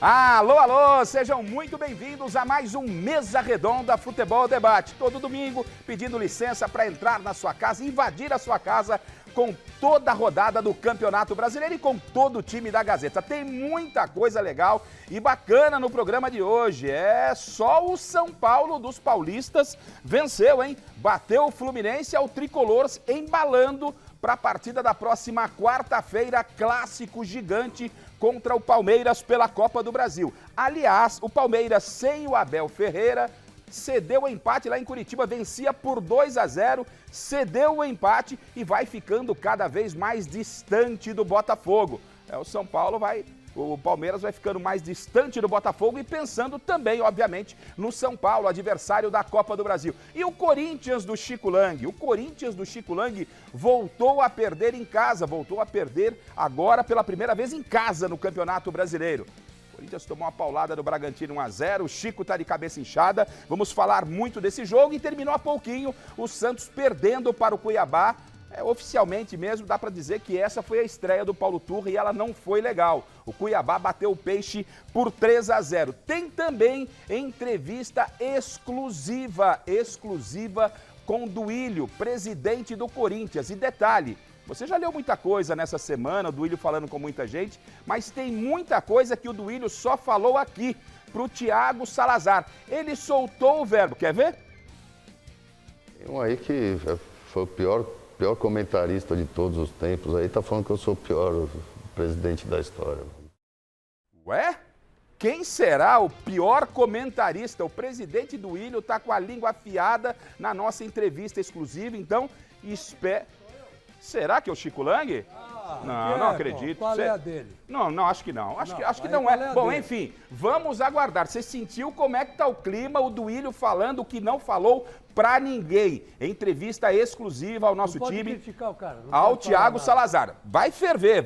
Alô, alô, sejam muito bem-vindos a mais um Mesa Redonda Futebol Debate. Todo domingo, pedindo licença para entrar na sua casa, invadir a sua casa com toda a rodada do Campeonato Brasileiro e com todo o time da Gazeta. Tem muita coisa legal e bacana no programa de hoje. É só o São Paulo dos paulistas venceu, hein? Bateu o Fluminense ao tricolor, embalando para a partida da próxima quarta-feira, clássico gigante contra o Palmeiras pela Copa do Brasil. Aliás, o Palmeiras sem o Abel Ferreira cedeu o empate lá em Curitiba, vencia por 2-0, cedeu o empate e vai ficando cada vez mais distante do Botafogo. O Palmeiras vai ficando mais distante do Botafogo e pensando também, obviamente, no São Paulo, adversário da Copa do Brasil. E o Corinthians do Chico Lang? O Corinthians do Chico Lang voltou a perder em casa, voltou a perder agora pela primeira vez em casa no Campeonato Brasileiro. O Corinthians tomou uma paulada do Bragantino 1-0, o Chico está de cabeça inchada. Vamos falar muito desse jogo e terminou há pouquinho o Santos perdendo para o Cuiabá. Oficialmente mesmo, dá para dizer que essa foi a estreia do Paulo Turra e ela não foi legal. O Cuiabá bateu o Peixe por 3-0. Tem também entrevista exclusiva com Duílio, presidente do Corinthians. E detalhe, você já leu muita coisa nessa semana, o Duílio falando com muita gente, mas tem muita coisa que o Duílio só falou aqui para o Thiago Salazar. Ele soltou o verbo, quer ver? Tem um aí que foi o pior comentarista de todos os tempos, aí tá falando que eu sou o pior presidente da história. Ué? Quem será o pior comentarista? O presidente do Duílio tá com a língua afiada na nossa entrevista exclusiva, então será que é o Chico Lang? Não acredito. Qual é a dele? Não, acho que não. Acho que não é. Bom, enfim, vamos aguardar. Você sentiu como é que tá o clima, o Duílio falando o que não falou pra ninguém. Entrevista exclusiva ao nosso time. Criticar o cara, ao Thiago Salazar. Vai ferver.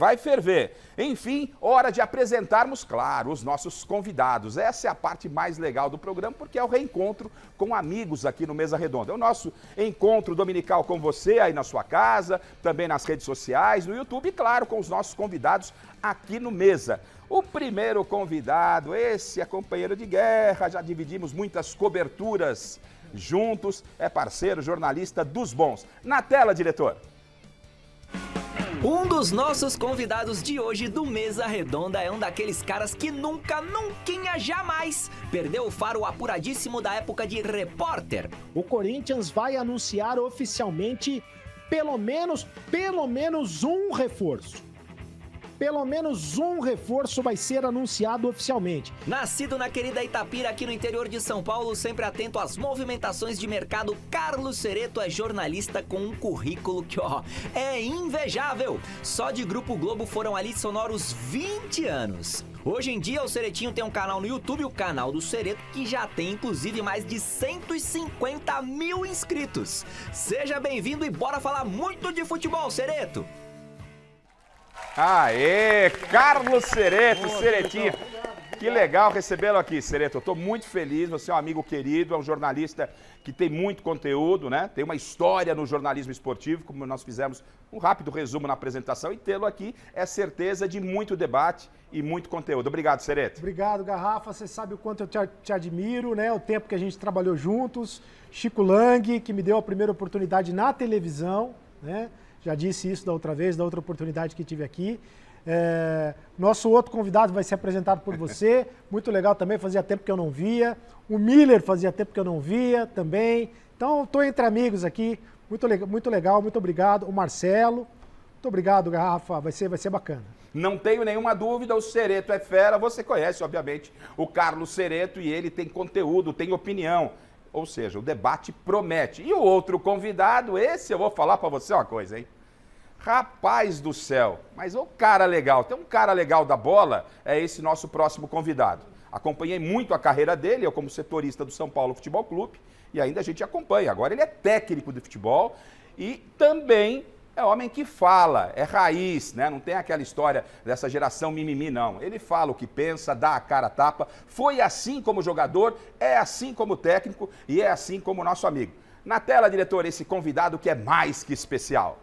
Enfim, hora de apresentarmos, claro, os nossos convidados. Essa é a parte mais legal do programa, porque é o reencontro com amigos aqui no Mesa Redonda. É o nosso encontro dominical com você aí na sua casa, também nas redes sociais, no YouTube e, claro, com os nossos convidados aqui no Mesa. O primeiro convidado, esse é companheiro de guerra, já dividimos muitas coberturas juntos, é parceiro, jornalista dos bons. Na tela, diretor. Um dos nossos convidados de hoje do Mesa Redonda é um daqueles caras que nunca, jamais perdeu o faro apuradíssimo da época de repórter. O Corinthians vai anunciar oficialmente pelo menos um reforço. Pelo menos um reforço vai ser anunciado oficialmente. Nascido na querida Itapira, aqui no interior de São Paulo, sempre atento às movimentações de mercado, Carlos Cereto é jornalista com um currículo que, é invejável. Só de Grupo Globo foram ali sonoros 20 anos. Hoje em dia, o Ceretinho tem um canal no YouTube, o canal do Cereto, que já tem, inclusive, mais de 150 mil inscritos. Seja bem-vindo e bora falar muito de futebol, Cereto! Aê, Carlos Cereto, Ceretinho. Que legal recebê-lo aqui, Cereto. Eu estou muito feliz, você é um amigo querido, é um jornalista que tem muito conteúdo, né? Tem uma história no jornalismo esportivo, como nós fizemos um rápido resumo na apresentação, e tê-lo aqui é certeza de muito debate e muito conteúdo. Obrigado, Cereto. Obrigado, Garrafa. Você sabe o quanto eu te admiro, né? O tempo que a gente trabalhou juntos. Chico Lang, que me deu a primeira oportunidade na televisão, né? Já disse isso da outra vez, da outra oportunidade que tive aqui. Nosso outro convidado vai ser apresentado por você. Muito legal também, fazia tempo que eu não via. O Miller fazia tempo que eu não via também. Então, estou entre amigos aqui. Muito legal, muito obrigado. O Marcelo. Muito obrigado, Garrafa. Vai ser bacana. Não tenho nenhuma dúvida, o Cereto é fera. Você conhece, obviamente, o Carlos Cereto e ele tem conteúdo, tem opinião. Ou seja, o debate promete. E o outro convidado, esse eu vou falar para você uma coisa, hein? Rapaz do céu, mas o cara legal, tem um cara legal da bola, é esse nosso próximo convidado. Acompanhei muito a carreira dele, eu como setorista do São Paulo Futebol Clube, e ainda a gente acompanha. Agora ele é técnico de futebol e também é homem que fala, é raiz, né? Não tem aquela história dessa geração mimimi, não. Ele fala o que pensa, dá a cara a tapa. Foi assim como jogador, é assim como técnico e é assim como nosso amigo. Na tela, diretor, esse convidado que é mais que especial.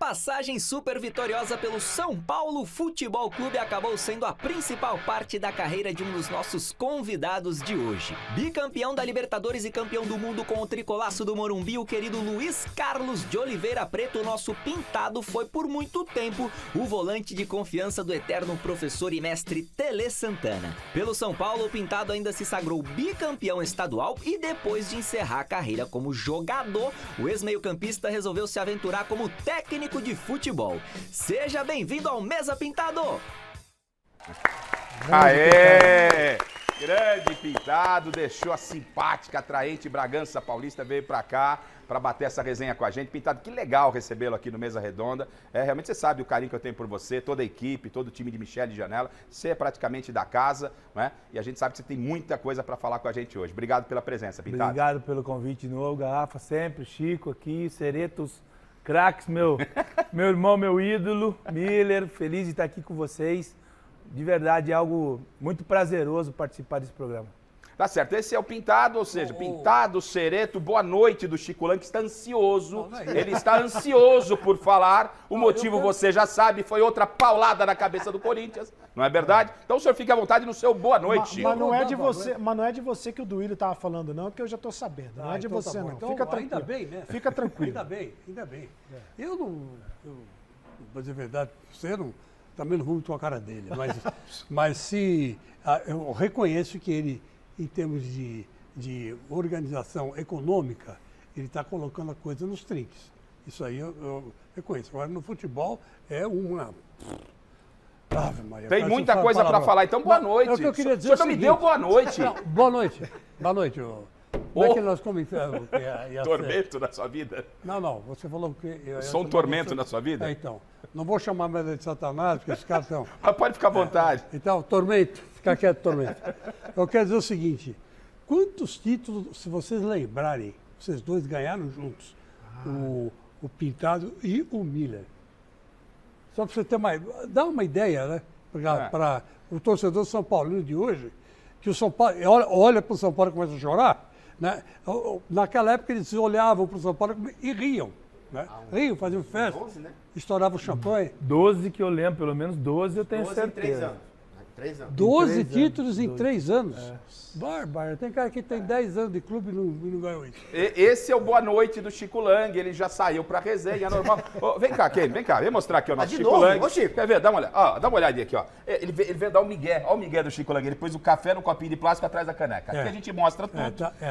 passagem super vitoriosa pelo São Paulo Futebol Clube acabou sendo a principal parte da carreira de um dos nossos convidados de hoje. Bicampeão da Libertadores e campeão do mundo com o tricolaço do Morumbi, o querido Luiz Carlos de Oliveira Preto, nosso pintado, foi por muito tempo o volante de confiança do eterno professor e mestre Tele Santana. Pelo São Paulo, o pintado ainda se sagrou bicampeão estadual e depois de encerrar a carreira como jogador, o ex-meio-campista resolveu se aventurar como técnico de futebol. Seja bem-vindo ao Mesa Pintado! Aê! Grande Pintado, deixou a simpática, atraente Bragança Paulista, veio pra cá para bater essa resenha com a gente. Pintado, que legal recebê-lo aqui no Mesa Redonda. Realmente você sabe o carinho que eu tenho por você, toda a equipe, todo o time de Michele de Janela. Você é praticamente da casa, né? E a gente sabe que você tem muita coisa para falar com a gente hoje. Obrigado pela presença, Pintado. Obrigado pelo convite de novo, Garrafa, sempre, Chico aqui, Seretos, craques, meu irmão, meu ídolo, Miller, feliz de estar aqui com vocês. De verdade, é algo muito prazeroso participar desse programa. Tá certo, esse é o Pintado, ou seja, Pintado, Sereto, boa noite do Chico Lang, que está ansioso, ele está ansioso por falar, o motivo você já sabe, foi outra paulada na cabeça do Corinthians, não é verdade? Então o senhor fique à vontade no seu boa noite. Mas não é de você que o Duílio estava falando, não, que eu já estou sabendo, não é de então você tá bom. não, Então, fica tranquilo. Ainda bem, né? Fica tranquilo. Ainda bem. Eu não, pra dizer a verdade, você não, também não vou muito com a cara dele, mas se, eu reconheço que ele, em termos de organização econômica, ele está colocando a coisa nos trinques. Isso aí eu reconheço. Agora, no futebol, é uma... Ave Maria, tem muita coisa para falar, então boa noite. É o que eu queria dizer. O senhor não me deu boa noite. Não, boa noite. Boa noite. Como é que nós comentamos? Tormento na sua vida? Não, você falou que... Sou um tormento na sua vida? Então, não vou chamar mais de Satanás, porque esses caras estão... Mas pode ficar à vontade. Então, tormento, fica quieto, tormento. Eu quero dizer o seguinte, quantos títulos, se vocês lembrarem, vocês dois ganharam juntos, o Pintado e o Miller. Só para você ter dá uma ideia, né, para o torcedor São Paulino de hoje, que o São Paulo olha para o São Paulo e começa a chorar, né? Naquela época eles olhavam para o São Paulo e riam. Né? Riam, faziam festa, 12, né? Estouravam champanhe. 12 que eu lembro, pelo menos 12 eu tenho 12 certeza. Em 3 anos. 3 anos. 12 títulos em 3 anos. Bárbaro. Tem cara que tem 10 anos de clube e não ganhou isso. Esse é o boa noite do Chico Lang, ele já saiu pra resenha normal. Vem cá, Kenny, vem cá, vem mostrar aqui o nosso Chico Lang. Ô, Chico. Quer ver? Dá uma olhadinha aqui, ó. Ele veio dar o migué, olha o migué do Chico Lang. Ele pôs o café no copinho de plástico atrás da caneca. Aqui a gente mostra tudo.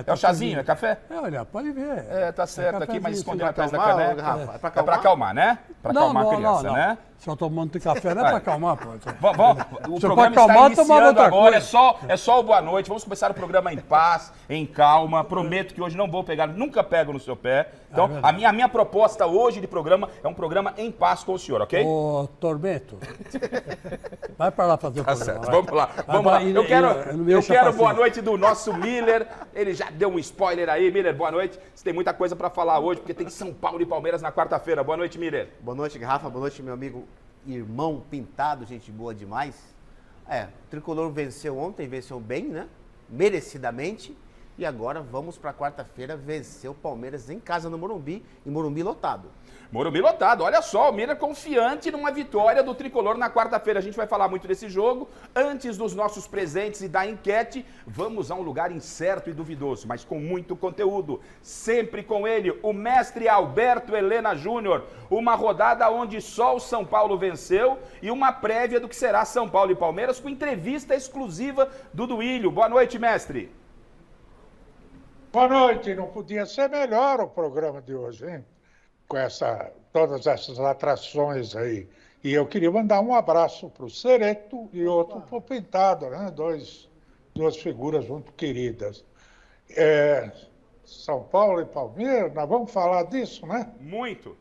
É o chazinho, é café? Olha, pode ver. Tá certo, aqui, mas escondido atrás da acalmar, caneca. Rafa? É pra acalmar, né? Pra acalmar a criança, né? Só tomando café não é pra acalmar, pô. O Você programa pode acalmar, está tomar iniciando outra agora, coisa. é só o boa noite. Vamos começar o programa em paz, em calma. Prometo que hoje não vou pegar, nunca pego no seu pé. Então, a minha proposta hoje de programa é um programa em paz com o senhor, ok? Ô, Tormento, vai pra lá fazer o programa. Certo, vai. vamos lá. Eu quero boa noite. noite do nosso Miller. Ele já deu um spoiler aí. Miller, boa noite. Você tem muita coisa pra falar hoje, porque tem São Paulo e Palmeiras na quarta-feira. Boa noite, Miller. Boa noite, Garrafa. Boa noite, meu amigo irmão Pintado, gente boa demais. O Tricolor venceu ontem, venceu bem, né? Merecidamente. E agora vamos para quarta-feira vencer o Palmeiras em casa no Morumbi, e Morumbi lotado. Morumbi lotado, olha só, o Miller confiante numa vitória do Tricolor na quarta-feira. A gente vai falar muito desse jogo. Antes dos nossos presentes e da enquete, vamos a um lugar incerto e duvidoso, mas com muito conteúdo. Sempre com ele, o mestre Alberto Helena Júnior. Uma rodada onde só o São Paulo venceu e uma prévia do que será São Paulo e Palmeiras com entrevista exclusiva do Duílio. Boa noite, mestre. Boa noite, não podia ser melhor o programa de hoje, hein? Com todas essas atrações aí. E eu queria mandar um abraço para o Sereto e outro para o Pintado, né? Duas figuras muito queridas. São Paulo e Palmeiras, nós vamos falar disso, né? Muito.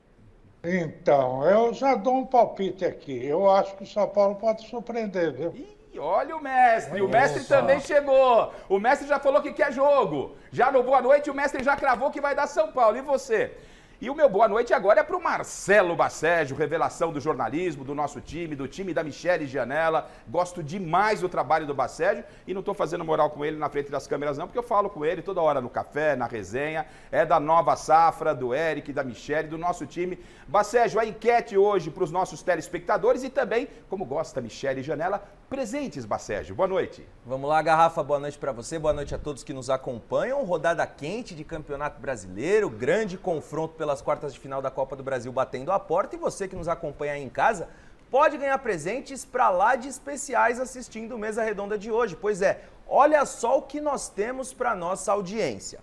Então, eu já dou um palpite aqui. Eu acho que o São Paulo pode surpreender, viu? Olha o mestre também chegou. O mestre já falou que quer jogo. Já no Boa Noite o mestre já cravou que vai dar São Paulo. E você? E o meu boa noite agora é para o Marcelo Bacejo, revelação do jornalismo, do nosso time, do time da Michele Gianella. Gosto demais do trabalho do Bacejo e não estou fazendo moral com ele na frente das câmeras não, porque eu falo com ele toda hora no café, na resenha. É da nova safra, do Eric, da Michele, do nosso time. Bacejo, a enquete hoje para os nossos telespectadores e também, como gosta Michele Gianella, presentes, Bacejo. Boa noite. Vamos lá, Garrafa, boa noite para você, boa noite a todos que nos acompanham. Rodada quente de Campeonato Brasileiro, grande confronto pelas quartas de final da Copa do Brasil batendo a porta. E você que nos acompanha aí em casa pode ganhar presentes para lá de especiais assistindo Mesa Redonda de hoje. Pois é, olha só o que nós temos para nossa audiência.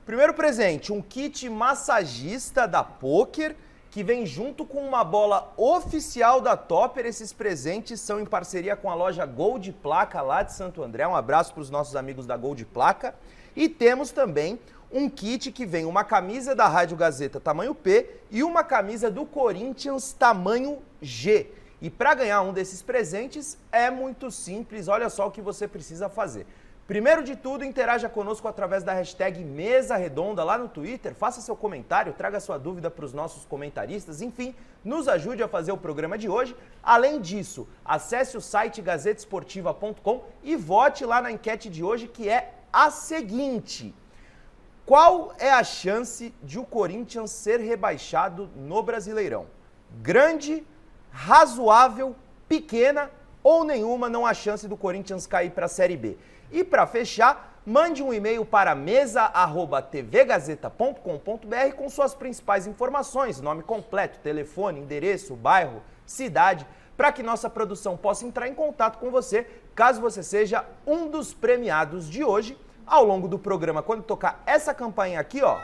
Primeiro presente, um kit massagista da Poker, que vem junto com uma bola oficial da Topper. Esses presentes são em parceria com a loja Gold Placa lá de Santo André. Um abraço para os nossos amigos da Gold Placa. E temos também um kit que vem uma camisa da Rádio Gazeta tamanho P e uma camisa do Corinthians tamanho G. E para ganhar um desses presentes é muito simples, olha só o que você precisa fazer. Primeiro de tudo, interaja conosco através da hashtag Mesa Redonda lá no Twitter, faça seu comentário, traga sua dúvida para os nossos comentaristas, enfim, nos ajude a fazer o programa de hoje. Além disso, acesse o site gazetesportiva.com e vote lá na enquete de hoje, que é a seguinte: qual é a chance de o Corinthians ser rebaixado no Brasileirão? Grande, razoável, pequena ou nenhuma? Não há chance do Corinthians cair para a Série B. E para fechar, mande um e-mail para mesa@tvgazeta.com.br com suas principais informações, nome completo, telefone, endereço, bairro, cidade, para que nossa produção possa entrar em contato com você, caso você seja um dos premiados de hoje. Ao longo do programa, quando tocar essa campainha aqui, ó,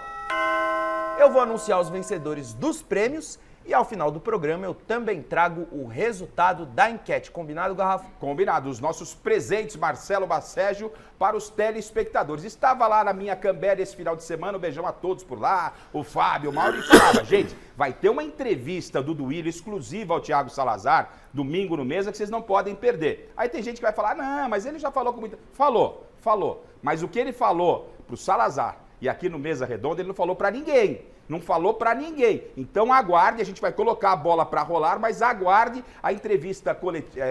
eu vou anunciar os vencedores dos prêmios. E ao final do programa eu também trago o resultado da enquete. Combinado, Garrafa? Combinado. Os nossos presentes, Marcelo Bacejo, para os telespectadores. Estava lá na minha Cambera esse final de semana, um beijão a todos por lá, o Fábio, o Mauro, e falava, gente, vai ter uma entrevista do Duílio exclusiva ao Thiago Salazar, domingo no Mesa, que vocês não podem perder. Aí tem gente que vai falar, não, mas ele já falou com muita... Falou. Mas o que ele falou pro Salazar e aqui no Mesa Redonda, ele não falou para ninguém. Não falou para ninguém. Então aguarde, a gente vai colocar a bola para rolar, mas aguarde a entrevista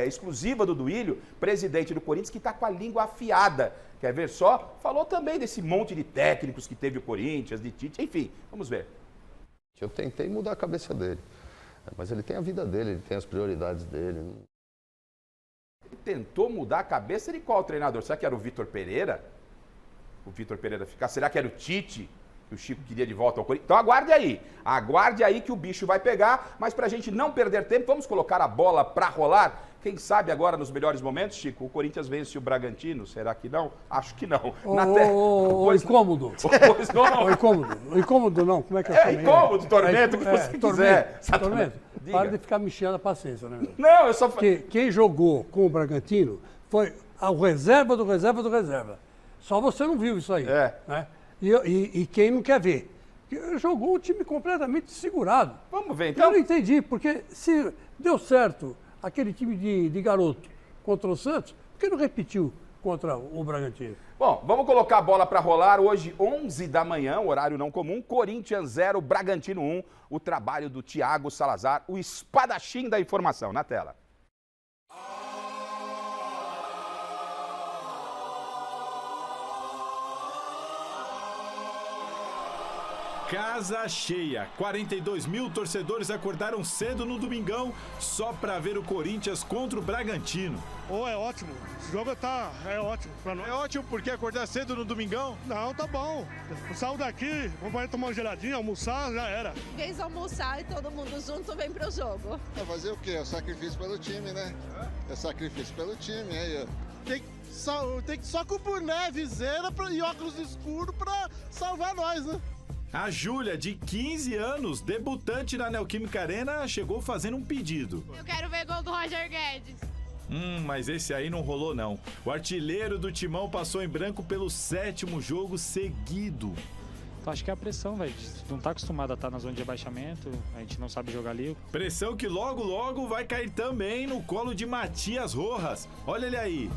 exclusiva do Duílio, presidente do Corinthians, que está com a língua afiada. Quer ver só? Falou também desse monte de técnicos que teve o Corinthians, de Tite, enfim, vamos ver. Eu tentei mudar a cabeça dele, mas ele tem a vida dele, ele tem as prioridades dele. Ele tentou mudar a cabeça de qual treinador? Será que era o Vitor Pereira? O Vitor Pereira ficar? Será que era o Tite? Que o Chico queria de volta ao Corinthians. Então aguarde aí que o bicho vai pegar, mas pra gente não perder tempo, vamos colocar a bola pra rolar. Quem sabe agora nos melhores momentos, Chico, o Corinthians vence o Bragantino, será que não? Acho que não. O incômodo. Pois não. O incômodo não, como é que eu chamei? Incômodo, tormento, o que você quiser. Tormento, para de ficar me enchendo a paciência, né? Não, eu só... Quem jogou com o Bragantino foi o reserva do reserva do reserva. Só você não viu isso aí. Né? E quem não quer ver? Jogou um time completamente segurado. Vamos ver, então. Eu não entendi, porque se deu certo aquele time de garoto contra o Santos, por que não repetiu contra o Bragantino? Bom, vamos colocar a bola para rolar hoje, 11 da manhã, horário não comum, Corinthians 0, Bragantino 1, o trabalho do Thiago Salazar, o espadachim da informação, na tela. Casa cheia, 42 mil torcedores acordaram cedo no domingão só para ver o Corinthians contra o Bragantino. É ótimo, esse jogo é ótimo pra nós. É ótimo porque acordar cedo no domingão? Não, tá bom, saio daqui, vamos tomar uma geladinha, almoçar, já era. Vez almoçar e todo mundo junto vem pro jogo. Fazer o quê? É sacrifício pelo time, né? É sacrifício pelo time, aí. Tem que só com boné, viseira e óculos escuros pra salvar nós, né? A Júlia, de 15 anos, debutante na Neoquímica Arena, chegou fazendo um pedido. Eu quero ver gol do Roger Guedes. Mas esse aí não rolou não. O artilheiro do Timão passou em branco pelo 7º jogo seguido. Então, acho que é a pressão, velho. Não tá acostumado a estar na zona de abaixamento, a gente não sabe jogar ali. Pressão que logo vai cair também no colo de Matias Rojas. Olha ele aí.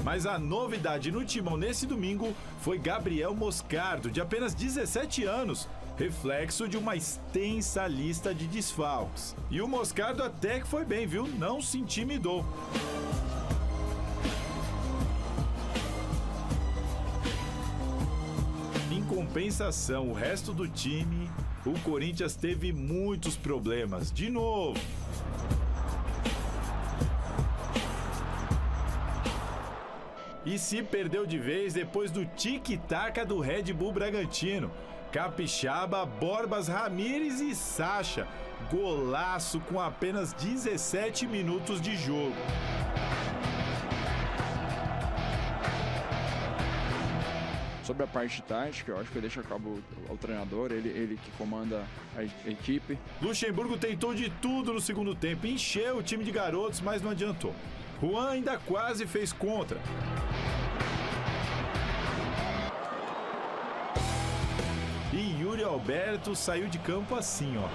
Mas a novidade no timão nesse domingo foi Gabriel Moscardo, de apenas 17 anos, reflexo de uma extensa lista de desfalques. E o Moscardo até que foi bem, viu? Não se intimidou. Em compensação, o resto do time, o Corinthians teve muitos problemas. De novo. E se perdeu de vez depois do tic-tac do Red Bull Bragantino. Capixaba, Borbas, Ramírez e Sacha. Golaço com apenas 17 minutos de jogo. Sobre a parte tática, eu acho que deixa a cabo ao treinador, ele que comanda a equipe. Luxemburgo tentou de tudo no segundo tempo, encheu o time de garotos, mas não adiantou. Juan ainda quase fez contra. E Yuri Alberto saiu de campo assim, ó.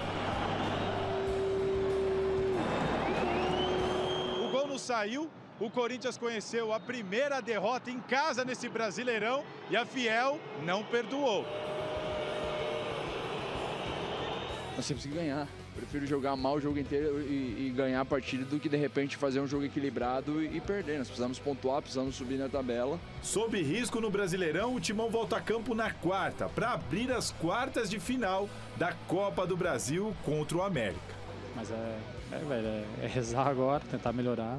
O gol não saiu. O Corinthians conheceu a primeira derrota em casa nesse Brasileirão e a Fiel não perdoou. Nós temos que ganhar. Prefiro jogar mal o jogo inteiro e ganhar a partida do que de repente fazer um jogo equilibrado e perder. Nós precisamos pontuar, precisamos subir na tabela. Sob risco no Brasileirão, o Timão volta a campo na quarta para abrir as quartas de final da Copa do Brasil contra o América. Mas é rezar agora, tentar melhorar.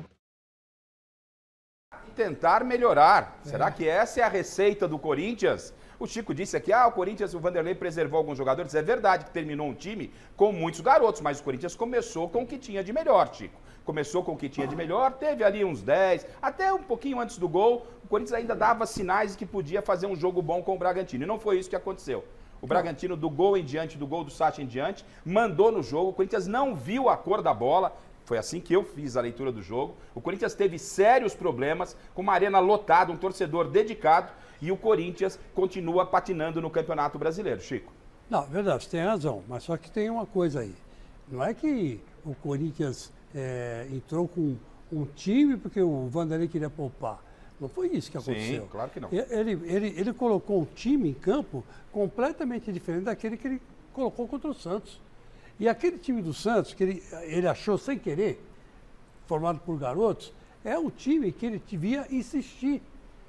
Tentar melhorar. Será que essa é a receita do Corinthians? O Chico disse aqui, o Corinthians, o Vanderlei preservou alguns jogadores. É verdade que terminou um time com muitos garotos, mas o Corinthians começou com o que tinha de melhor, Chico. Começou com o que tinha de melhor, teve ali uns 10, até um pouquinho antes do gol, o Corinthians ainda dava sinais de que podia fazer um jogo bom com o Bragantino. E não foi isso que aconteceu. O Bragantino, do gol em diante, do gol do Sacha em diante, mandou no jogo. O Corinthians não viu a cor da bola. Foi assim que eu fiz a leitura do jogo. O Corinthians teve sérios problemas, com uma arena lotada, um torcedor dedicado, e o Corinthians continua patinando no Campeonato Brasileiro. Chico. Não, verdade, você tem razão, mas só que tem uma coisa aí. Não é que o Corinthians entrou com um time porque o Vanderlei queria poupar. Não foi isso que aconteceu. Sim, claro que não. Ele colocou um time em campo completamente diferente daquele que ele colocou contra o Santos. E aquele time do Santos, que ele achou sem querer, formado por garotos, é um time que ele devia insistir,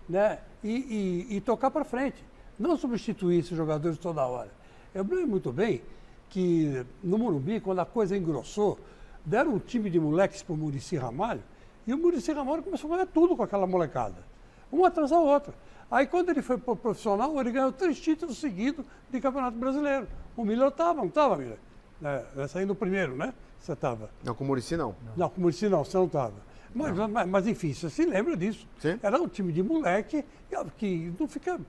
né? E tocar para frente. Não substituir esses jogadores toda hora. Eu lembro muito bem que no Morumbi, quando a coisa engrossou, deram um time de moleques para o Muricy Ramalho, e o Muricy Ramalho começou a ganhar tudo com aquela molecada. Um atrás da outra. Aí quando ele foi pro profissional, ele ganhou 3 títulos seguidos de Campeonato Brasileiro. O Miller não estava, Miller? Saindo no primeiro, né? Você estava. Não, com o Muricy não. Não, com o Muricy não, você não estava. Mas enfim, você se lembra disso. Sim. Era um time de moleque que não fica,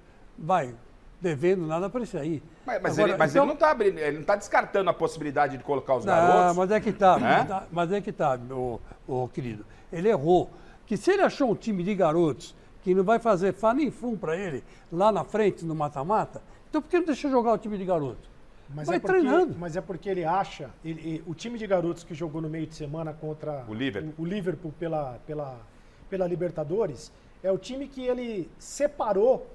devendo nada para isso aí. Mas ele não está descartando a possibilidade de colocar os garotos. Mas é que está, mas é que está, meu querido. Ele errou. Que se ele achou um time de garotos que não vai fazer fá nem fum para ele lá na frente, no mata-mata, então por que não deixa jogar o time de garoto? Vai treinando. Mas é porque ele acha, o time de garotos que jogou no meio de semana contra o Liverpool pela Libertadores, é o time que ele separou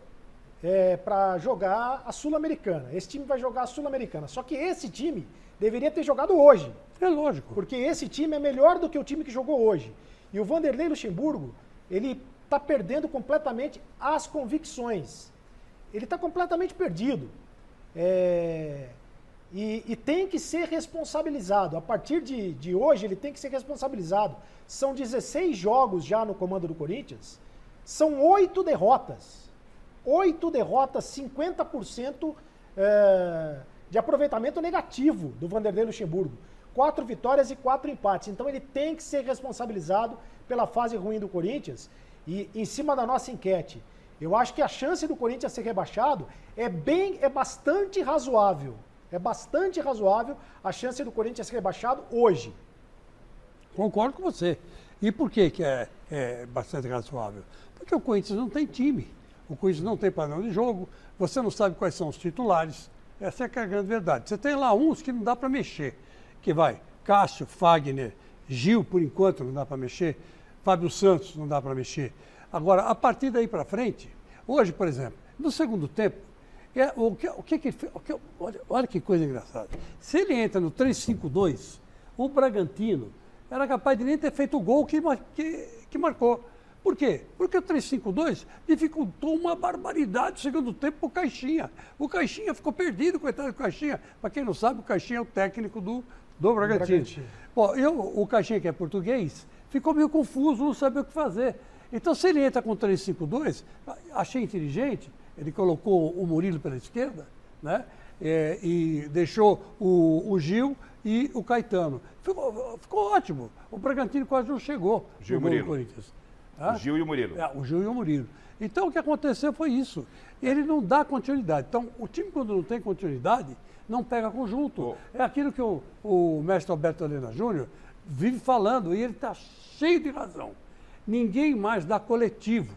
para jogar a Sul-Americana. Esse time vai jogar a Sul-Americana. Só que esse time deveria ter jogado hoje. É lógico. Porque esse time é melhor do que o time que jogou hoje. E o Vanderlei Luxemburgo, ele está perdendo completamente as convicções. Ele está completamente perdido. E tem que ser responsabilizado. A partir de hoje, ele tem que ser responsabilizado. São 16 jogos já no comando do Corinthians. São 8 derrotas. 8 derrotas, 50% de aproveitamento negativo do Vanderlei Luxemburgo. 4 vitórias e 4 empates. Então ele tem que ser responsabilizado pela fase ruim do Corinthians. E em cima da nossa enquete, eu acho que a chance do Corinthians ser rebaixado é bastante razoável. É bastante razoável a chance do Corinthians ser rebaixado hoje. Concordo com você. E por que é bastante razoável? Porque o Corinthians não tem time. O Corinthians não tem padrão de jogo. Você não sabe quais são os titulares. Essa é a grande verdade. Você tem lá uns que não dá para mexer. Que vai Cássio, Fagner, Gil, por enquanto, não dá para mexer. Fábio Santos, não dá para mexer. Agora, a partir daí para frente, hoje, por exemplo, no segundo tempo, olha que coisa engraçada. Se ele entra no 3-5-2, o Bragantino era capaz de nem ter feito o gol que marcou. Por quê? Porque o 3-5-2 dificultou uma barbaridade no segundo tempo para o Caixinha. O Caixinha ficou perdido, coitado do Caixinha. Para quem não sabe, o Caixinha é o técnico do Bragantino. Bom, o Caixinha, que é português, ficou meio confuso, não sabia o que fazer. Então, se ele entra com 3-5-2, achei inteligente, ele colocou o Murilo pela esquerda, né? E deixou o Gil e o Caetano. Ficou ótimo. O Bragantino quase não chegou Gil no gol do Murilo. Corinthians. O Gil e o Murilo. O Gil e o Murilo. Então, o que aconteceu foi isso. Ele não dá continuidade. Então, o time, quando não tem continuidade, não pega conjunto. É aquilo que o mestre Alberto Helena Júnior vive falando, e ele está cheio de razão. Ninguém mais dá coletivo.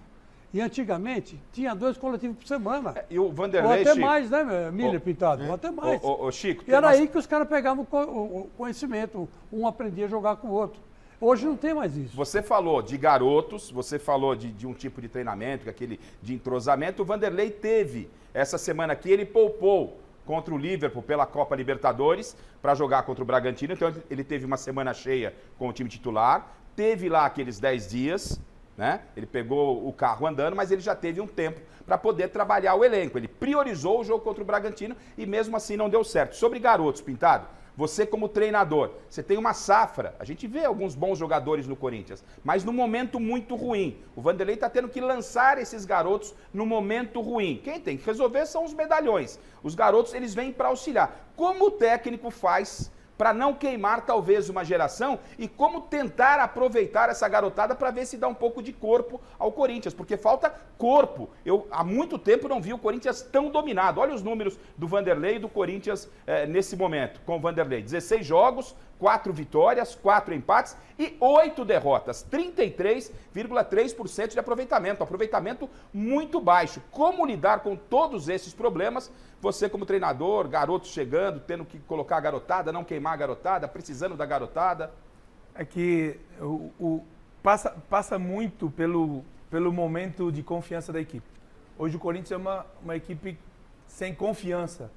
E antigamente tinha 2 coletivos por semana. E o Vanderlei, ou até Chico, mais, né, Miller Pintado? Ou até mais. Chico, e era aí que os caras pegavam o conhecimento. Um aprendia a jogar com o outro. Hoje não tem mais isso. Você falou de garotos, você falou de um tipo de treinamento, aquele de entrosamento. O Vanderlei teve essa semana aqui, ele poupou contra o Liverpool pela Copa Libertadores para jogar contra o Bragantino. Então ele teve uma semana cheia com o time titular. Teve lá aqueles 10 dias, né? Ele pegou o carro andando, mas ele já teve um tempo para poder trabalhar o elenco. Ele priorizou o jogo contra o Bragantino e mesmo assim não deu certo. Sobre garotos, Pintado, você como treinador, você tem uma safra. A gente vê alguns bons jogadores no Corinthians, mas num momento muito ruim. O Vanderlei está tendo que lançar esses garotos no momento ruim. Quem tem que resolver são os medalhões. Os garotos, eles vêm para auxiliar. Como o técnico faz para não queimar talvez uma geração e como tentar aproveitar essa garotada para ver se dá um pouco de corpo ao Corinthians, porque falta corpo. Eu há muito tempo não vi o Corinthians tão dominado. Olha os números do Vanderlei e do Corinthians nesse momento com o Vanderlei. 16 jogos, 4 vitórias, 4 empates e 8 derrotas. 33,3% de aproveitamento. Aproveitamento muito baixo. Como lidar com todos esses problemas? Você como treinador, garotos chegando, tendo que colocar a garotada, não queimar a garotada, precisando da garotada. É que passa muito pelo momento de confiança da equipe. Hoje o Corinthians é uma equipe sem confiança.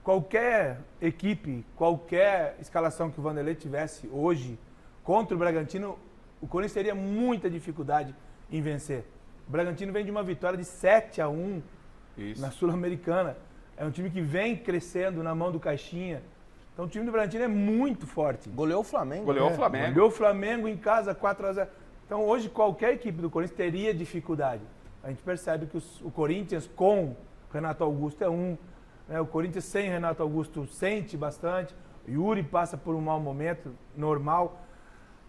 Qualquer equipe, qualquer escalação que o Vanderlei tivesse hoje contra o Bragantino, o Corinthians teria muita dificuldade em vencer. O Bragantino vem de uma vitória de 7-1 na Sul-Americana. É um time que vem crescendo na mão do Caixinha. Então o time do Bragantino é muito forte. Goleou o Flamengo. Goleou o Flamengo. Goleou o Flamengo em casa 4-0. Então hoje qualquer equipe do Corinthians teria dificuldade. A gente percebe que o Corinthians com Renato Augusto é né? O Corinthians sem Renato Augusto sente bastante. O Yuri passa por um mau momento, normal.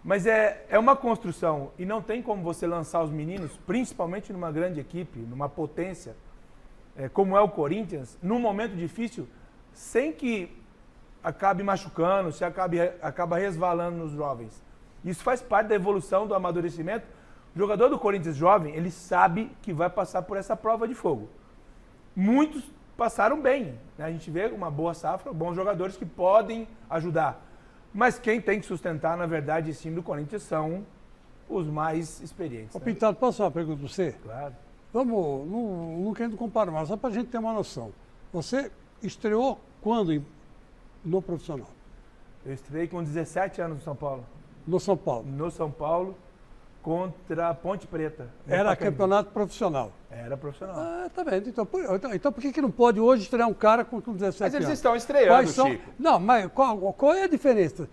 Mas é uma construção e não tem como você lançar os meninos, principalmente numa grande equipe, numa potência, como é o Corinthians, num momento difícil, sem que acabe machucando, se acaba resvalando nos jovens. Isso faz parte da evolução, do amadurecimento. O jogador do Corinthians jovem, ele sabe que vai passar por essa prova de fogo. Muitos passaram bem, né? A gente vê uma boa safra, bons jogadores que podem ajudar. Mas quem tem que sustentar, na verdade, esse time do Corinthians são os mais experientes. Ô, Pintado, posso fazer uma pergunta para você? Claro. Vamos, não querendo comparar, mas só para a gente ter uma noção. Você estreou quando no profissional? Eu estreiei com 17 anos no São Paulo. No São Paulo? No São Paulo, contra a Ponte Preta. Era campeonato profissional? Era profissional. Ah, tá bem. Então por que não pode hoje estrear um cara com 17 anos? Mas eles estão estreando, Chico. Não, mas qual é a diferença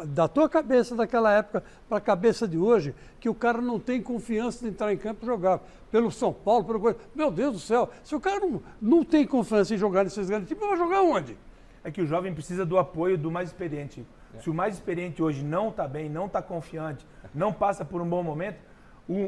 da tua cabeça daquela época para a cabeça de hoje, que o cara não tem confiança de entrar em campo e jogar pelo São Paulo, Meu Deus do céu, se o cara não tem confiança em jogar nesses grandes times, vai jogar onde? É que o jovem precisa do apoio do mais experiente. Se o mais experiente hoje não está bem, não está confiante, não passa por um bom momento,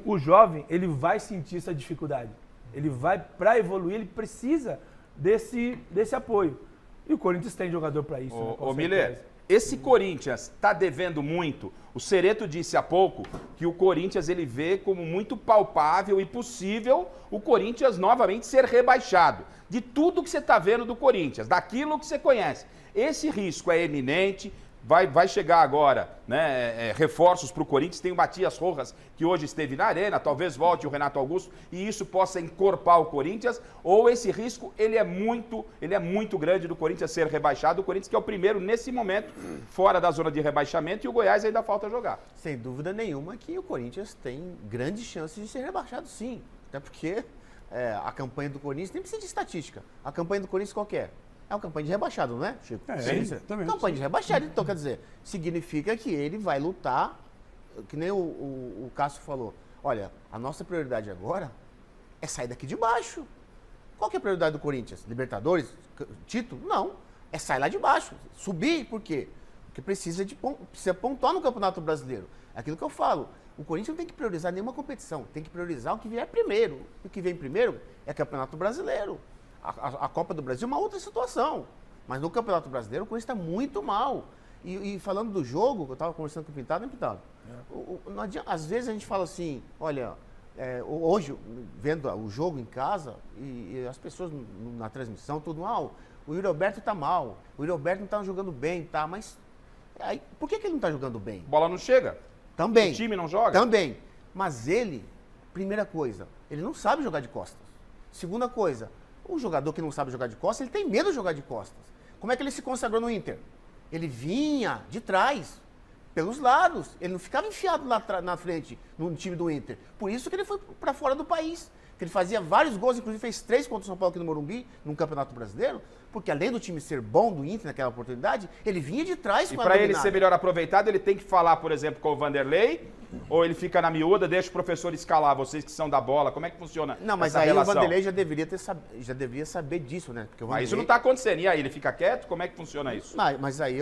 o jovem, ele vai sentir essa dificuldade. Ele vai, para evoluir, ele precisa desse apoio. E o Corinthians tem jogador para isso. Ô Miller, esse Corinthians está devendo muito. O Cereto disse há pouco que o Corinthians ele vê como muito palpável e possível o Corinthians novamente ser rebaixado. De tudo que você está vendo do Corinthians, daquilo que você conhece. Esse risco é eminente. Vai chegar agora, né, reforços para o Corinthians. Tem o Matias Rojas, que hoje esteve na arena, talvez volte o Renato Augusto, e isso possa encorpar o Corinthians, ou esse risco ele é muito grande do Corinthians ser rebaixado. O Corinthians que é o primeiro, nesse momento, fora da zona de rebaixamento, e o Goiás ainda falta jogar. Sem dúvida nenhuma que o Corinthians tem grandes chances de ser rebaixado, sim. Até porque a campanha do Corinthians nem precisa de estatística. A campanha do Corinthians qualquer. É uma campanha de rebaixado, não é, Chico? Sim. Campanha de rebaixado, então quer dizer, significa que ele vai lutar, que nem o Cássio falou. Olha, a nossa prioridade agora é sair daqui de baixo. Qual que é a prioridade do Corinthians? Libertadores? Título? Não. É sair lá de baixo. Subir, por quê? Porque precisa pontuar no Campeonato Brasileiro. É aquilo que eu falo. O Corinthians não tem que priorizar nenhuma competição. Tem que priorizar o que vier primeiro. O que vem primeiro é Campeonato Brasileiro. A Copa do Brasil é uma outra situação. Mas no Campeonato Brasileiro o Corinthians está muito mal. E falando do jogo, eu estava conversando com o Pintado, não adianta, às vezes a gente fala assim, olha, hoje, vendo o jogo em casa, e as pessoas na transmissão, tudo mal, o Yuri Alberto está mal, o Yuri Alberto não está jogando bem, tá? Mas aí, por que ele não está jogando bem? Bola não chega? Também. O time não joga? Também. Mas ele, primeira coisa, ele não sabe jogar de costas. Segunda coisa, o jogador que não sabe jogar de costas, ele tem medo de jogar de costas. Como é que ele se consagrou no Inter? Ele vinha de trás, pelos lados. Ele não ficava enfiado lá na frente, no time do Inter. Por isso que ele foi para fora do país. Que ele fazia vários gols, inclusive fez 3 contra o São Paulo aqui no Morumbi, num Campeonato Brasileiro, porque além do time ser bom do Inter naquela oportunidade, ele vinha de trás com a E para ele ser melhor aproveitado, ele tem que falar, por exemplo, com o Vanderlei, ou ele fica na miúda, deixa o professor escalar, vocês que são da bola, como é que funciona Não, mas essa aí relação? o Vanderlei já deveria saber disso, né? Porque o Vanderlei... Mas isso não está acontecendo. E aí, ele fica quieto? Como é que funciona isso? Mas aí,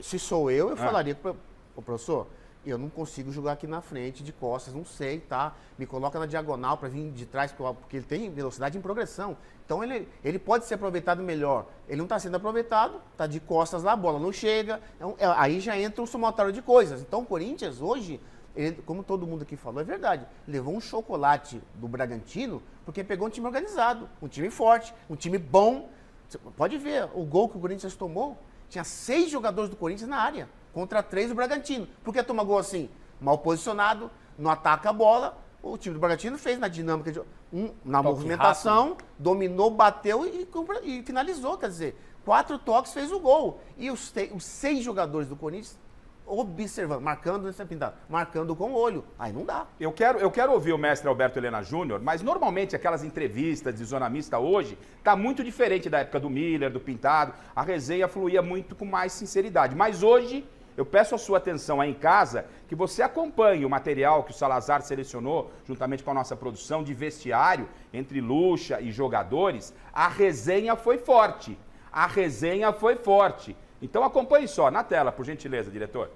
se sou eu falaria para o professor, eu não consigo jogar aqui na frente, de costas, não sei, tá? Me coloca na diagonal para vir de trás, porque ele tem velocidade em progressão. Então, ele pode ser aproveitado melhor. Ele não está sendo aproveitado, está de costas lá, a bola não chega. Então, aí já entra um somatório de coisas. Então, o Corinthians, hoje, como todo mundo aqui falou, é verdade, levou um chocolate do Bragantino porque pegou um time organizado, um time forte, um time bom. Você pode ver, o gol que o Corinthians tomou, tinha 6 jogadores do Corinthians na área, contra 3 do Bragantino. Por que toma gol assim? Mal posicionado, não ataca a bola. O time do Bragantino fez na dinâmica, na movimentação, rápido, dominou, bateu e finalizou. Quer dizer, 4 toques, fez o gol. E os 6 jogadores do Corinthians observando, marcando com o olho. Aí não dá. Eu quero ouvir o mestre Alberto Helena Júnior, mas normalmente aquelas entrevistas de zona mista hoje tá muito diferente da época do Miller, do Pintado. A resenha fluía muito com mais sinceridade. Mas hoje eu peço a sua atenção aí em casa, que você acompanhe o material que o Salazar selecionou, juntamente com a nossa produção de vestiário, entre Lucha e jogadores. A resenha foi forte. A resenha foi forte. Então acompanhe só, na tela, por gentileza, diretor.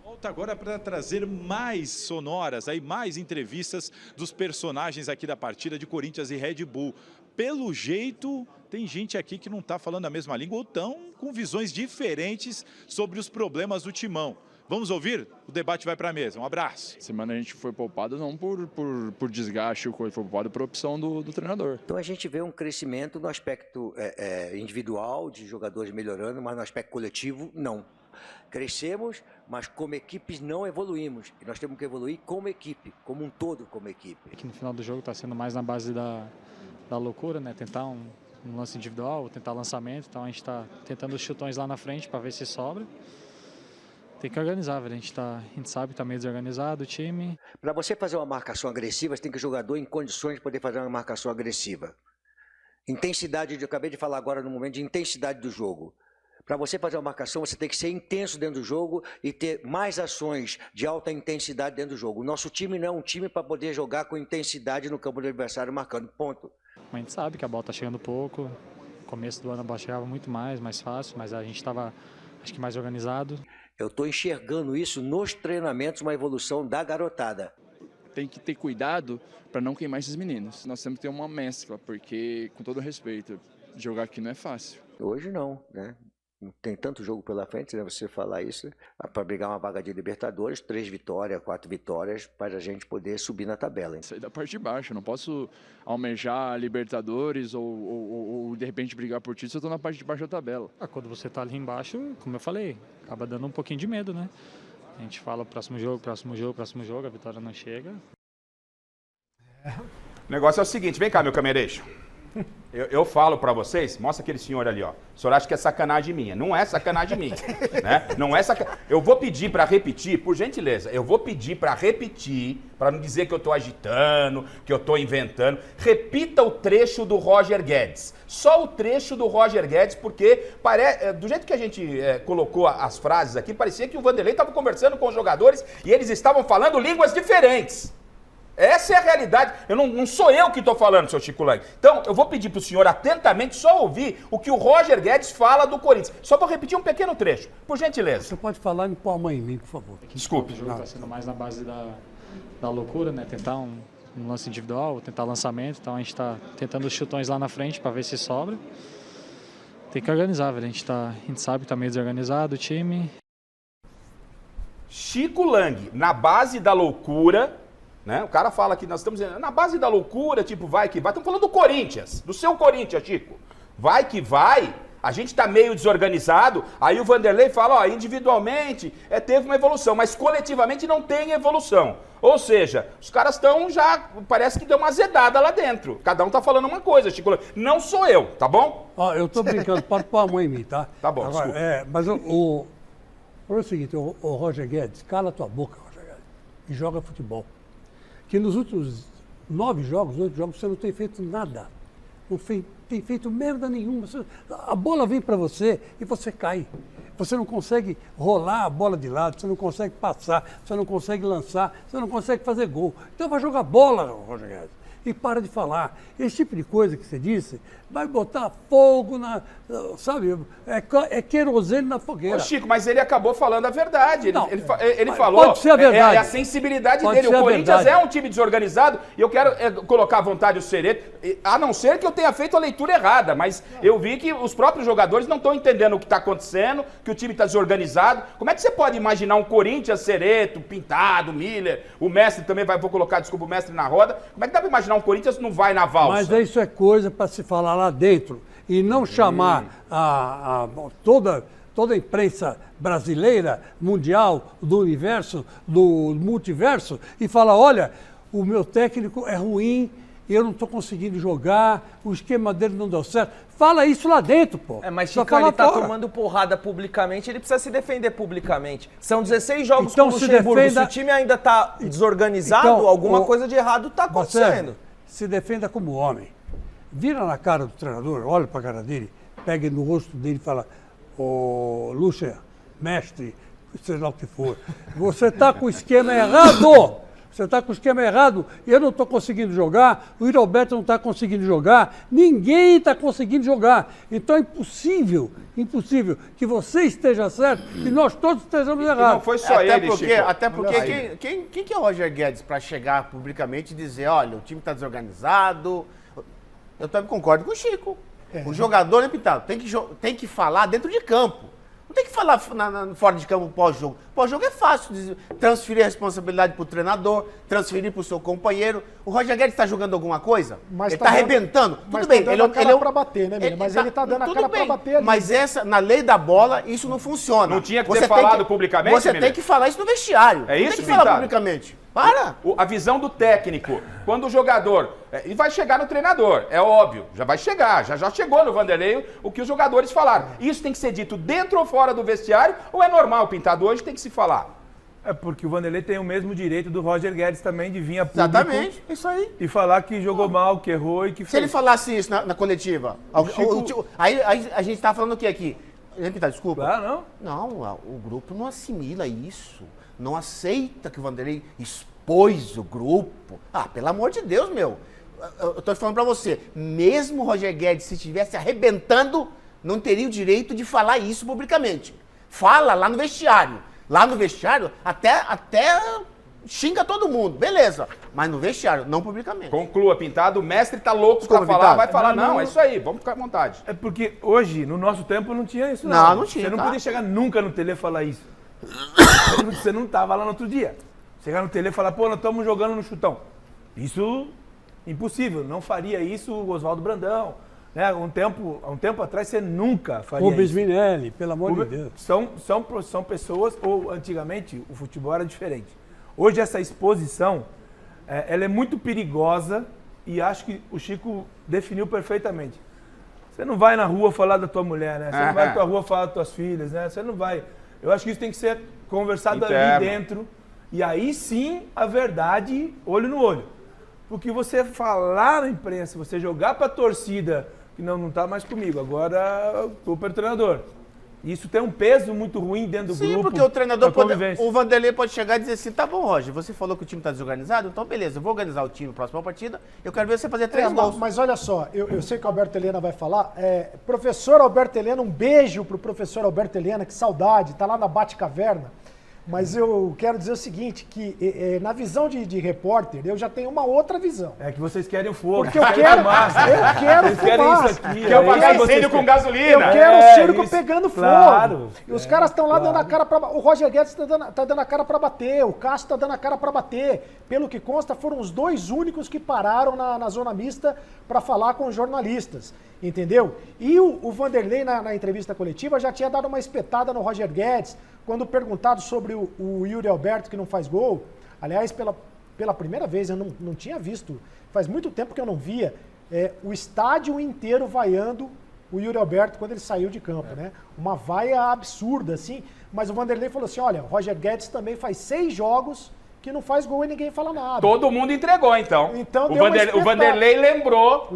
Volta agora para trazer mais sonoras, aí mais entrevistas dos personagens aqui da partida de Corinthians e Red Bull. Pelo jeito, tem gente aqui que não está falando a mesma língua ou estão com visões diferentes sobre os problemas do Timão. Vamos ouvir? O debate vai para a mesa. Um abraço. Semana a gente foi poupado não por desgaste, foi poupado por opção do treinador. Então a gente vê um crescimento no aspecto individual, de jogadores melhorando, mas no aspecto coletivo, não. Crescemos, mas como equipes não evoluímos. E nós temos que evoluir como equipe, como um todo como equipe. Aqui no final do jogo está sendo mais na base da loucura, né? Tentar um lance individual, tentar lançamento. Então a gente está tentando os chutões lá na frente para ver se sobra. Tem que organizar, velho. A gente sabe que está meio desorganizado o time. Para você fazer uma marcação agressiva, você tem que o jogador em condições de poder fazer uma marcação agressiva. Intensidade, eu acabei de falar agora no momento de intensidade do jogo. Para você fazer uma marcação, você tem que ser intenso dentro do jogo e ter mais ações de alta intensidade dentro do jogo. O nosso time não é um time para poder jogar com intensidade no campo do adversário marcando, ponto. A gente sabe que a bola está chegando pouco. No começo do ano a bola chegava muito mais fácil, mas a gente estava, acho que, mais organizado. Eu estou enxergando isso nos treinamentos, uma evolução da garotada. Tem que ter cuidado para não queimar esses meninos. Nós temos que ter uma mescla, porque, com todo respeito, jogar aqui não é fácil. Hoje não, né? Tem tanto jogo pela frente, né? Você falar isso, para brigar uma vaga de Libertadores, 3 vitórias, 4 vitórias, para a gente poder subir na tabela. Hein? Sair da parte de baixo, eu não posso almejar Libertadores ou de repente brigar por título se eu estou na parte de baixo da tabela. Quando você está ali embaixo, como eu falei, acaba dando um pouquinho de medo, né? A gente fala próximo jogo, a vitória não chega. O negócio é o seguinte, vem cá, meu camereixo. Eu falo pra vocês, mostra aquele senhor ali, ó. O senhor acha que é sacanagem minha. Não é sacanagem minha, né? Não é sacanagem. Eu vou pedir pra repetir, por gentileza, eu vou pedir pra repetir, pra não dizer que eu tô agitando, que eu tô inventando. Repita o trecho do Roger Guedes. Só o trecho do Roger Guedes, porque do jeito que a gente colocou as frases aqui, parecia que o Vanderlei estava conversando com os jogadores e eles estavam falando línguas diferentes. Essa é a realidade. Não sou eu que estou falando, seu Chico Lang. Então, eu vou pedir para o senhor atentamente só ouvir o que o Roger Guedes fala do Corinthians. Só vou repetir um pequeno trecho, por gentileza. Você pode falar e não pôr a mãe em mim, por favor. Desculpe. O jogo está sendo mais na base da loucura, né? Tentar um lance individual, tentar lançamento. Então, a gente está tentando os chutões lá na frente para ver se sobra. Tem que organizar, velho. A gente sabe que está meio desorganizado o time. Chico Lang, na base da loucura... Né? O cara fala que nós estamos na base da loucura, tipo, vai que vai. Estamos falando do Corinthians, do seu Corinthians, Chico. Vai que vai, a gente tá meio desorganizado. Aí o Vanderlei fala, ó, individualmente teve uma evolução, mas coletivamente não tem evolução. Ou seja, os caras estão já, parece que deu uma azedada lá dentro. Cada um tá falando uma coisa, Chico. Não sou eu, tá bom? Ó, eu tô brincando, pode pôr a mãe em mim, tá? Tá bom, agora, desculpa. Mas o seguinte, o Roger Guedes, cala tua boca, Roger Guedes, e joga futebol. Que nos últimos 8 jogos, você não tem feito nada. Não tem feito merda nenhuma. A bola vem para você e você cai. Você não consegue rolar a bola de lado, você não consegue passar, você não consegue lançar, você não consegue fazer gol. Então vai jogar bola, Roger Guedes. E para de falar. Esse tipo de coisa que você disse, vai botar fogo na... Sabe? É querosene na fogueira. Ô Chico, mas ele acabou falando a verdade. Ele falou... Pode ser a verdade. É a sensibilidade dele. O Corinthians é um time desorganizado e eu quero colocar à vontade o Cereto, a não ser que eu tenha feito a leitura errada, mas eu vi que os próprios jogadores não estão entendendo o que está acontecendo, que o time está desorganizado. Como é que você pode imaginar um Corinthians, Cereto, Pintado, Miller, o mestre também, vou colocar, desculpa, o mestre na roda. Como é que dá para imaginar um Corinthians não vai na valsa? Mas isso é coisa para se falar lá dentro e não chamar toda a imprensa brasileira, mundial, do universo, do multiverso e falar, olha, o meu técnico é ruim, eu não estou conseguindo jogar, o esquema dele não deu certo. Fala isso lá dentro, pô. Mas Chico, ele tá tomando porrada publicamente, ele precisa se defender publicamente. São 16 jogos com o Luxemburgo, se o time ainda tá desorganizado, alguma coisa de errado tá acontecendo. Se defenda como homem. Vira na cara do treinador, olha para a cara dele, pega no rosto dele e fala, ô Lucha, mestre, seja lá o que for, você está com o esquema errado! Você está com o esquema errado, eu não estou conseguindo jogar, o Roberto não está conseguindo jogar, ninguém está conseguindo jogar. Então é impossível que você esteja certo e nós todos estejamos errados. Não foi só ele, Chico. Até porque quem que é o Roger Guedes para chegar publicamente e dizer, olha, o time está desorganizado? Eu também concordo com o Chico. O jogador, né, Pintado, tem que falar dentro de campo. Não tem que falar fora de campo pós-jogo. Pós-jogo é fácil, transferir a responsabilidade para o treinador, transferir para o seu companheiro. O Roger Guedes está jogando alguma coisa? Ele está arrebentando? Tudo bem, ele é um cara para bater, né, Miller? Mas ele está dando a cara para bater ali. Mas na lei da bola, isso não funciona. Não tinha que ter falado publicamente, Você tem que falar isso no vestiário. É isso, não tem que falar publicamente. Para! A visão do técnico, quando o jogador... E vai chegar no treinador, é óbvio. Já vai chegar, já chegou no Vanderlei o que os jogadores falaram. Isso tem que ser dito dentro ou fora do vestiário, ou é normal, Pintado? Hoje tem que se falar. É porque o Vanderlei tem o mesmo direito do Roger Guedes também de vir a público. Exatamente, isso aí. E falar que jogou mal, que errou e que fez. Se ele falasse isso na coletiva, aí a gente tá falando o que aqui? Pintado, desculpa. Ah, não? Não, o grupo não assimila isso. Não aceita que o Vanderlei expôs o grupo. Ah, pelo amor de Deus, meu. Eu tô falando pra você, mesmo o Roger Guedes, se estivesse arrebentando, não teria o direito de falar isso publicamente. Fala lá no vestiário. Lá no vestiário, até xinga todo mundo, beleza. Mas no vestiário, não publicamente. Conclua, Pintado. O mestre tá louco pra Desculpa, falar, Pintado. vai falar. Não, Não, não. é isso aí, vamos ficar à vontade. É porque hoje, no nosso tempo, não tinha isso, Não, não tinha, Você não tá? podia chegar nunca no tele e falar isso. Você não tava lá no outro dia. Chegar no tele e falar, pô, nós estamos jogando no chutão. Isso, impossível. Não faria isso o Oswaldo Brandão. Né? Há um tempo atrás, você nunca faria Rubens isso. Minelli, pelo amor de Deus. São pessoas, ou antigamente o futebol era diferente. Hoje essa exposição, ela é muito perigosa e acho que o Chico definiu perfeitamente. Você não vai na rua falar da tua mulher, né? Você não vai na tua rua falar das tuas filhas, né? Você não vai. Eu acho que isso tem que ser conversado Interno. ali dentro. E aí sim a verdade, olho no olho. Porque você falar na imprensa, você jogar pra torcida, que não tá mais comigo, agora culpa do treinador. Isso tem um peso muito ruim dentro do grupo. Sim, porque o treinador da pode. convivência. O Vanderlei pode chegar e dizer assim: tá bom, Roger, você falou que o time tá desorganizado, então beleza, eu vou organizar o time na próxima partida. Eu quero ver você fazer 3 gols. Mas olha só, eu sei que o Alberto Helena vai falar. Professor Alberto Helena, um beijo pro professor Alberto Helena, que saudade, tá lá na Bate-Caverna. Mas eu quero dizer o seguinte, que na visão de repórter, eu já tenho uma outra visão. É que vocês querem fogo. Porque eu quero fumaça. Vocês querem isso aqui. Quer apagar incêndio com gasolina. Eu quero o circo pegando fogo. Claro. E os caras estão lá dando a cara pra... O Roger Guedes tá dando a cara pra bater, o Cássio tá dando a cara pra bater. Pelo que consta, foram os 2 únicos que pararam na zona mista pra falar com os jornalistas. Entendeu? E o Vanderlei, na entrevista coletiva, já tinha dado uma espetada no Roger Guedes, quando perguntado sobre o Yuri Alberto, que não faz gol. Aliás, pela primeira vez, eu não tinha visto, faz muito tempo que eu não via, o estádio inteiro vaiando o Yuri Alberto quando ele saiu de campo, né? Uma vaia absurda, assim. Mas o Vanderlei falou assim, olha, o Roger Guedes também faz 6 jogos que não faz gol e ninguém fala nada. Todo mundo entregou, então. Então O Vanderlei lembrou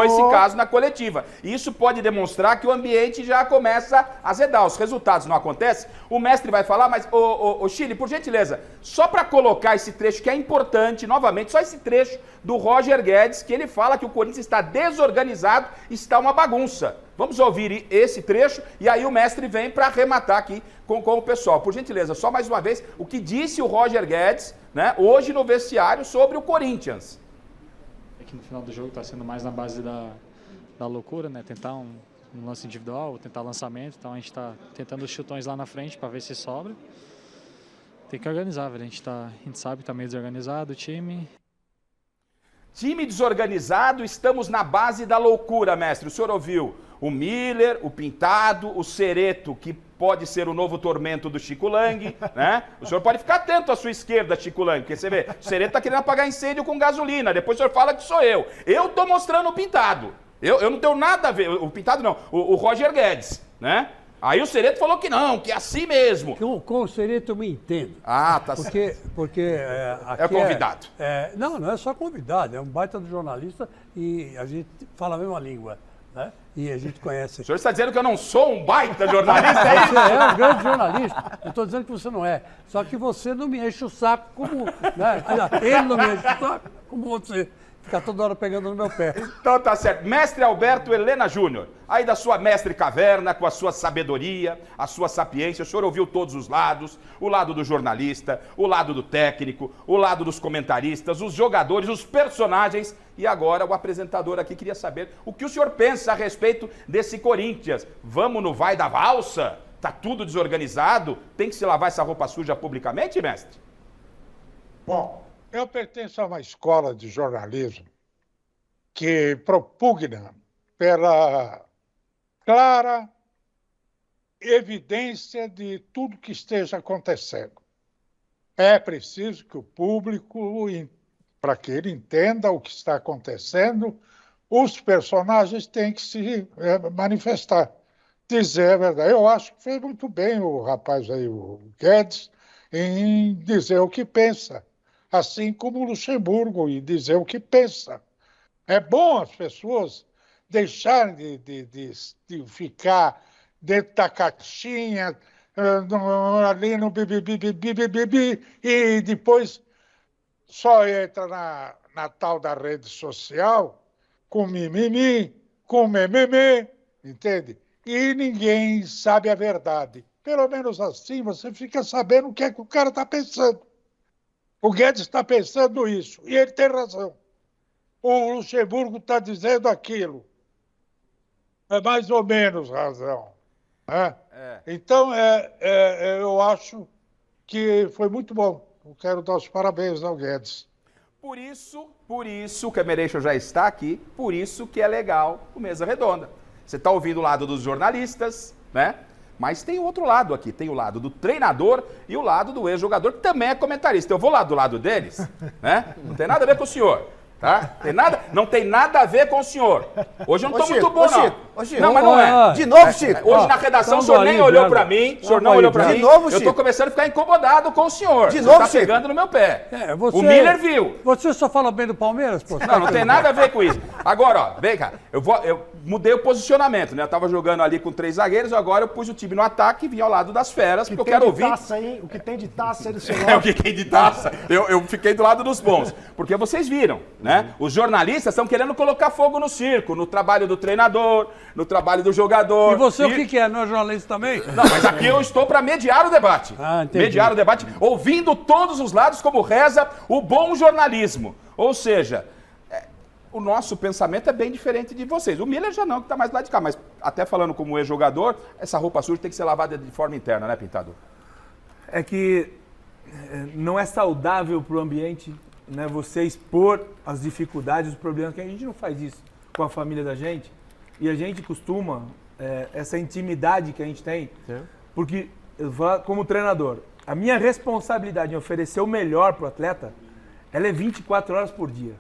esse caso na coletiva. Isso pode demonstrar que o ambiente já começa a azedar. Os resultados não acontecem. O mestre vai falar, mas, ô Chile, por gentileza, só para colocar esse trecho que é importante, novamente, só esse trecho do Roger Guedes, que ele fala que o Corinthians está desorganizado, está uma bagunça. Vamos ouvir esse trecho e aí o mestre vem para arrematar aqui com o pessoal. Por gentileza, só mais uma vez, o que disse o Roger Guedes, né, hoje no vestiário sobre o Corinthians. É que no final do jogo está sendo mais na base da loucura, né? Tentar um lance individual, tentar lançamento. Então a gente está tentando os chutões lá na frente para ver se sobra. Tem que organizar, velho. A gente sabe que está meio desorganizado o time. Time desorganizado, estamos na base da loucura, mestre. O senhor ouviu o Miller, o Pintado, o Cereto, que pode ser o novo tormento do Chico Lang, né? O senhor pode ficar atento à sua esquerda, Chico Lang, porque você vê, o Cereto tá querendo apagar incêndio com gasolina, depois o senhor fala que sou eu. Eu tô mostrando o Pintado. Eu não tenho nada a ver, o Pintado não, o Roger Guedes, né? Aí o Cereto falou que não, que é assim mesmo. Com o Cereto eu me entendo. Ah, tá certo. Porque aqui é convidado. Não é só convidado, é um baita do jornalista e a gente fala a mesma língua, né? E a gente conhece. O senhor está dizendo que eu não sou um baita jornalista, é isso? Você é um grande jornalista. Eu estou dizendo que você não é. Só que você não me enche o saco como... Né? Ele não me enche o saco como você. Fica toda hora pegando no meu pé. Então tá certo. Mestre Alberto Helena Júnior, aí da sua mestre caverna, com a sua sabedoria, a sua sapiência, o senhor ouviu todos os lados, o lado do jornalista, o lado do técnico, o lado dos comentaristas, os jogadores, os personagens, e agora o apresentador aqui queria saber o que o senhor pensa a respeito desse Corinthians. Vamos no vai da valsa? Tá tudo desorganizado? Tem que se lavar essa roupa suja publicamente, mestre? Bom, eu pertenço a uma escola de jornalismo que propugna pela clara evidência de tudo que esteja acontecendo. É preciso que o público, para que ele entenda o que está acontecendo, os personagens têm que se manifestar, dizer a verdade. Eu acho que fez muito bem o rapaz aí, o Guedes, em dizer o que pensa. Assim como o Luxemburgo, e dizer o que pensa. É bom as pessoas deixarem de ficar dentro da caixinha, ali no bibi, e depois só entra na tal da rede social com mimimi, com mememe, entende? E ninguém sabe a verdade. Pelo menos assim você fica sabendo o que é que o cara está pensando. O Guedes está pensando isso, e ele tem razão. O Luxemburgo está dizendo aquilo. É mais ou menos razão. Né? Então, eu acho que foi muito bom. Eu quero dar os parabéns ao Guedes. Por isso que a Merecho já está aqui, por isso que é legal o Mesa Redonda. Você está ouvindo o lado dos jornalistas, né? Mas tem o outro lado aqui, tem o lado do treinador e o lado do ex-jogador, que também é comentarista. Eu vou lá do lado deles, né? Não tem nada a ver com o senhor, tá? Não tem nada a ver com o senhor. Hoje eu não estou muito bom, não. Chico, não, mas não é. De novo, Chico. Hoje na redação o senhor nem olhou pra mim, o senhor não olhou pra mim. De novo, Chico. Eu tô começando a ficar incomodado com o senhor. De novo, tá Chico. pegando no meu pé. Você, o Miller viu. Você só fala bem do Palmeiras, pô? Não tem nada a ver com isso. Agora, ó, vem cá, eu mudei o posicionamento, né? Eu tava jogando ali com 3 zagueiros, agora eu pus o time no ataque e vim ao lado das feras, porque eu quero ouvir... Taça, hein? O que tem de taça, ele o que tem de taça. Eu fiquei do lado dos bons. Porque vocês viram, né? Os jornalistas estão querendo colocar fogo no circo, no trabalho do treinador, no trabalho do jogador. E você o que é? Não é jornalista também? Não, mas aqui eu estou para mediar o debate. Entendi. Mediar o debate, ouvindo todos os lados, como reza o bom jornalismo. Ou seja, o nosso pensamento é bem diferente de vocês. O Miller já não, que está mais lá de cá. Mas até falando como ex-jogador, essa roupa suja tem que ser lavada de forma interna, né, Pintado? É que não é saudável para o ambiente, né, você expor as dificuldades, os problemas, que a gente não faz isso com a família da gente. E a gente costuma, essa intimidade que a gente tem, porque, eu vou falar como treinador, a minha responsabilidade em oferecer o melhor para o atleta, ela é 24 horas por dia.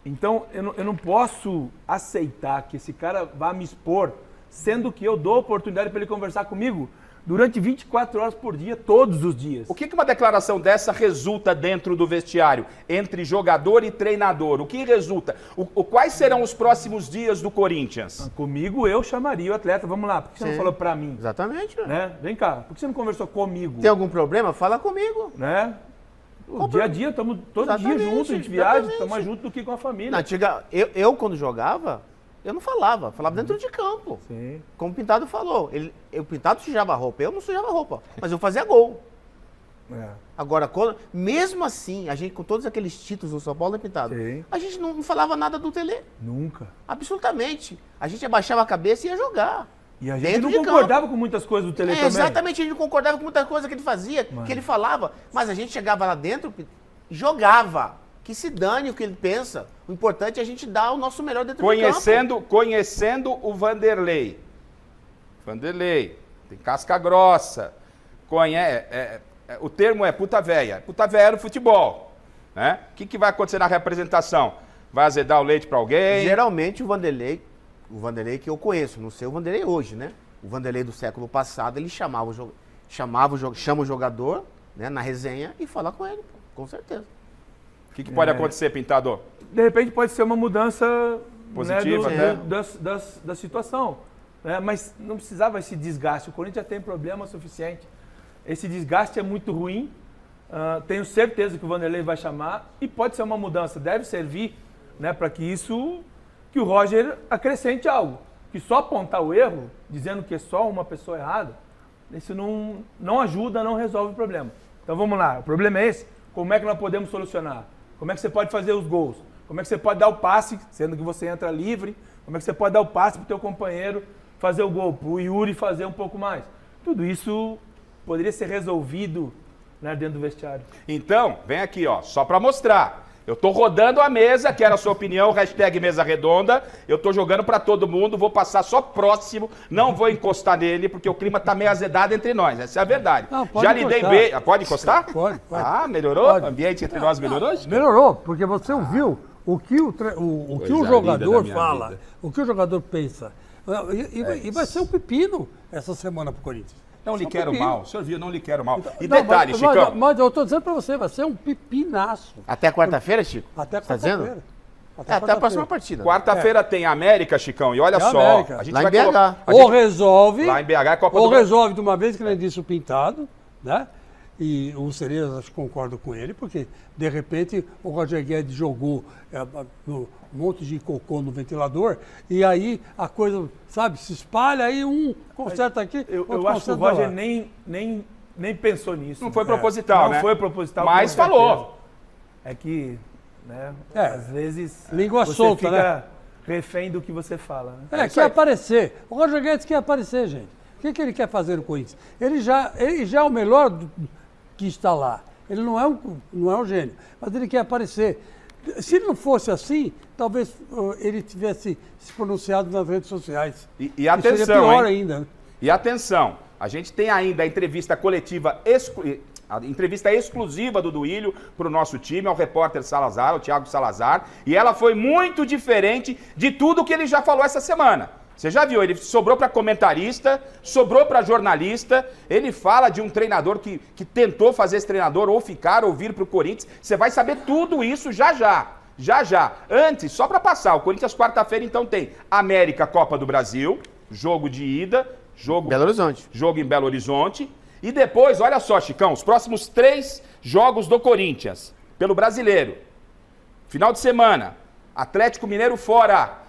Então, eu não posso aceitar que esse cara vá me expor, sendo que eu dou oportunidade para ele conversar comigo durante 24 horas por dia, todos os dias. O que uma declaração dessa resulta dentro do vestiário, entre jogador e treinador? O que resulta? Quais serão os próximos dias do Corinthians? Comigo, eu chamaria o atleta. Vamos lá, por que você não falou pra mim? Exatamente. Né? Vem cá, por que você não conversou comigo? Tem algum problema? Fala comigo. Né? O dia a dia, estamos todo dia juntos, a gente viaja, estamos mais juntos do que com a família. Eu quando jogava, eu não falava dentro de campo. Sim. Como o Pintado falou, o Pintado sujava roupa, eu não sujava roupa, mas eu fazia gol. Agora, mesmo assim, a gente com todos aqueles títulos do São Paulo, né, Pintado? Sim. A gente não falava nada do Tele. Nunca. Absolutamente. A gente abaixava a cabeça e ia jogar. E a gente não concordava com muitas coisas do Tele também. Exatamente, a gente não concordava com muita coisa que ele fazia, que ele falava, mas a gente chegava lá dentro, jogava. Que se dane o que ele pensa. O importante é a gente dar o nosso melhor dentro do campo. Conhecendo o Vanderlei. Vanderlei, tem casca grossa. O termo é puta véia. Puta véia no futebol. Né? O que vai acontecer na representação? Vai azedar o leite para alguém? Geralmente o Vanderlei que eu conheço, não sei o Vanderlei hoje, né? O Vanderlei do século passado, ele chama o jogador, né, na resenha e fala com ele, com certeza. O que pode acontecer, Pintador? De repente pode ser uma mudança positiva, né, da situação. Né? Mas não precisava esse desgaste. O Corinthians já tem problema suficiente. Esse desgaste é muito ruim. Tenho certeza que o Vanderlei vai chamar e pode ser uma mudança. Deve servir, né, para que o Roger acrescente algo. Que só apontar o erro, dizendo que é só uma pessoa errada, isso não ajuda, não resolve o problema. Então vamos lá, o problema é esse. Como é que nós podemos solucionar? Como é que você pode fazer os gols? Como é que você pode dar o passe, sendo que você entra livre? Como é que você pode dar o passe para o teu companheiro fazer o gol, para o Yuri fazer um pouco mais? Tudo isso poderia ser resolvido, né, dentro do vestiário. Então, vem aqui, ó, só para mostrar. Eu tô rodando a mesa, quero a sua opinião, hashtag mesa redonda. Eu tô jogando para todo mundo, vou passar só próximo, não vou encostar nele, porque o clima tá meio azedado entre nós, essa é a verdade. Não, já lidei bem. Pode encostar? Pode. Ah, melhorou? Pode. O ambiente entre nós melhorou? Melhorou, porque você ouviu o que o jogador fala, o que o jogador pensa. E vai ser um pepino essa semana pro Corinthians. Não lhe quero mal, o senhor viu, não lhe quero mal. E detalhe, Chicão. Mas eu estou dizendo para você, vai ser um pepinaço. Até quarta-feira, Chico? Até quarta-feira. Até a próxima partida. Quarta-feira tem América, Chicão, e olha só. A gente lá vai em BH. Ou resolve, lá em BH, Copa ou do resolve de uma vez, que nem disse o Pintado, né? E o Cerezo, acho que concordo com ele, porque, de repente, o Roger Guedes jogou um monte de cocô no ventilador, e aí a coisa, sabe, se espalha, aí um conserta aqui, eu acho que o Roger nem pensou nisso. Não foi proposital, né? Não foi proposital. Mas falou. É que, né, É, às vezes língua você solta, fica né? refém do que você fala. Né? Quer aparecer. O Roger Guedes quer aparecer, gente. O que ele quer fazer no Corinthians? Ele já é o melhor que está lá. Ele não é um gênio, mas ele quer aparecer. Se não fosse assim, talvez ele tivesse se pronunciado nas redes sociais. E atenção, seria pior hein? ainda. E atenção, a gente tem ainda a entrevista coletiva, a entrevista exclusiva do Duílio para o nosso time, ao repórter Salazar, ao Thiago Salazar, e ela foi muito diferente de tudo que ele já falou essa semana. Você já viu, ele sobrou para comentarista, sobrou para jornalista, ele fala de um treinador que tentou fazer esse treinador ou ficar ou vir para o Corinthians. Você vai saber tudo isso já já. Antes, só para passar, o Corinthians quarta-feira então tem América Copa do Brasil, jogo de ida, Belo Horizonte. Jogo em Belo Horizonte. E depois, olha só, Chicão, os próximos 3 jogos do Corinthians pelo Brasileiro. Final de semana, Atlético Mineiro fora,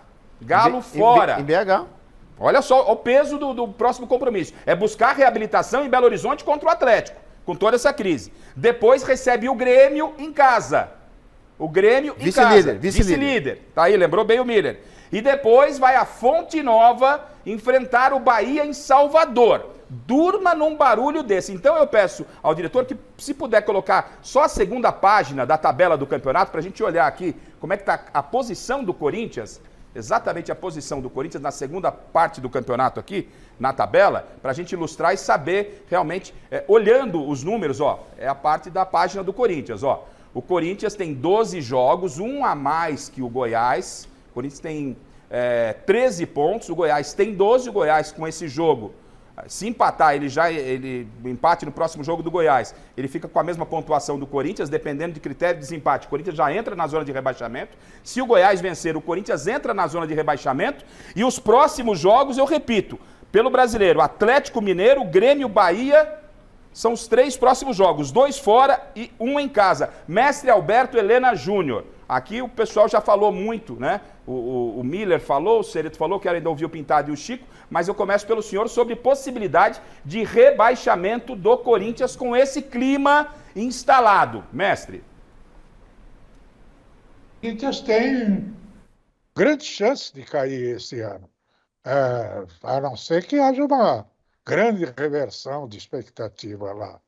Galo fora. Em BH. Olha só o peso do próximo compromisso. É buscar reabilitação em Belo Horizonte contra o Atlético, com toda essa crise. Depois recebe o Grêmio em casa. O Grêmio em casa. Vice-líder. Tá aí, lembrou bem o Miller. E depois vai a Fonte Nova enfrentar o Bahia em Salvador. Durma num barulho desse. Então eu peço ao diretor que, se puder colocar só a segunda página da tabela do campeonato, para a gente olhar aqui como é que está a posição do Corinthians, exatamente a posição do Corinthians na segunda parte do campeonato aqui, na tabela, para a gente ilustrar e saber realmente, olhando os números, ó, é a parte da página do Corinthians, ó. O Corinthians tem 12 jogos, um a mais que o Goiás. O Corinthians tem 13 pontos, o Goiás tem 12, o Goiás com esse jogo, se empatar, o empate no próximo jogo do Goiás, ele fica com a mesma pontuação do Corinthians, dependendo de critério de desempate. O Corinthians já entra na zona de rebaixamento. Se o Goiás vencer, o Corinthians entra na zona de rebaixamento. E os próximos jogos, eu repito, pelo Brasileiro, Atlético Mineiro, Grêmio, Bahia, são os 3 próximos jogos, 2 fora e 1 em casa. Mestre Alberto Helena Júnior. Aqui o pessoal já falou muito, né? O Miller falou, o Cereto falou, quero ainda ouvir o Pintado e o Chico, mas eu começo pelo senhor sobre possibilidade de rebaixamento do Corinthians com esse clima instalado. Mestre. O Corinthians tem grande chance de cair esse ano, a não ser que haja uma grande reversão de expectativa lá.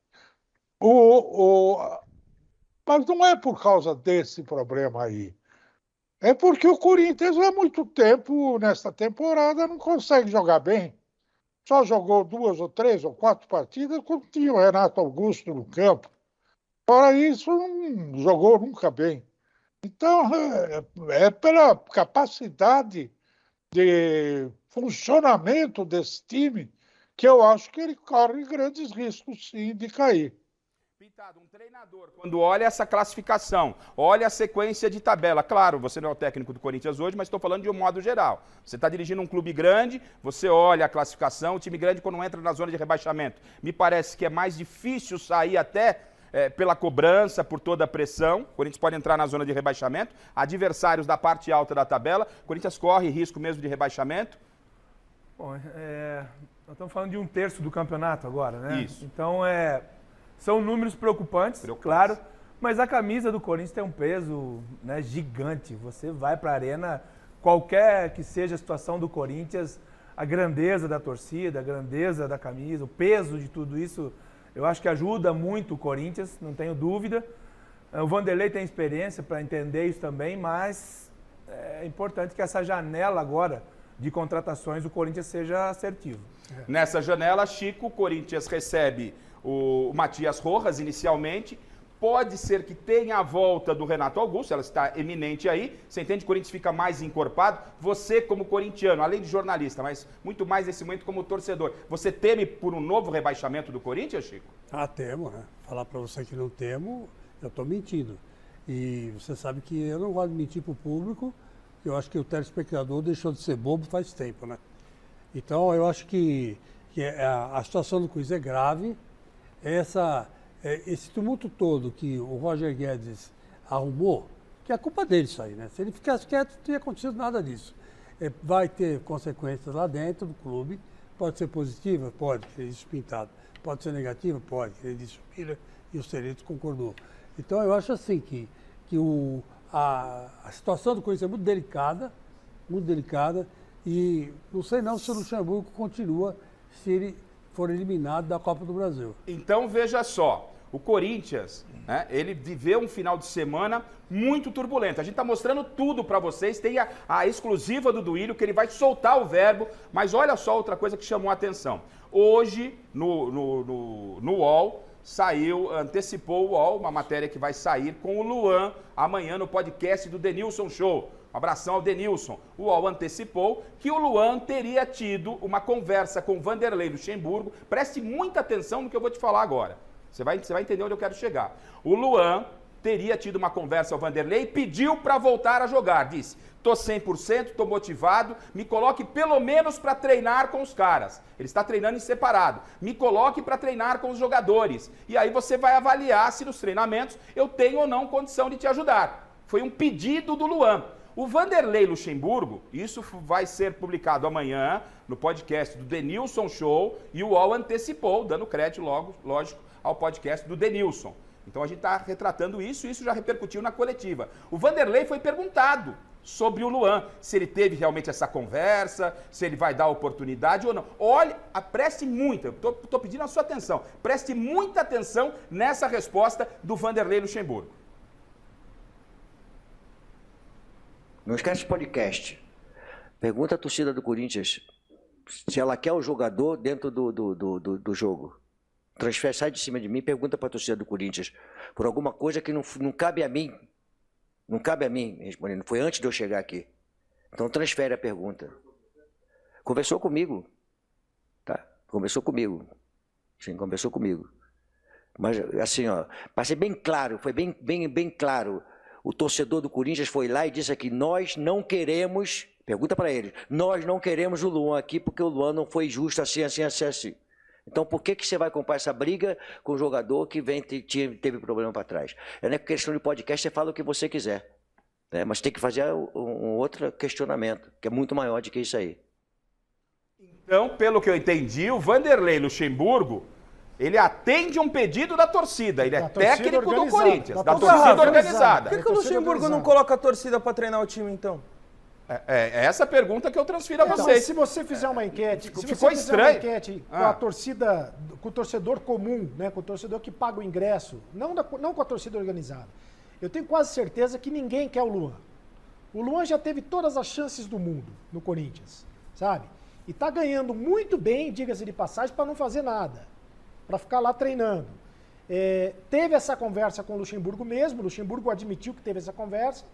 Mas não é por causa desse problema aí. É porque o Corinthians há muito tempo, nesta temporada, não consegue jogar bem. Só jogou 2 ou 3 ou 4 partidas quando tinha o Renato Augusto no campo. Fora isso, não jogou nunca bem. Então, é pela capacidade de funcionamento desse time que eu acho que ele corre grandes riscos, sim, de cair. Pintado, um treinador, quando olha essa classificação, olha a sequência de tabela, claro, você não é o técnico do Corinthians hoje, mas estou falando de um modo geral. Você está dirigindo um clube grande, você olha a classificação, o time grande quando entra na zona de rebaixamento. Me parece que é mais difícil sair até pela cobrança, por toda a pressão. O Corinthians pode entrar na zona de rebaixamento. Adversários da parte alta da tabela, o Corinthians corre risco mesmo de rebaixamento. Bom, nós estamos falando de 1/3 do campeonato agora, né? Isso. Então, são números preocupantes, claro, mas a camisa do Corinthians tem um peso, né, gigante. Você vai para a arena, qualquer que seja a situação do Corinthians, a grandeza da torcida, a grandeza da camisa, o peso de tudo isso, eu acho que ajuda muito o Corinthians, não tenho dúvida. O Vanderlei tem experiência para entender isso também, mas é importante que essa janela agora de contratações do Corinthians seja assertivo. Nessa janela, Chico, o Corinthians recebe o Matias Rojas inicialmente. Pode ser que tenha a volta do Renato Augusto, ela está eminente aí. Você entende que o Corinthians fica mais encorpado? Você, como corintiano, além de jornalista, mas muito mais nesse momento como torcedor, você teme por um novo rebaixamento do Corinthians, Chico? Temo, né? Falar para você que não temo, eu estou mentindo. E você sabe que eu não gosto de mentir para o público. Eu acho que o telespectador deixou de ser bobo faz tempo, né? Então, eu acho que a situação do Corinthians é grave. Esse tumulto todo que o Roger Guedes arrumou, que é culpa dele isso aí, né? Se ele ficasse quieto, não teria acontecido nada disso. Vai ter consequências lá dentro do clube. Pode ser positiva? Pode, que ele disse Pintado. Pode ser negativa? Pode, que ele disse o Miller e o Cereto concordou. Então, eu acho assim que que a situação do Corinthians é muito delicada, e não sei não se o Luxemburgo continua se ele for eliminado da Copa do Brasil. Então veja só, o Corinthians, né, ele viveu um final de semana muito turbulento. A gente está mostrando tudo para vocês, tem a exclusiva do Duílio, que ele vai soltar o verbo, mas olha só outra coisa que chamou a atenção. Hoje, no UOL, antecipou o UOL, uma matéria que vai sair com o Luan amanhã no podcast do Denilson Show. Um abração ao Denilson. O UOL antecipou que o Luan teria tido uma conversa com Vanderlei Luxemburgo. Preste muita atenção no que eu vou te falar agora. Você vai entender onde eu quero chegar. O Luan teria tido uma conversa ao Vanderlei e pediu para voltar a jogar. Disse, tô 100%, tô motivado, me coloque pelo menos para treinar com os caras. Ele está treinando em separado. Me coloque para treinar com os jogadores. E aí você vai avaliar se nos treinamentos eu tenho ou não condição de te ajudar. Foi um pedido do Luan. O Vanderlei Luxemburgo, isso vai ser publicado amanhã no podcast do Denilson Show, e o UOL antecipou, dando crédito, lógico, ao podcast do Denilson. Então a gente está retratando isso, e isso já repercutiu na coletiva. O Vanderlei foi perguntado sobre o Luan, se ele teve realmente essa conversa, se ele vai dar oportunidade ou não. Olha, preste muita, estou pedindo a sua atenção, preste muita atenção nessa resposta do Vanderlei Luxemburgo. Não esquece o podcast. Pergunta à torcida do Corinthians se ela quer o jogador dentro do jogo. Transfere, sai de cima de mim, pergunta para a torcida do Corinthians por alguma coisa que não cabe a mim. Não cabe a mim respondendo. Foi antes de eu chegar aqui. Então transfere a pergunta. Conversou comigo. Tá? Conversou comigo. Sim, conversou comigo. Mas assim, ó, para ser bem claro, foi bem claro. O torcedor do Corinthians foi lá e disse aqui, nós não queremos, pergunta para ele, nós não queremos o Luan aqui porque o Luan não foi justo assim. Então por que você vai comprar essa briga com o jogador que teve problema para trás? É não é questão de podcast, você fala o que você quiser, né? Mas tem que fazer um outro questionamento, que é muito maior do que isso aí. Então, pelo que eu entendi, o Vanderlei Luxemburgo, ele atende um pedido da torcida, ele é técnico do Corinthians, da torcida organizada. Por que o Luxemburgo não coloca a torcida para treinar o time, então? É essa pergunta que eu transfiro a vocês. Mas se você fizer uma enquete, ficou estranho. Com a torcida, com o torcedor comum, né, com o torcedor que paga o ingresso, não com a torcida organizada, eu tenho quase certeza que ninguém quer o Luan. O Luan já teve todas as chances do mundo no Corinthians, sabe? E tá ganhando muito bem, diga-se de passagem, para não fazer nada. Para ficar lá treinando. Teve essa conversa com o Luxemburgo mesmo, o Luxemburgo admitiu que teve essa conversa,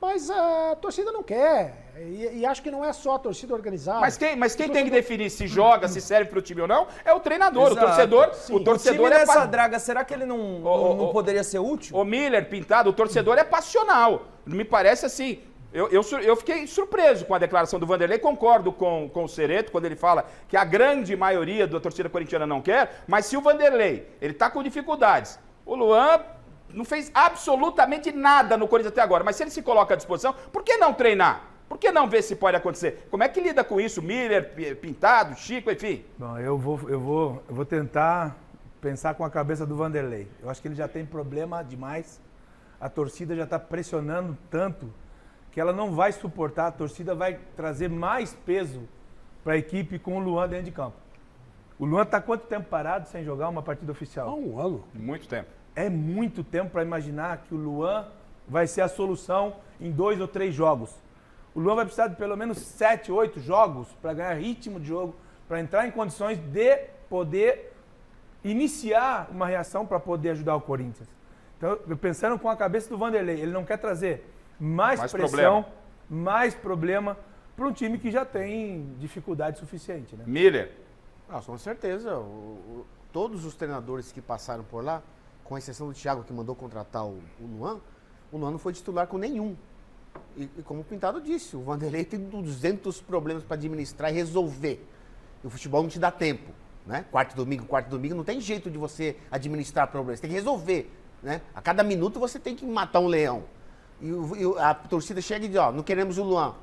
mas a torcida não quer, e acho que não é só a torcida organizada. Mas quem tem que definir se joga, se serve para o time ou não, é o treinador. Exato. O torcedor time nessa draga, será que ele não poderia ser útil? O Miller, Pintado, o torcedor é passional. Me parece assim... Eu fiquei surpreso com a declaração do Vanderlei, concordo com o Cereto, quando ele fala que a grande maioria da torcida corintiana não quer, mas se o Vanderlei, ele está com dificuldades, o Luan não fez absolutamente nada no Corinthians até agora, mas se ele se coloca à disposição, por que não treinar? Por que não ver se pode acontecer? Como é que lida com isso? Miller, Pintado, Chico, enfim? Bom, eu vou tentar pensar com a cabeça do Vanderlei. Eu acho que ele já tem problema demais, a torcida já está pressionando tanto que ela não vai suportar, a torcida vai trazer mais peso para a equipe com o Luan dentro de campo. O Luan está quanto tempo parado sem jogar uma partida oficial? Um ano. Muito tempo. É muito tempo para imaginar que o Luan vai ser a solução em 2 ou 3 jogos. O Luan vai precisar de pelo menos 7, 8 jogos para ganhar ritmo de jogo, para entrar em condições de poder iniciar uma reação para poder ajudar o Corinthians. Então, pensando com a cabeça do Vanderlei, ele não quer trazer mais pressão, mais problema para um time que já tem dificuldade suficiente, né? Miller. Com certeza. Todos os treinadores que passaram por lá, com exceção do Thiago, que mandou contratar o Luan não foi titular com nenhum. E como o Pintado disse, o Vanderlei tem 200 problemas para administrar e resolver. E o futebol não te dá tempo, né? Quarto domingo, não tem jeito de você administrar problemas, tem que resolver, né? A cada minuto você tem que matar um leão. E a torcida chega e diz, não queremos o Luan.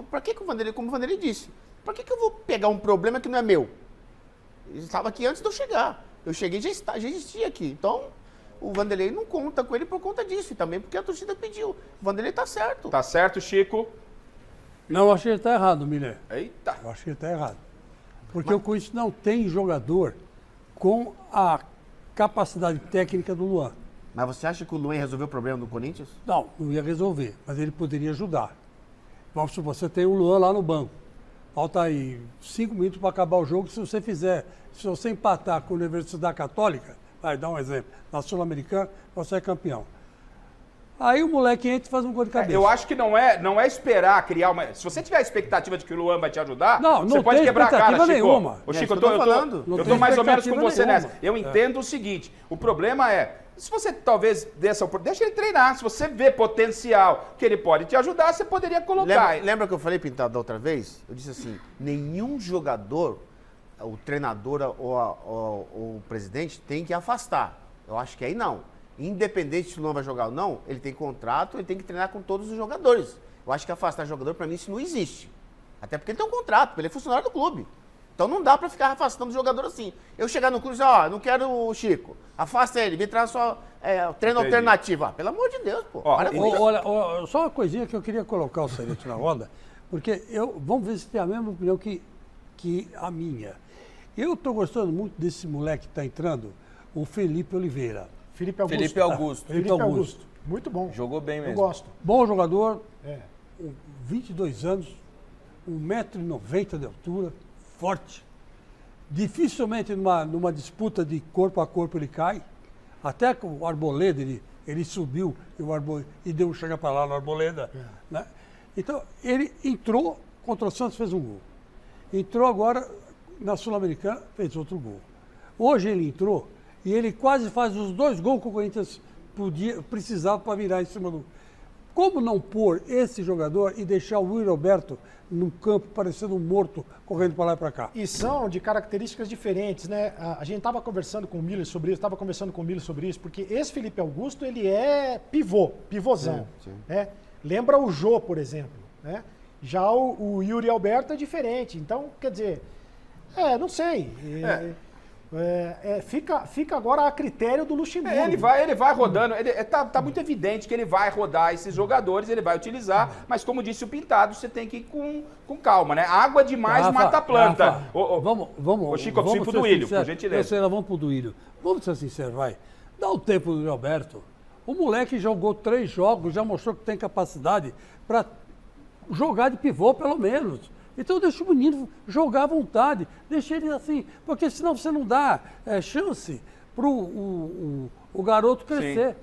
Para que o Vanderlei, como o Vanderlei disse, para que eu vou pegar um problema que não é meu? Ele estava aqui antes de eu chegar. Eu cheguei e já existia aqui. Então, o Vanderlei não conta com ele por conta disso e também porque a torcida pediu. O Vanderlei tá certo. Tá certo, Chico? Não, eu acho que ele está errado, Miller. Eita. Eu acho que ele está errado. Porque o Corinthians não tem jogador com a capacidade técnica do Luan. Mas você acha que o Luan resolveu o problema do Corinthians? Não, não ia resolver, mas ele poderia ajudar. Vamos supor, você tem o Luan lá no banco. Falta aí 5 minutos para acabar o jogo. Se você empatar com a Universidade Católica, vai dar um exemplo, na Sul-Americana, você é campeão. Aí o moleque entra e faz um gol de cabeça. Eu acho que não é esperar criar uma... Se você tiver a expectativa de que o Luan vai te ajudar, não você pode quebrar a cara, Chico. Nenhuma. Ô, Chico, eu tô mais ou menos com você nessa. Eu entendo o seguinte, o problema é, se você talvez dê essa oportunidade, deixa ele treinar. Se você vê potencial que ele pode te ajudar, você poderia colocar. Lembra que eu falei, Pintado, da outra vez? Eu disse assim, nenhum jogador, o treinador ou o presidente tem que afastar. Eu acho que aí não. Independente se o Luan vai jogar ou não, ele tem contrato, ele tem que treinar com todos os jogadores. Eu acho que afastar jogador, pra mim, isso não existe. Até porque ele tem um contrato, ele é funcionário do clube. Então não dá pra ficar afastando o jogador assim. Eu chegar no clube e dizer, não quero o Chico, afasta ele, me traz só treino alternativo. Pelo amor de Deus, pô. Olha, só uma coisinha que eu queria colocar o Cereto na roda, porque vamos ver se tem a mesma opinião que a minha. Eu tô gostando muito desse moleque que tá entrando, o Felipe Oliveira. Felipe Augusto. Muito bom. Jogou bem mesmo. Eu gosto. Bom jogador, 22 anos, 1,90 m de altura, forte. Dificilmente numa disputa de corpo a corpo ele cai. Até com o Arboleda, ele subiu e deu um chega para lá no Arboleda. Né? Então, ele entrou contra o Santos, fez um gol. Entrou agora na Sul-Americana, fez outro gol. Hoje ele entrou e ele quase faz os 2 gols que o Corinthians precisava para virar em cima do... Como não pôr esse jogador e deixar o Will Roberto no campo parecendo um morto, correndo para lá e para cá? E são de características diferentes, né? A gente estava conversando com o Miller sobre isso, porque esse Felipe Augusto, ele é pivôzão. Sim. Né? Lembra o Jô, por exemplo. Né? Já o Yuri Alberto é diferente. Então, quer dizer, não sei. Fica agora a critério do Luxemburgo. Ele vai rodando, tá muito evidente que ele vai rodar esses jogadores, ele vai utilizar, mas como disse o Pintado, você tem que ir com calma, né? Água demais mata a planta. Vamos, Chico, eu preciso pro Duílio, por gentileza. Vamos pro Duílio. Vamos ser sinceros, vai. Dá o tempo do Roberto. O moleque jogou 3 jogos, já mostrou que tem capacidade para jogar de pivô, pelo menos. Então deixa o menino jogar à vontade, deixa ele assim, porque senão você não dá chance para o garoto crescer.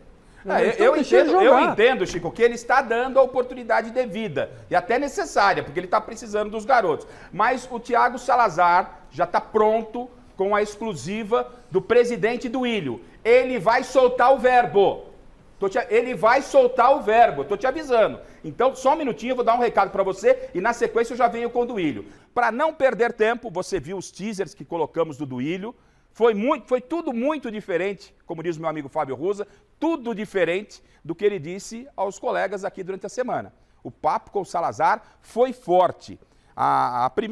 Então, eu entendo, Chico, que ele está dando a oportunidade devida e até necessária, porque ele está precisando dos garotos. Mas o Thiago Salazar já está pronto com a exclusiva do presidente do Duílio. Ele vai soltar o verbo. Ele vai soltar o verbo, tô te avisando. Então, só um minutinho, eu vou dar um recado para você e na sequência eu já venho com o Duílio. Para não perder tempo, você viu os teasers que colocamos do Duílio. Foi tudo muito diferente, como diz o meu amigo Fábio Ruza, tudo diferente do que ele disse aos colegas aqui durante a semana. O papo com o Salazar foi forte.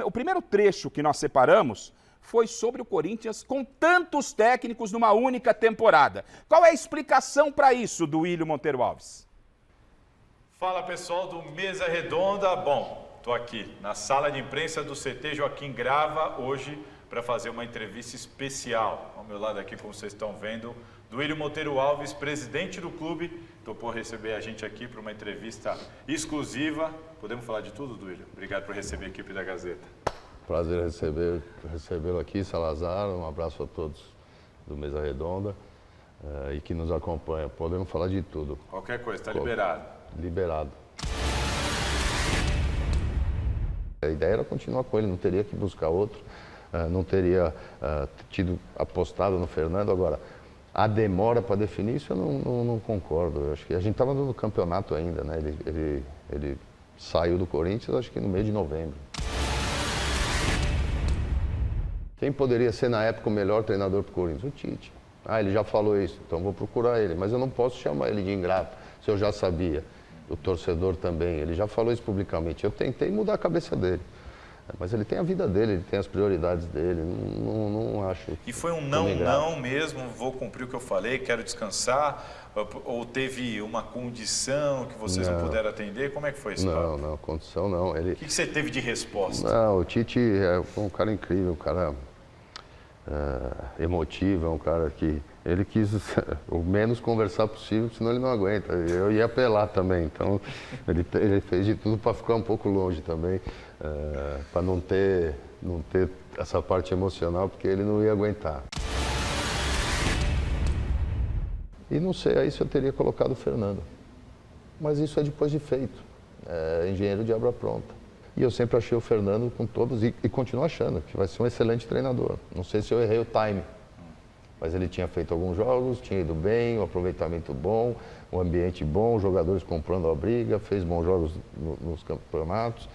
O primeiro trecho que nós separamos foi sobre o Corinthians com tantos técnicos numa única temporada. Qual é a explicação para isso, Duílio Monteiro Alves? Fala, pessoal do Mesa Redonda. Bom, estou aqui na sala de imprensa do CT Joaquim Grava hoje para fazer uma entrevista especial. Ao meu lado aqui, como vocês estão vendo, Duílio Monteiro Alves, presidente do clube, topou receber a gente aqui para uma entrevista exclusiva. Podemos falar de tudo, Duílio? Obrigado por receber a equipe da Gazeta. Prazer recebê-lo aqui, Salazar. Um abraço a todos do Mesa Redonda e que nos acompanham. Podemos falar de tudo. Qualquer coisa, está liberado. Liberado. A ideia era continuar com ele, não teria que buscar outro, não teria apostado no Fernando. Agora, a demora para definir isso eu não concordo. Eu acho que a gente estava no campeonato ainda, né? Ele saiu do Corinthians, acho que no mês de novembro. Quem poderia ser, na época, o melhor treinador para o Corinthians? O Tite. Ele já falou isso, então vou procurar ele. Mas eu não posso chamar ele de ingrato, se eu já sabia. O torcedor também, ele já falou isso publicamente. Eu tentei mudar a cabeça dele. Mas ele tem a vida dele, ele tem as prioridades dele, não acho... E foi um não mesmo, vou cumprir o que eu falei, quero descansar, ou teve uma condição que vocês não puderam atender? Como é que foi isso? Não, condição não. O que você teve de resposta? Não, o Tite é um cara incrível, um cara emotivo, é um cara que... Ele quis o menos conversar possível, senão ele não aguenta. Eu ia apelar também, então ele fez de tudo para ficar um pouco longe também, para não ter essa parte emocional, porque ele não ia aguentar. E não sei aí se eu teria colocado o Fernando. Mas isso é depois de feito. É engenheiro de obra pronta. E eu sempre achei o Fernando com todos, e continuo achando, que vai ser um excelente treinador. Não sei se eu errei o time. Mas ele tinha feito alguns jogos, tinha ido bem, um aproveitamento bom, um ambiente bom, os jogadores comprando a briga, fez bons jogos nos campeonatos,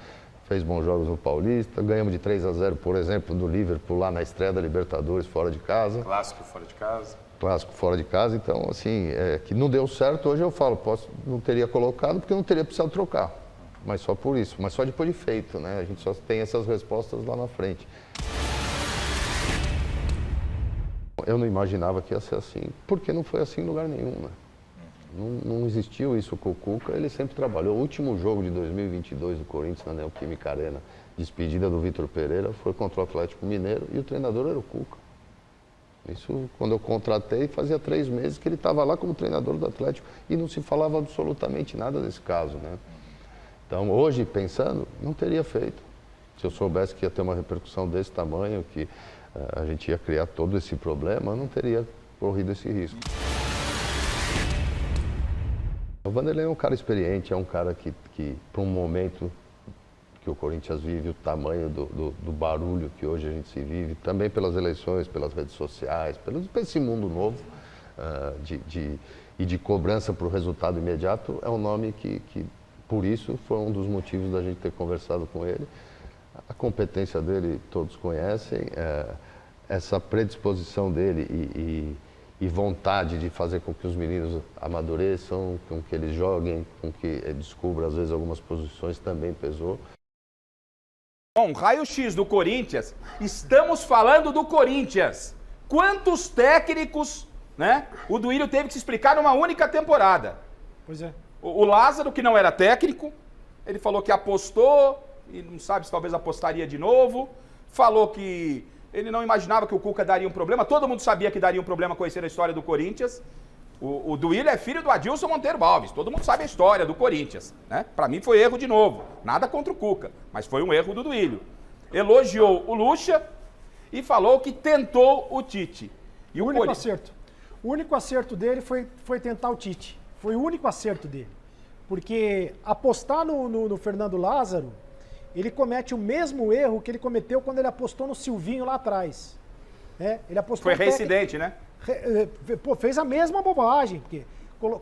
fez bons jogos no Paulista, ganhamos de 3-0, por exemplo, do Liverpool lá na estreia da Libertadores, fora de casa. Clássico fora de casa. Clássico fora de casa, então assim, que não deu certo, hoje eu falo, não teria colocado porque eu não teria precisado trocar. Mas só por isso, mas só depois de feito, né? A gente só tem essas respostas lá na frente. Eu não imaginava que ia ser assim, porque não foi assim em lugar nenhum, né? Não existiu isso com o Cuca, ele sempre trabalhou. O último jogo de 2022 do Corinthians na Neoquímica Arena, despedida do Vitor Pereira, foi contra o Atlético Mineiro e o treinador era o Cuca. Isso, quando eu contratei, fazia 3 meses que ele estava lá como treinador do Atlético e não se falava absolutamente nada desse caso, né? Então, hoje, pensando, não teria feito. Se eu soubesse que ia ter uma repercussão desse tamanho, que a gente ia criar todo esse problema, eu não teria corrido esse risco. O Vanderlei é um cara experiente, é um cara que para um momento que o Corinthians vive, o tamanho do barulho que hoje a gente se vive, também pelas eleições, pelas redes sociais, por esse mundo novo e de cobrança para o resultado imediato, é um nome que, por isso, foi um dos motivos da gente ter conversado com ele. A competência dele todos conhecem, essa predisposição dele e vontade de fazer com que os meninos amadureçam, com que eles joguem, com que descubram às vezes algumas posições também pesou. Bom, raio-x do Corinthians, estamos falando do Corinthians. Quantos técnicos, né, o Duílio teve que se explicar numa única temporada? Pois é. O Lázaro, que não era técnico, ele falou que apostou, e não sabe se talvez apostaria de novo. Falou que ele não imaginava que o Cuca daria um problema. Todo mundo sabia que daria um problema conhecer a história do Corinthians. O Duílio é filho do Adilson Monteiro Alves. Todo mundo sabe a história do Corinthians, né? Para mim foi erro de novo. Nada contra o Cuca, mas foi um erro do Duílio. Elogiou o Lucha e falou que tentou o Tite. E o único acerto. O único acerto dele foi tentar o Tite. Foi o único acerto dele. Porque apostar no Fernando Lázaro, ele comete o mesmo erro que ele cometeu quando ele apostou no Silvinho lá atrás. Ele apostou foi reincidente, né? Fez a mesma bobagem, porque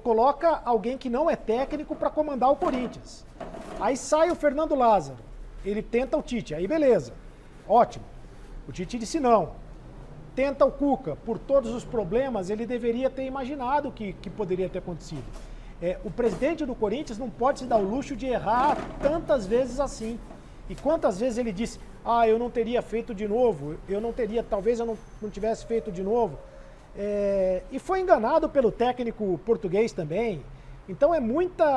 coloca alguém que não é técnico para comandar o Corinthians. Aí sai o Fernando Lázaro, ele tenta o Tite, aí beleza, ótimo. O Tite disse não. Tenta o Cuca, por todos os problemas, ele deveria ter imaginado que poderia ter acontecido. O presidente do Corinthians não pode se dar o luxo de errar tantas vezes assim. E quantas vezes ele disse, eu não teria feito de novo, talvez eu não tivesse feito de novo. E foi enganado pelo técnico português também. Então é muito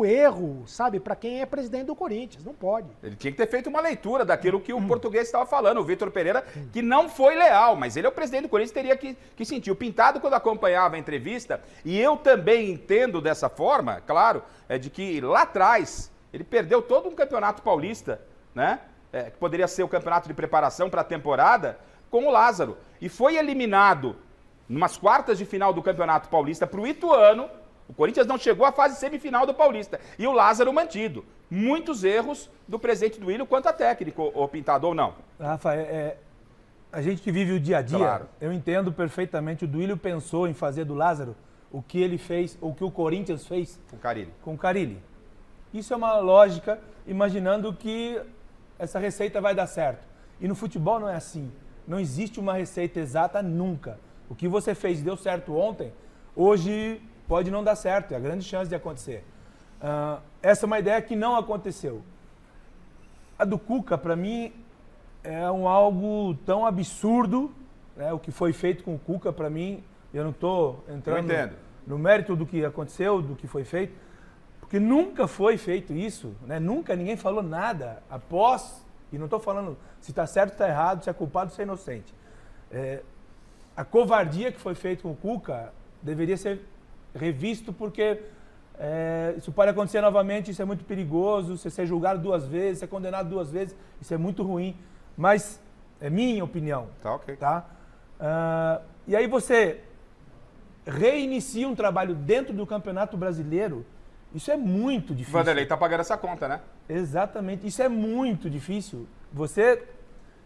erro, sabe, para quem é presidente do Corinthians, não pode. Ele tinha que ter feito uma leitura daquilo que o português estava falando, o Vitor Pereira, que não foi leal, mas ele é o presidente do Corinthians, teria que sentir. O Pintado, quando acompanhava a entrevista, e eu também entendo dessa forma, claro, de que lá atrás ele perdeu todo um campeonato paulista, né? Que poderia ser o campeonato de preparação para a temporada, com o Lázaro. E foi eliminado numas quartas de final do Campeonato Paulista para o Ituano. O Corinthians não chegou à fase semifinal do Paulista. E o Lázaro mantido. Muitos erros do presidente Duílio quanto a técnico, ou Pintado, ou não. Rafa, a gente que vive o dia a dia, claro. Eu entendo perfeitamente. O Duílio pensou em fazer do Lázaro o que ele fez, o que o Corinthians fez com o Carille. Isso é uma lógica, imaginando que essa receita vai dar certo. E no futebol não é assim. Não existe uma receita exata nunca. O que você fez deu certo ontem, hoje pode não dar certo, é a grande chance de acontecer. Essa é uma ideia que não aconteceu. A do Cuca, para mim, é algo tão absurdo, né? O que foi feito com o Cuca, para mim, eu não estou entrando no mérito do que aconteceu, do que foi feito, porque nunca foi feito isso, né? Nunca ninguém falou nada após, e não estou falando se está certo ou está errado, se é culpado ou se é inocente. A covardia que foi feita com o Cuca deveria ser revisto, porque isso pode acontecer novamente, isso é muito perigoso, você ser julgado 2 vezes, ser condenado 2 vezes, isso é muito ruim, mas é minha opinião. Tá, ok. Tá? E aí você reinicia um trabalho dentro do Campeonato Brasileiro, isso é muito difícil. O Vanderlei tá pagando essa conta, né? Exatamente, isso é muito difícil. Você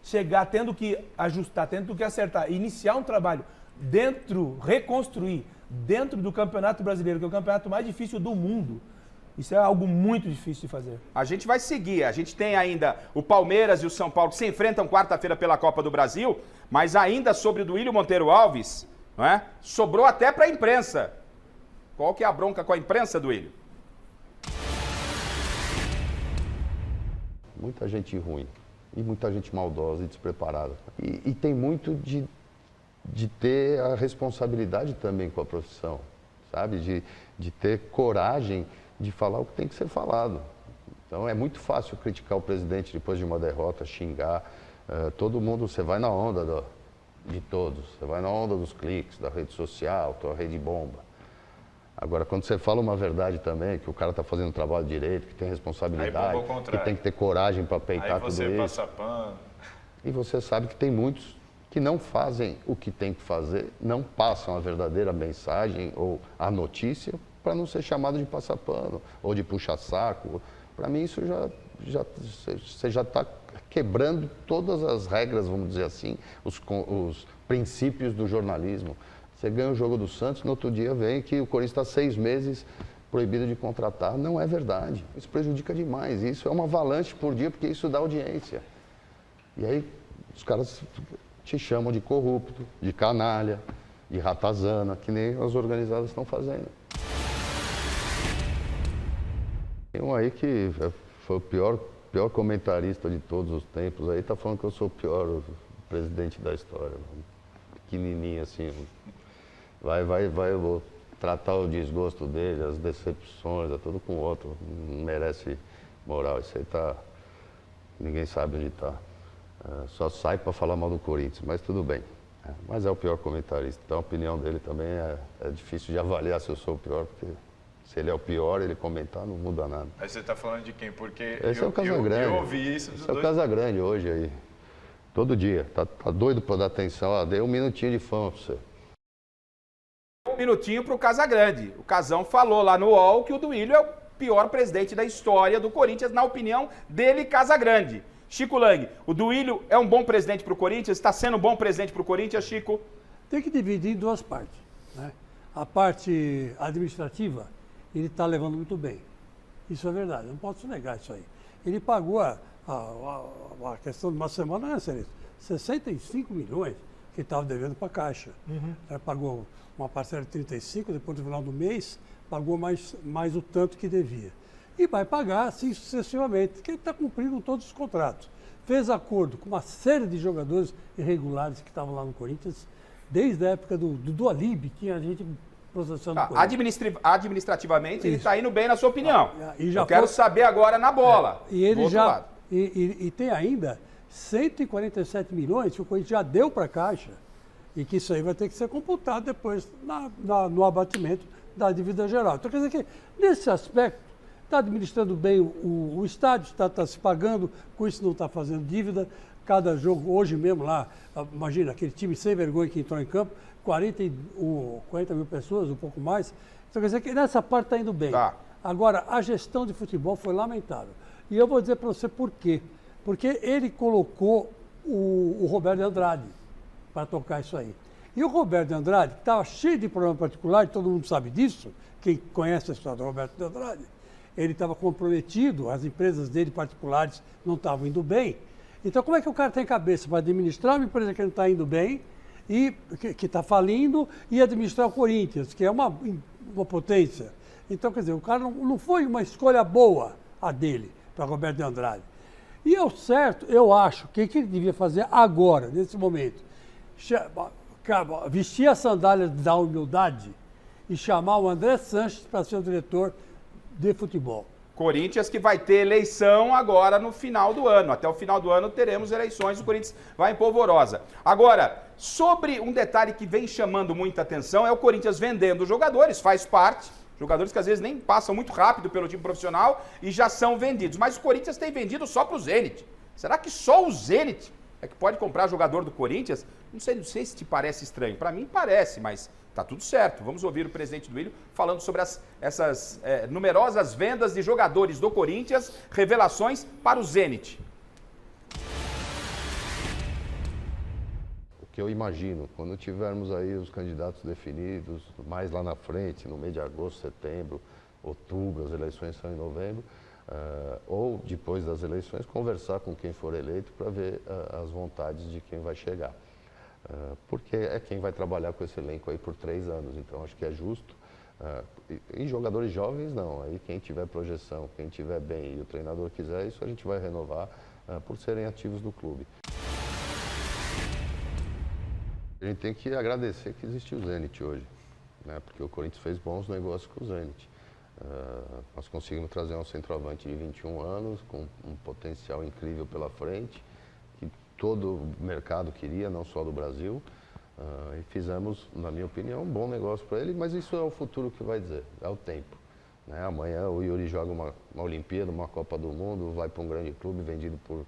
chegar tendo que ajustar, tendo que acertar, iniciar um trabalho reconstruir dentro do Campeonato Brasileiro, que é o campeonato mais difícil do mundo, isso é algo muito difícil de fazer. A gente vai seguir, a gente tem ainda o Palmeiras e o São Paulo que se enfrentam quarta-feira pela Copa do Brasil, mas ainda sobre o Duílio Monteiro Alves, não é? Sobrou até para a imprensa. Qual que é a bronca com a imprensa, Duílio? Muita gente ruim e muita gente maldosa e despreparada. E tem muito de ter a responsabilidade também com a profissão, sabe? De ter coragem de falar o que tem que ser falado. Então é muito fácil criticar o presidente depois de uma derrota, xingar. Todo mundo, você vai na onda de todos, você vai na onda dos cliques, da rede social, tua rede bomba. Agora, quando você fala uma verdade também, que o cara está fazendo o trabalho direito, que tem responsabilidade, que tem que ter coragem para peitar tudo isso. Aí você passa pano. E você sabe que tem muitos que não fazem o que tem que fazer, não passam a verdadeira mensagem ou a notícia para não ser chamado de passar pano ou de puxar saco. Para mim, isso você já está quebrando todas as regras, vamos dizer assim, os princípios do jornalismo. Você ganha o jogo do Santos, no outro dia vem que o Corinthians está 6 meses proibido de contratar. Não é verdade. Isso prejudica demais. Isso é uma avalanche por dia, porque isso dá audiência. E aí os caras te chamam de corrupto, de canalha, de ratazana, que nem as organizadas estão fazendo. Tem um aí que foi o pior comentarista de todos os tempos, aí tá falando que eu sou o pior presidente da história. Pequenininho assim. Vai, eu vou tratar o desgosto dele, as decepções, é tudo com o outro. Não merece moral. Isso aí tá... Ninguém sabe onde tá. Só sai para falar mal do Corinthians, mas tudo bem. Mas é o pior comentarista. Então a opinião dele também é difícil de avaliar se eu sou o pior, porque se ele é o pior, ele comentar não muda nada. Aí você tá falando de quem? Porque esse é o Casagrande. Eu ouvi isso dos dois. É o Casagrande hoje aí. Todo dia. Tá doido para dar atenção. Dei 1 minutinho de fama para você. 1 minutinho para o Casagrande. O Casão falou lá no UOL que o Duílio é o pior presidente da história do Corinthians, na opinião dele, Casagrande. Chico Lang, o Duílio é um bom presidente para o Corinthians? Está sendo um bom presidente para o Corinthians, Chico? Tem que dividir em 2 partes. Né? A parte administrativa, ele está levando muito bem. Isso é verdade, não posso negar isso aí. Ele pagou a questão de uma semana, né, Cerezo? 65 milhões que estava devendo para a Caixa. Pagou uma parcela de 35, depois no final do mês, pagou mais o tanto que devia. E vai pagar assim sucessivamente, porque ele está cumprindo todos os contratos. Fez acordo com uma série de jogadores irregulares que estavam lá no Corinthians, desde a época do Alib, tinha gente processando o Corinthians. Administrativamente, ele está indo bem, na sua opinião. Eu quero saber agora na bola. E ele já e tem ainda 147 milhões que o Corinthians já deu para a Caixa, e que isso aí vai ter que ser computado depois no abatimento da dívida geral. Então, quer dizer que, nesse aspecto, está administrando bem o estádio, está se pagando, com isso não está fazendo dívida. Cada jogo, hoje mesmo lá, imagina, aquele time sem vergonha que entrou em campo, 40 mil pessoas, um pouco mais. Então, quer dizer que nessa parte está indo bem. Tá. Agora, a gestão de futebol foi lamentável. E eu vou dizer para você por quê. Porque ele colocou o Roberto de Andrade para tocar isso aí. E o Roberto de Andrade, que estava cheio de problema particular, todo mundo sabe disso, quem conhece a história do Roberto de Andrade, ele estava comprometido, as empresas dele particulares não estavam indo bem. Então, como é que o cara tem cabeça para administrar uma empresa que não está indo bem, e que está falindo, e administrar o Corinthians, que é uma potência? Então, quer dizer, o cara não foi uma escolha boa a dele, para Roberto de Andrade. E é o certo, eu acho, que ele devia fazer agora, nesse momento? Vestir a sandália da humildade e chamar o André Sanches para ser o diretor de futebol. Corinthians que vai ter eleição agora no final do ano. Até o final do ano teremos eleições, o Corinthians vai em polvorosa. Agora, sobre um detalhe que vem chamando muita atenção, é o Corinthians vendendo jogadores, faz parte. Jogadores que às vezes nem passam muito rápido pelo time profissional e já são vendidos. Mas o Corinthians tem vendido só para o Zenit. Será que só o Zenit é que pode comprar jogador do Corinthians? Não sei se te parece estranho. Para mim parece, mas tá tudo certo. Vamos ouvir o presidente do Willio falando sobre essas numerosas vendas de jogadores do Corinthians, revelações para o Zenit. O que eu imagino, quando tivermos aí os candidatos definidos, mais lá na frente, no mês de agosto, setembro, outubro, as eleições são em novembro, ou depois das eleições, conversar com quem for eleito para ver as vontades de quem vai chegar. Porque é quem vai trabalhar com esse elenco aí por 3 anos, então acho que é justo. E jogadores jovens não, aí quem tiver projeção, quem tiver bem e o treinador quiser, isso a gente vai renovar por serem ativos do clube. A gente tem que agradecer que existe o Zenit hoje, né? Porque o Corinthians fez bons negócios com o Zenit. Nós conseguimos trazer um centroavante de 21 anos, com um potencial incrível pela frente, que todo o mercado queria, não só do Brasil. E fizemos, na minha opinião, um bom negócio para ele, mas isso é o futuro que vai dizer, é o tempo. Né? Amanhã o Yuri joga uma Olimpíada, uma Copa do Mundo, vai para um grande clube vendido por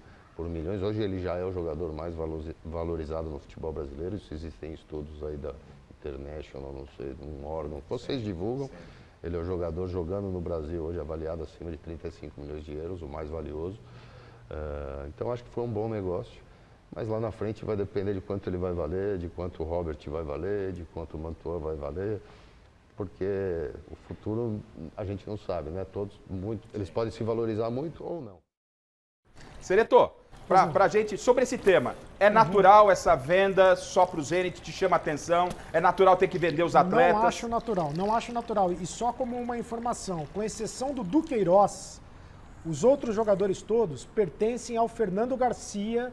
milhões. Hoje ele já é o jogador mais valorizado no futebol brasileiro. Isso existem estudos aí da International, não sei, de um órgão que vocês divulgam. Ele é o jogador jogando no Brasil hoje avaliado acima de 35 milhões de euros, o mais valioso. Então acho que foi um bom negócio, mas lá na frente vai depender de quanto ele vai valer, de quanto o Robert vai valer, de quanto o Mantua vai valer, porque o futuro a gente não sabe, né? Eles podem se valorizar muito ou não. Sereto, pra gente, sobre esse tema, é natural essa venda só pro Zenit, te chama atenção? É natural ter que vender os atletas? Não acho natural. E só como uma informação, com exceção do Duqueiroz, os outros jogadores todos pertencem ao Fernando Garcia,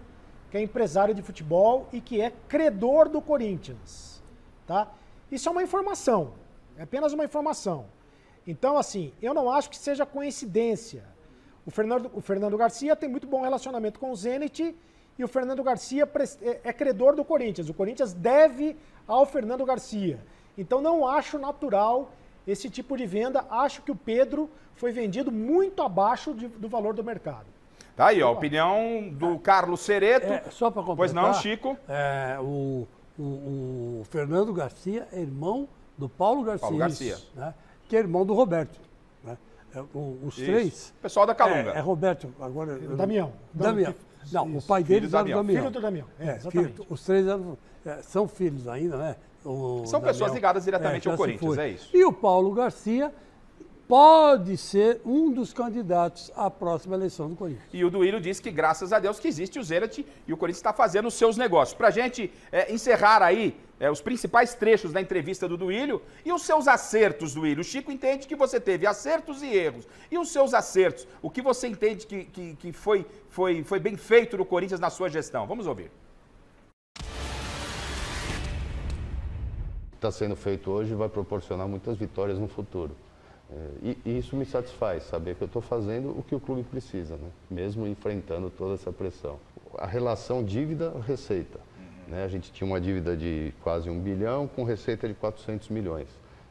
que é empresário de futebol e que é credor do Corinthians, tá? Isso é uma informação, é apenas uma informação. Então, assim, eu não acho que seja coincidência. O Fernando Garcia tem muito bom relacionamento com o Zenit e o Fernando Garcia é credor do Corinthians. O Corinthians deve ao Fernando Garcia. Então não acho natural esse tipo de venda. Acho que o Pedro foi vendido muito abaixo do valor do mercado. Tá aí, ó, a opinião do Carlos Sereto. Só para completar. Pois não, Chico? O Fernando Garcia é irmão do Paulo Garcia. Paulo Garcia. Né, que é irmão do Roberto. Né? Os três. Pessoal da Calunga. É Roberto, agora. Damião. Não, o pai deles era o Damião. Filho do Damião. Exatamente. Os três são filhos ainda, né? São pessoas ligadas diretamente ao Corinthians, é isso. E o Paulo Garcia pode ser um dos candidatos à próxima eleição do Corinthians. E o Duílio disse que, graças a Deus, que existe o Zenit e o Corinthians está fazendo os seus negócios. Pra gente encerrar aí os principais trechos da entrevista do Duílio e os seus acertos, Duílio. O Chico entende que você teve acertos e erros. E os seus acertos? O que você entende que foi bem feito no Corinthians na sua gestão? Vamos ouvir. Está sendo feito hoje vai proporcionar muitas vitórias no futuro. E isso me satisfaz, saber que eu estou fazendo o que o clube precisa, né? Mesmo enfrentando toda essa pressão. A relação dívida-receita. Né? A gente tinha uma dívida de quase 1 bilhão com receita de 400 milhões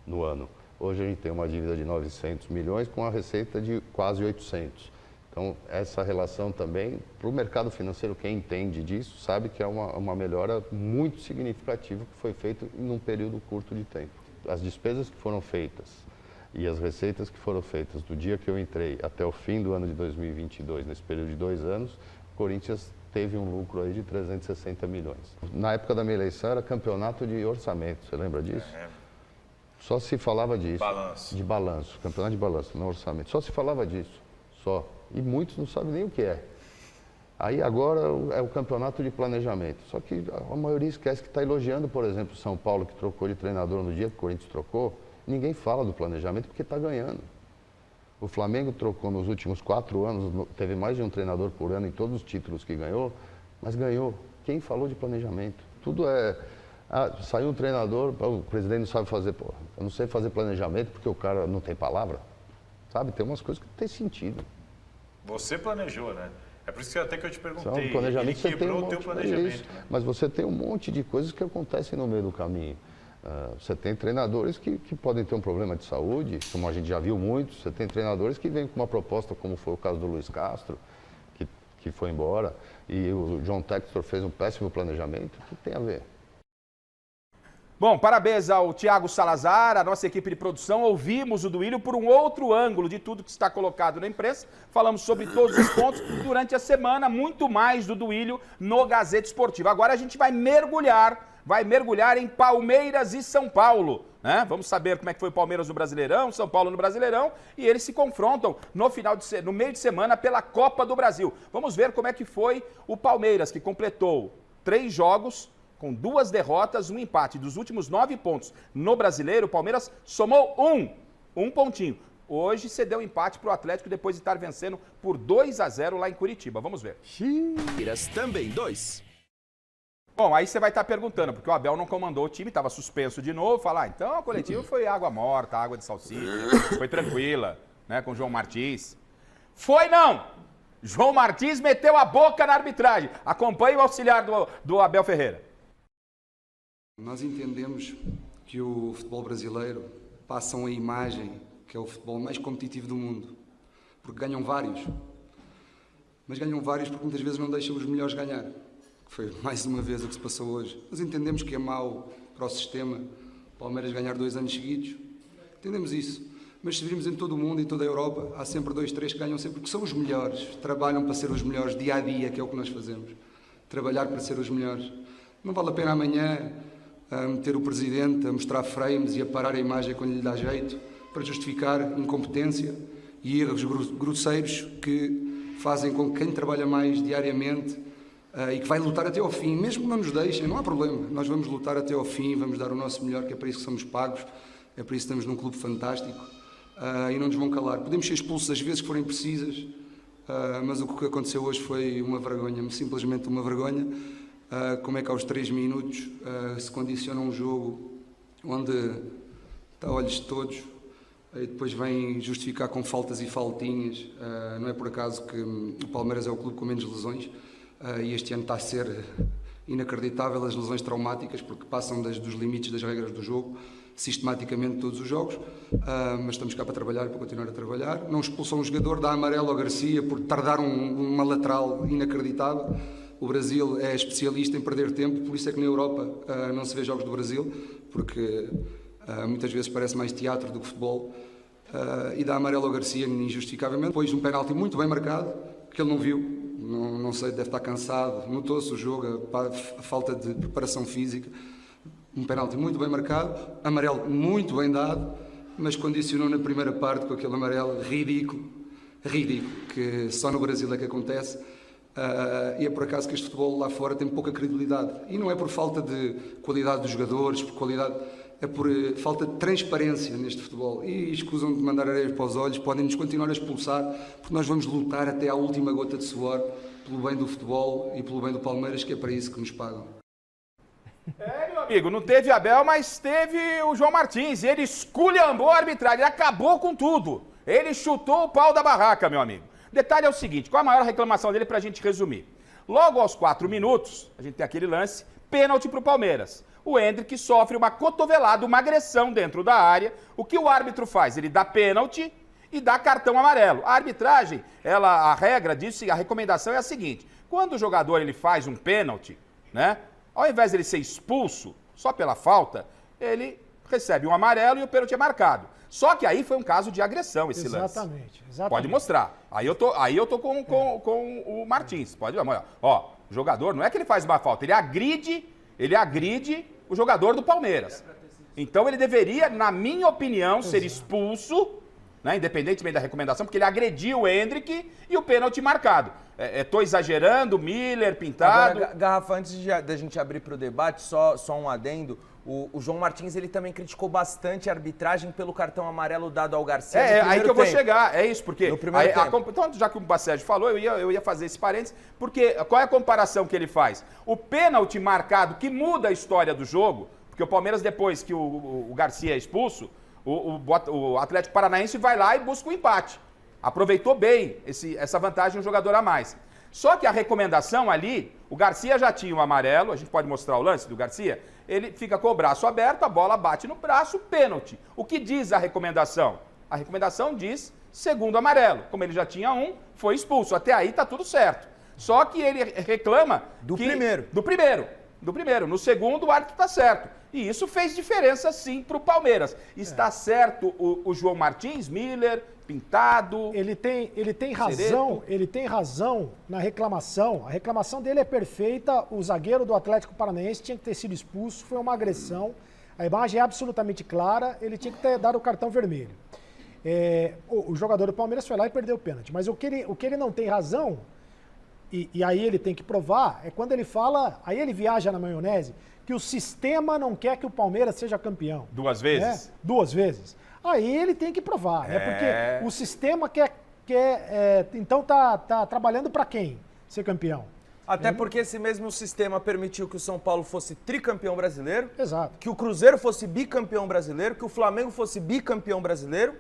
no ano. Hoje a gente tem uma dívida de 900 milhões com a receita de quase 800. Então, essa relação também, para o mercado financeiro, quem entende disso, sabe que é uma melhora muito significativa que foi feita em um período curto de tempo. As despesas que foram feitas e as receitas que foram feitas do dia que eu entrei até o fim do ano de 2022, nesse período de 2 anos, o Corinthians teve um lucro aí de 360 milhões. Na época da minha eleição era campeonato de orçamento, você lembra disso? Só se falava disso. Balanço. De balanço, campeonato de balanço, não orçamento. Só se falava disso, só. E muitos não sabem nem o que é. Aí agora é o campeonato de planejamento. Só que a maioria esquece que está elogiando, por exemplo, o São Paulo, que trocou de treinador no dia que o Corinthians trocou. Ninguém fala do planejamento porque está ganhando. O Flamengo trocou nos últimos 4 anos, teve mais de um treinador por ano em todos os títulos que ganhou, mas ganhou. Quem falou de planejamento? Tudo é... saiu um treinador, o presidente não sabe fazer, pô, eu não sei fazer planejamento porque o cara não tem palavra. Sabe, tem umas coisas que não tem sentido. Você planejou, né? É por isso que até que eu te perguntei, Então, planejamento, ele quebrou o teu planejamento. Né? Mas você tem um monte de coisas que acontecem no meio do caminho. Você tem treinadores que podem ter um problema de saúde, como a gente já viu muitos. Você tem treinadores que vêm com uma proposta, como foi o caso do Luiz Castro, que foi embora. E o John Textor fez um péssimo planejamento. O que tem a ver? Bom, parabéns ao Thiago Salazar, a nossa equipe de produção. Ouvimos o Duílio por um outro ângulo de tudo que está colocado na imprensa. Falamos sobre todos os pontos durante a semana, muito mais do Duílio no Gazeta Esportiva. Agora a gente vai mergulhar em Palmeiras e São Paulo, né? Vamos saber como é que foi o Palmeiras no Brasileirão, São Paulo no Brasileirão, e eles se confrontam no meio de semana pela Copa do Brasil. Vamos ver como é que foi o Palmeiras, que completou 3 jogos com 2 derrotas, um empate. Dos últimos 9 pontos no Brasileiro, o Palmeiras somou um pontinho. Hoje cedeu empate para o Atlético depois de estar vencendo por 2-0 lá em Curitiba. Vamos ver. Palmeiras também 2. Bom, aí você vai estar perguntando, porque o Abel não comandou o time, estava suspenso de novo. Falar, então a coletiva foi água morta, água de salsicha, foi tranquila, né, com o João Martins. Foi não! João Martins meteu a boca na arbitragem. Acompanhe o auxiliar do Abel Ferreira. Nós entendemos que o futebol brasileiro passa uma imagem que é o futebol mais competitivo do mundo, porque ganham vários. Mas ganham vários porque muitas vezes não deixam os melhores ganhar. Foi mais uma vez o que se passou hoje. Nós entendemos que é mau para o sistema o Palmeiras ganhar 2 anos seguidos. Entendemos isso. Mas se virmos em todo o mundo, em toda a Europa, há sempre 2, 3 que ganham sempre, porque são os melhores. Trabalham para ser os melhores dia a dia, que é o que nós fazemos. Trabalhar para ser os melhores. Não vale a pena amanhã meter o presidente a mostrar frames e a parar a imagem quando lhe dá jeito, para justificar incompetência e erros grosseiros que fazem com que quem trabalha mais diariamente e que vai lutar até ao fim, mesmo que não nos deixem, não há problema, nós vamos lutar até ao fim, vamos dar o nosso melhor, que é para isso que somos pagos, é para isso que estamos num clube fantástico e não nos vão calar. Podemos ser expulsos às vezes que forem precisas, mas o que aconteceu hoje foi uma vergonha, simplesmente uma vergonha. Como é que aos 3 minutos se condiciona um jogo onde está a olhos de todos e depois vem justificar com faltas e faltinhas. Não é por acaso que o Palmeiras é o clube com menos lesões e este ano está a ser inacreditável as lesões traumáticas, porque passam dos limites das regras do jogo sistematicamente todos os jogos, mas estamos cá para trabalhar e para continuar a trabalhar. Não expulsam um jogador, dá amarelo ao Garcia por tardar uma lateral inacreditável. O Brasil é especialista em perder tempo, por isso é que na Europa não se vê jogos do Brasil, porque muitas vezes parece mais teatro do que futebol, e dá amarelo ao Garcia injustificavelmente. Depois um penalti muito bem marcado, que ele não viu, não sei, deve estar cansado, notou-se o jogo, a falta de preparação física. Um penalti muito bem marcado, amarelo muito bem dado, mas condicionou na primeira parte com aquele amarelo ridículo, que só no Brasil é que acontece. E é por acaso que este futebol lá fora tem pouca credibilidade. E não é por falta de qualidade dos jogadores, é por falta de transparência neste futebol. E escusam de mandar areias para os olhos, podem-nos continuar a expulsar, porque nós vamos lutar até à última gota de suor pelo bem do futebol e pelo bem do Palmeiras, que é para isso que nos pagam. Meu amigo, não teve Abel, mas teve o João Martins. Ele esculhambou a arbitragem, ele acabou com tudo. Ele chutou o pau da barraca, meu amigo. Detalhe é o seguinte, qual a maior reclamação dele para a gente resumir? Logo aos 4 minutos, a gente tem aquele lance, pênalti para o Palmeiras. O Endrick sofre uma cotovelada, uma agressão dentro da área. O que o árbitro faz? Ele dá pênalti e dá cartão amarelo. A arbitragem, a regra disso, a recomendação é a seguinte, quando o jogador ele faz um pênalti, né, ao invés de ele ser expulso só pela falta, ele recebe um amarelo e o pênalti é marcado. Só que aí foi um caso de agressão esse lance. Exatamente. Pode mostrar. Aí eu tô com o Martins. Pode ver. Ó, o jogador, não é que ele faz uma falta, ele agride o jogador do Palmeiras. Então ele deveria, na minha opinião, ser expulso, né, independentemente da recomendação, porque ele agrediu o Endrick e o pênalti marcado. Tô exagerando, Miller, Pintado... Agora, Garrafa, antes da gente abrir para o debate, só um adendo. O João Martins, ele também criticou bastante a arbitragem pelo cartão amarelo dado ao Garcia. Aí que eu vou chegar, é isso, porque... Então, já que o Bacete falou, eu ia fazer esse parênteses, porque qual é a comparação que ele faz? O pênalti marcado, que muda a história do jogo, porque o Palmeiras, depois que o Garcia é expulso, o Atlético Paranaense vai lá e busca o empate. Aproveitou bem essa vantagem, um jogador a mais. Só que a recomendação ali, o Garcia já tinha um amarelo, a gente pode mostrar o lance do Garcia, ele fica com o braço aberto, a bola bate no braço, pênalti. O que diz a recomendação? A recomendação diz segundo amarelo. Como ele já tinha um, foi expulso. Até aí tá tudo certo. Só que ele reclama do primeiro. Do primeiro. No segundo, o árbitro tá certo. E isso fez diferença, sim, pro Palmeiras. Está certo o João Martins, Miller, Pintado... Ele tem razão na reclamação. A reclamação dele é perfeita. O zagueiro do Atlético Paranaense tinha que ter sido expulso. Foi uma agressão. A imagem é absolutamente clara. Ele tinha que ter dado o cartão vermelho. O jogador do Palmeiras foi lá e perdeu o pênalti. Mas o que ele não tem razão, e aí ele tem que provar, é quando ele fala, aí ele viaja na maionese, que o sistema não quer que o Palmeiras seja campeão. 2 vezes? Né? 2 vezes. Aí ele tem que provar, né? Porque o sistema quer então tá trabalhando para quem ser campeão? Até porque esse mesmo sistema permitiu que o São Paulo fosse tricampeão brasileiro. Exato. Que o Cruzeiro fosse bicampeão brasileiro, que o Flamengo fosse bicampeão brasileiro.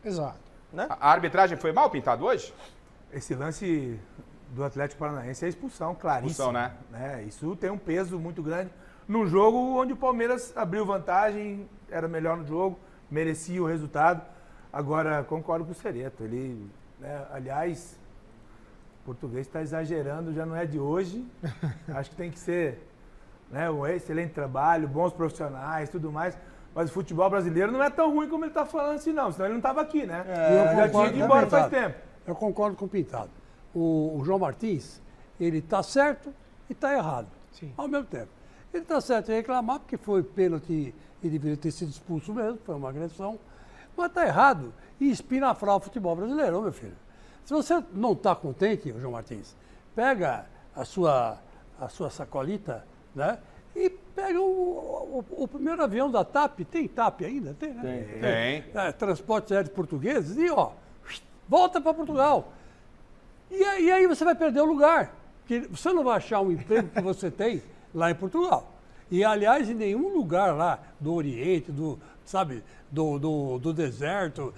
Exato. Né? A arbitragem foi mal, Pintado, hoje? Esse lance do Atlético Paranaense é expulsão, claríssimo. Expulsão, né? Isso tem um peso muito grande num jogo onde o Palmeiras abriu vantagem, era melhor no jogo, merecia o resultado. Agora, concordo com o Cereto. Ele, né, aliás, o português está exagerando, já não é de hoje. Acho que tem que ser, né, um excelente trabalho, bons profissionais, tudo mais. Mas o futebol brasileiro não é tão ruim como ele está falando assim, não. Senão ele não estava aqui, né? Eu já tinha ido embora faz tempo. Eu concordo com o Pintado. O João Martins, ele está certo e está errado. Sim. Ao mesmo tempo. Ele está certo em reclamar, porque foi pênalti e deveria ter sido expulso mesmo, foi uma agressão. Mas está errado em espinafrar o futebol brasileiro, meu filho. Se você não está contente, João Martins, pega a sua sacolita, né? E pega o primeiro avião da TAP. Tem TAP ainda? Tem, né? Tem. Transportes Aéreos Portugueses. E, volta para Portugal. E aí você vai perder o lugar. Porque você não vai achar um emprego que você tem lá em Portugal. E, aliás, em nenhum lugar lá do Oriente, do deserto,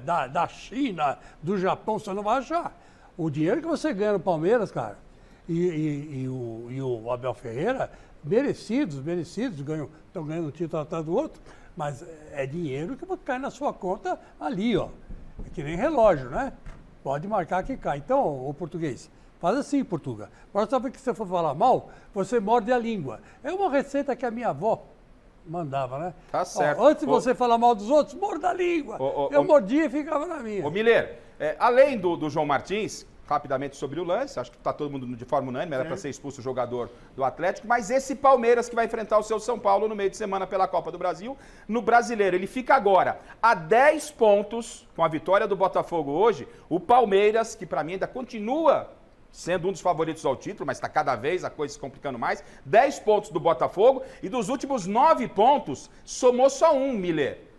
da China, do Japão, você não vai achar. O dinheiro que você ganha no Palmeiras, cara, e o Abel Ferreira, merecidos, estão ganhando um título atrás do outro, mas é dinheiro que cai na sua conta ali, ó. É que nem relógio, né? Pode marcar que cai. Então, o português, faz assim, Portuga. Agora, sabe que você for falar mal, você morde a língua. É uma receita que a minha avó mandava, né? Tá certo. Antes de você falar mal dos outros, morda a língua. Eu mordia e ficava na minha. Ô, Miller, além do João Martins, rapidamente sobre o lance, acho que está todo mundo de forma unânime, era para ser expulso o jogador do Atlético, mas esse Palmeiras que vai enfrentar o seu São Paulo no meio de semana pela Copa do Brasil, no Brasileiro, ele fica agora a 10 pontos, com a vitória do Botafogo hoje, o Palmeiras, que para mim ainda continua sendo um dos favoritos ao título, mas está cada vez a coisa se complicando mais, 10 pontos do Botafogo, e dos últimos 9 pontos, somou só um, Miller.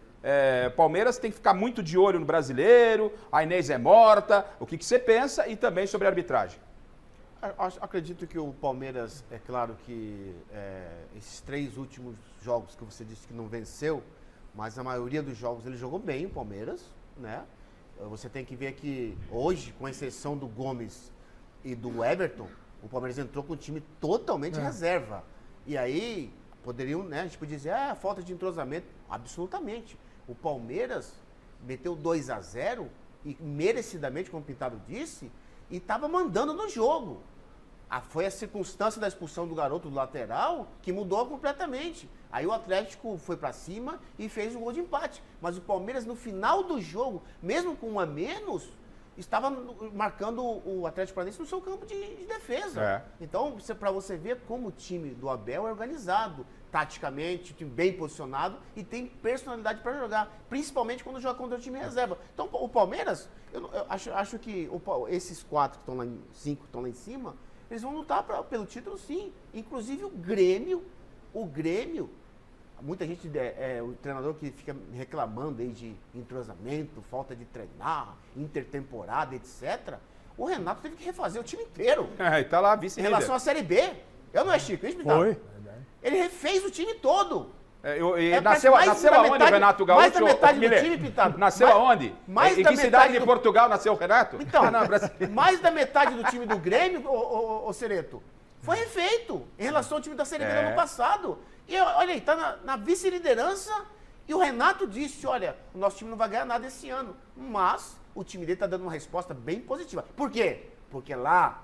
Palmeiras tem que ficar muito de olho no Brasileiro, a Inês é morta, o que você pensa e também sobre a arbitragem? Acredito que o Palmeiras, é claro que esses 3 últimos jogos que você disse que não venceu, mas na maioria dos jogos ele jogou bem, o Palmeiras, né? Você tem que ver que hoje, com exceção do Gomes e do Everton, o Palmeiras entrou com o time totalmente reserva. E aí, poderiam, né, a gente podia dizer, falta de entrosamento. Absolutamente. O Palmeiras meteu 2-0 e merecidamente, como o Pintado disse, e estava mandando no jogo. Foi a circunstância da expulsão do garoto do lateral que mudou completamente. Aí o Atlético foi para cima e fez um gol de empate. Mas o Palmeiras, no final do jogo, mesmo com 1 a menos, estava marcando o Atlético Paranaense no seu campo de defesa. Então, para você ver como o time do Abel é organizado, taticamente, time bem posicionado e tem personalidade para jogar, principalmente quando joga contra o time reserva. Então, o Palmeiras, eu acho que esses 4 que estão lá, 5 que estão lá em cima, eles vão lutar pelo título, sim. Inclusive o Grêmio muita gente, o treinador que fica reclamando aí de entrosamento, falta de treinar, intertemporada, etc. O Renato teve que refazer o time inteiro. E tá lá, vice-líder. Em relação à Série B. Eu não é Chico, isso, Pintado? Foi. Ele refez o time todo. Nasceu aonde o Renato Gaúcho? Mais da metade do time, Pintado. Nasceu aonde? Em que cidade de Portugal nasceu o Renato? Então, mais da metade do time do Grêmio, ô Cereto, foi refeito em relação ao time da Série B do ano passado. E olha aí, tá na vice-liderança e o Renato disse, olha, o nosso time não vai ganhar nada esse ano. Mas o time dele tá dando uma resposta bem positiva. Por quê? Porque lá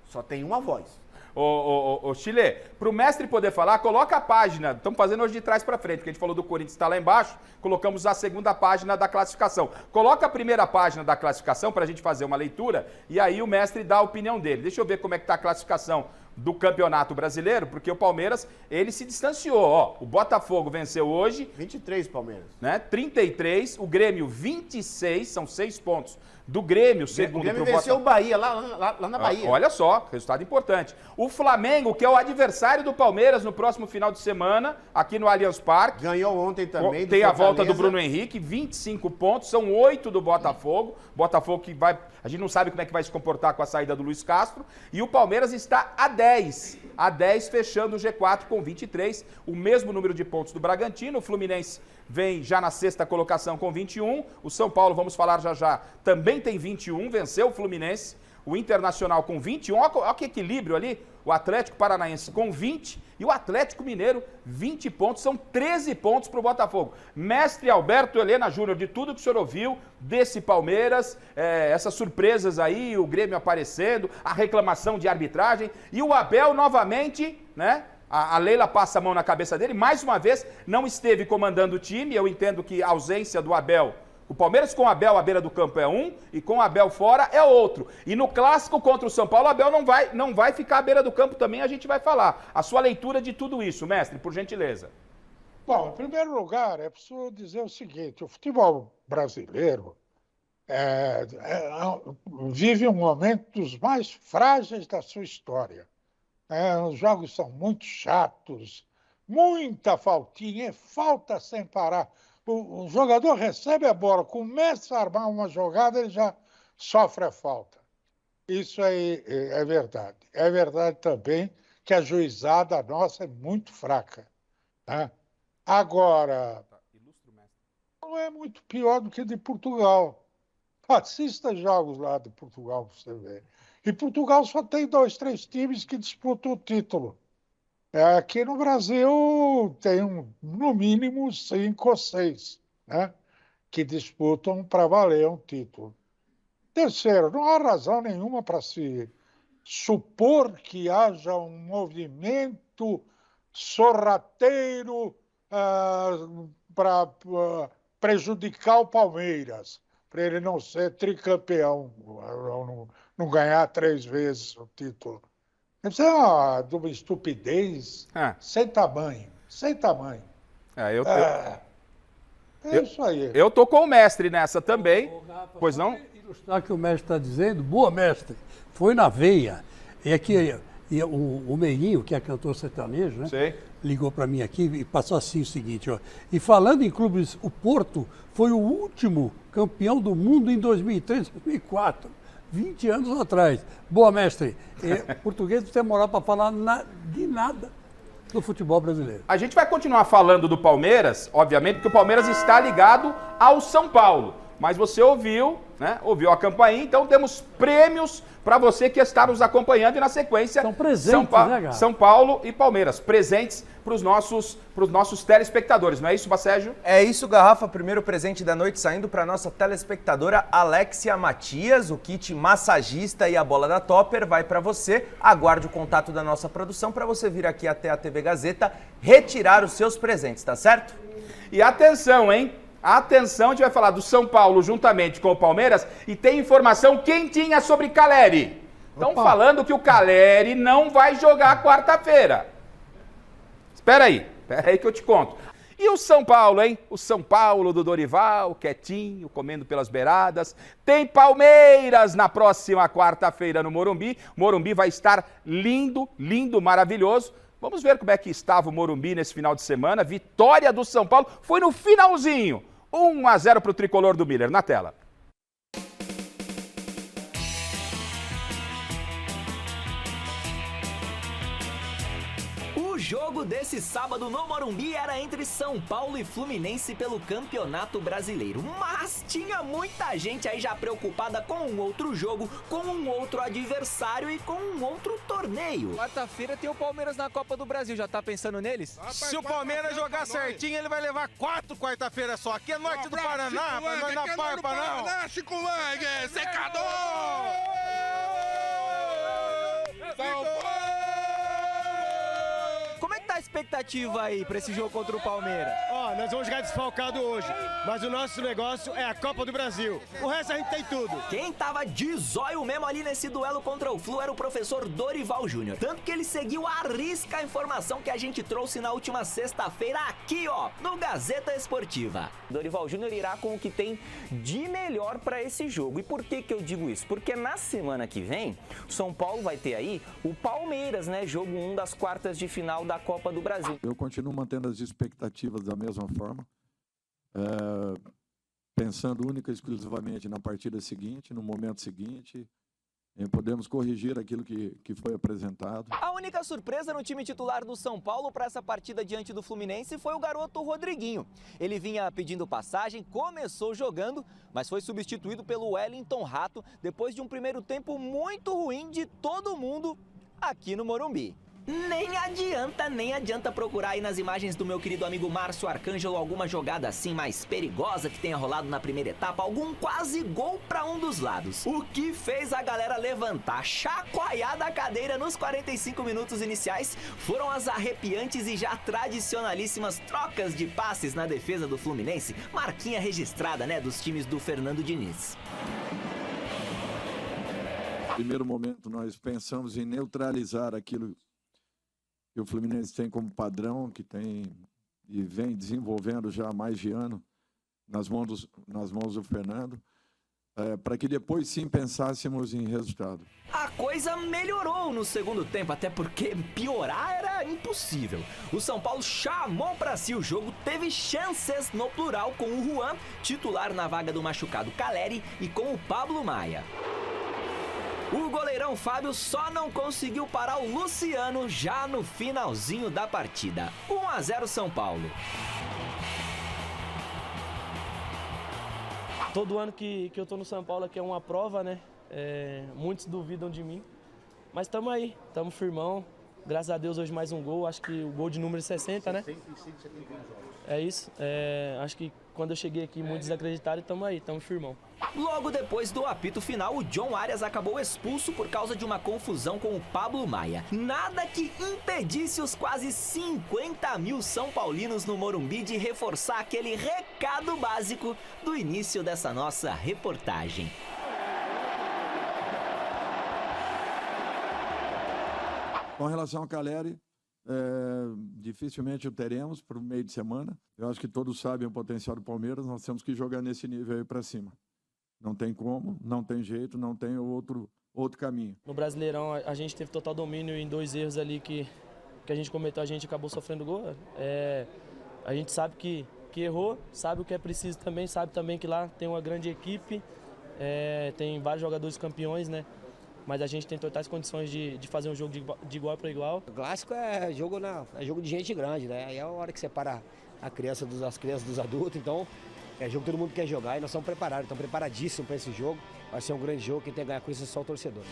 só tem uma voz. Ô Chile, pro mestre poder falar, coloca a página, estamos fazendo hoje de trás para frente, porque a gente falou do Corinthians, está lá embaixo, colocamos a segunda página da classificação. Coloca a primeira página da classificação para a gente fazer uma leitura e aí o mestre dá a opinião dele. Deixa eu ver como é que está a classificação do Campeonato Brasileiro, porque o Palmeiras, ele se distanciou, ó. O Botafogo venceu hoje. 23, Palmeiras. Né? 33, o Grêmio 26, são 6 pontos do Grêmio, segundo o Grêmio venceu o Bahia, lá na Bahia. Olha só, resultado importante. O Flamengo, que é o adversário do Palmeiras no próximo final de semana, aqui no Allianz Parque. Ganhou ontem também. Tem a volta do Bruno Henrique, 25 pontos, são 8 do Botafogo. Botafogo que vai... A gente não sabe como é que vai se comportar com a saída do Luiz Castro. E o Palmeiras está a 10. A 10 fechando o G4 com 23. O mesmo número de pontos do Bragantino. O Fluminense vem já na sexta colocação com 21. O São Paulo, vamos falar já, também tem 21. Venceu o Fluminense. O Internacional com 21. Olha que equilíbrio ali. O Atlético Paranaense com 20 e o Atlético Mineiro 20 pontos. São 13 pontos para o Botafogo. Mestre Alberto Helena Júnior, de tudo que o senhor ouviu desse Palmeiras, essas surpresas aí, o Grêmio aparecendo, a reclamação de arbitragem e o Abel novamente, né? A Leila passa a mão na cabeça dele. Mais uma vez, não esteve comandando o time. Eu entendo que a ausência do Abel... O Palmeiras com o Abel à beira do campo é um e com o Abel fora é outro. E no clássico contra o São Paulo, o Abel não vai ficar à beira do campo também, a gente vai falar. A sua leitura de tudo isso, mestre, por gentileza. Bom, em primeiro lugar, é preciso dizer o seguinte, o futebol brasileiro vive um momento dos mais frágeis da sua história. Os jogos são muito chatos, muita faltinha, falta sem parar. O jogador recebe a bola, começa a armar uma jogada, ele já sofre a falta. Isso aí é verdade. É verdade também que a juizada nossa é muito fraca. Né? Agora, não é muito pior do que de Portugal. Assista jogos lá de Portugal para você ver. E Portugal só tem 2, 3 times que disputam o título. Aqui no Brasil tem no mínimo 5 ou 6, né, que disputam para valer um título. Terceiro, não há razão nenhuma para se supor que haja um movimento sorrateiro para prejudicar o Palmeiras, para ele não ser tricampeão, não ganhar 3 vezes o título. Isso é de uma estupidez sem tamanho, sem tamanho. É isso aí. Eu tô com o mestre nessa também, pois não? Ilustrar o que o mestre está dizendo, boa mestre, foi na veia. É que o Meirinho, que é cantor sertanejo, né? Sei. Ligou para mim aqui e passou assim o seguinte, ó. E falando em clubes, o Porto foi o último campeão do mundo em 2003, 2004. 20 anos atrás. Boa, mestre. Português não tem moral para falar de nada do futebol brasileiro. A gente vai continuar falando do Palmeiras, obviamente, porque o Palmeiras está ligado ao São Paulo. Mas você ouviu, né? Ouviu a campainha, então temos prêmios para você que está nos acompanhando e na sequência são presentes, né, cara? São Paulo e Palmeiras, presentes para os nossos telespectadores, não é isso, Bacégio? É isso, Garrafa, primeiro presente da noite saindo para nossa telespectadora Alexia Matias, o kit massagista e a bola da Topper vai para você. Aguarde o contato da nossa produção para você vir aqui até a TV Gazeta retirar os seus presentes, tá certo? E atenção, hein? Atenção, a gente vai falar do São Paulo juntamente com o Palmeiras e tem informação quentinha sobre Caleri. Estão falando que o Caleri não vai jogar quarta-feira. Espera aí que eu te conto. E o São Paulo, hein? O São Paulo do Dorival, quietinho, comendo pelas beiradas. Tem Palmeiras na próxima quarta-feira no Morumbi. Morumbi vai estar lindo, lindo, maravilhoso. Vamos ver como é que estava o Morumbi nesse final de semana. Vitória do São Paulo, foi no finalzinho. 1-0 para o tricolor do Miller, na tela. O jogo desse sábado no Morumbi era entre São Paulo e Fluminense pelo Campeonato Brasileiro. Mas tinha muita gente aí já preocupada com um outro jogo, com um outro adversário e com um outro torneio. Quarta-feira tem o Palmeiras na Copa do Brasil, já tá pensando neles? Se o Palmeiras jogar certinho, ele vai levar 4 quarta-feira só. Aqui é norte do Paraná, rapaz, nós não parpa não. Chico Lang, secador! São Paulo! Como é que tá a expectativa aí pra esse jogo contra o Palmeiras? Ó, nós vamos jogar desfalcado hoje, mas o nosso negócio é a Copa do Brasil. O resto a gente tem tudo. Quem tava de zóio mesmo ali nesse duelo contra o Flu era o professor Dorival Júnior. Tanto que ele seguiu à risca a informação que a gente trouxe na última sexta-feira aqui, ó, no Gazeta Esportiva. Dorival Júnior irá com o que tem de melhor para esse jogo. E por que eu digo isso? Porque na semana que vem, o São Paulo vai ter aí o Palmeiras, né? Jogo 1 das quartas de final da Copa do Brasil. Eu continuo mantendo as expectativas da mesma forma, pensando única e exclusivamente na partida seguinte, no momento seguinte. Podemos corrigir aquilo que foi apresentado. A única surpresa no time titular do São Paulo para essa partida diante do Fluminense foi o garoto Rodriguinho. Ele vinha pedindo passagem, começou jogando, mas foi substituído pelo Wellington Rato depois de um primeiro tempo muito ruim de todo mundo aqui no Morumbi. Nem adianta procurar aí nas imagens do meu querido amigo Márcio Arcângelo alguma jogada assim mais perigosa que tenha rolado na primeira etapa, algum quase gol para um dos lados. O que fez a galera levantar, chacoalhar da cadeira nos 45 minutos iniciais foram as arrepiantes e já tradicionalíssimas trocas de passes na defesa do Fluminense, marquinha registrada, né, dos times do Fernando Diniz. No primeiro momento nós pensamos em neutralizar aquilo que o Fluminense tem como padrão, que tem e vem desenvolvendo já há mais de ano nas mãos do Fernando, para que depois sim pensássemos em resultado. A coisa melhorou no segundo tempo, até porque piorar era impossível. O São Paulo chamou para si o jogo, teve chances no plural com o Juan, titular na vaga do machucado Caleri, e com o Pablo Maia. O goleirão Fábio só não conseguiu parar o Luciano já no finalzinho da partida. 1-0 São Paulo. Todo ano que eu tô no São Paulo aqui é uma prova, né? Muitos duvidam de mim, mas estamos aí, estamos firmão. Graças a Deus hoje mais um gol, acho que o gol de número 60, né? 75, 71 jogos. É isso, acho que quando eu cheguei aqui muitos desacreditaram e estamos aí, estamos firmão. Logo depois do apito final, o John Arias acabou expulso por causa de uma confusão com o Pablo Maia. Nada que impedisse os quase 50 mil São Paulinos no Morumbi de reforçar aquele recado básico do início dessa nossa reportagem. Com relação ao Caleri, dificilmente o teremos para o meio de semana. Eu acho que todos sabem o potencial do Palmeiras, nós temos que jogar nesse nível aí para cima. Não tem como, não tem jeito, não tem outro caminho. No Brasileirão a gente teve total domínio em 2 erros ali que a gente cometeu, a gente acabou sofrendo gol. A gente sabe que errou, sabe o que é preciso também, sabe também que lá tem uma grande equipe, tem vários jogadores campeões, né? Mas a gente tem totais condições de fazer um jogo de igual para igual. O clássico é jogo de gente grande, né? Aí é a hora que separa as crianças dos adultos, então é jogo que todo mundo quer jogar e nós estamos preparados, estamos preparadíssimos para esse jogo. Vai ser um grande jogo, quem tem que ganhar com isso é só o torcedor.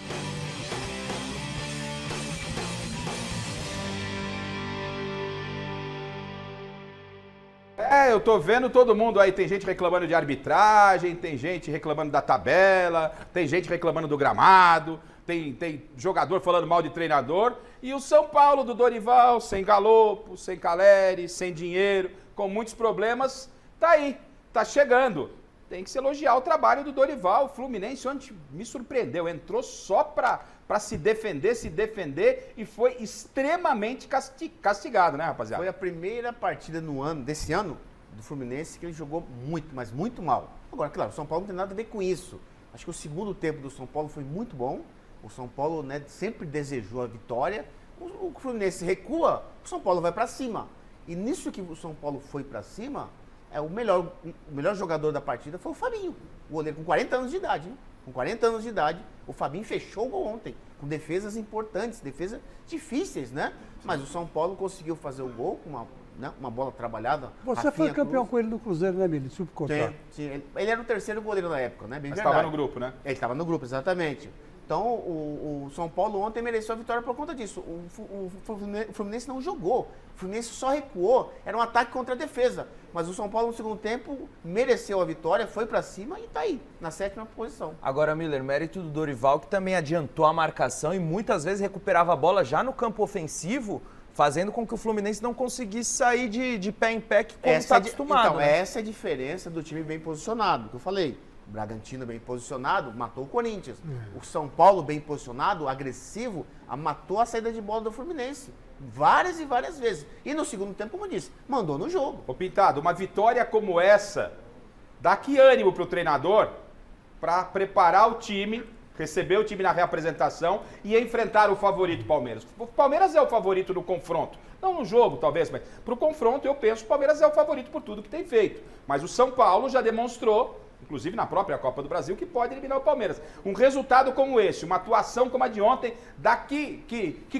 Eu tô vendo todo mundo aí, tem gente reclamando de arbitragem, tem gente reclamando da tabela, tem gente reclamando do gramado, tem jogador falando mal de treinador, e o São Paulo do Dorival, sem Galopo, sem Caleri, sem dinheiro, com muitos problemas, tá aí, tá chegando. Tem que se elogiar o trabalho do Dorival. O Fluminense ontem me surpreendeu, entrou só pra se defender e foi extremamente castigado, né, rapaziada? Foi a primeira partida desse ano do Fluminense que ele jogou muito, mas muito mal. Agora, claro, o São Paulo não tem nada a ver com isso. Acho que o segundo tempo do São Paulo foi muito bom. O São Paulo, né, sempre desejou a vitória, O Fluminense recua, o São Paulo vai para cima. E nisso que o São Paulo foi para cima, o melhor jogador da partida foi o Fabinho, o goleiro com 40 anos de idade. Hein? Com 40 anos de idade, o Fabinho fechou o gol ontem, com defesas importantes, defesas difíceis, né? Mas o São Paulo conseguiu fazer o gol com uma bola trabalhada. Você foi campeão com ele no Cruzeiro, né, Mili? Sim. Ele era o terceiro goleiro na época, né? Bem Mas estava no grupo, né? Ele estava no grupo, exatamente. Então, o São Paulo ontem mereceu a vitória por conta disso. O Fluminense não jogou. O Fluminense só recuou. Era um ataque contra a defesa. Mas o São Paulo, no segundo tempo, mereceu a vitória, foi para cima e está aí, na 7ª posição. Agora, Miller, mérito do Dorival, que também adiantou a marcação e muitas vezes recuperava a bola já no campo ofensivo, fazendo com que o Fluminense não conseguisse sair de pé em pé, como está acostumado. Então, né? Essa é a diferença do time bem posicionado, que eu falei. O Bragantino bem posicionado, matou o Corinthians. O São Paulo bem posicionado, agressivo, matou a saída de bola do Fluminense. Várias e várias vezes. E no segundo tempo, como eu disse, mandou no jogo. Ô Pintado, uma vitória como essa, dá que ânimo pro treinador para preparar o time, receber o time na reapresentação e enfrentar o favorito Palmeiras. O Palmeiras é o favorito no confronto. Não no jogo, talvez, mas pro confronto eu penso que o Palmeiras é o favorito por tudo que tem feito. Mas o São Paulo já demonstrou, inclusive na própria Copa do Brasil, que pode eliminar o Palmeiras. Um resultado como esse, uma atuação como a de ontem, dá que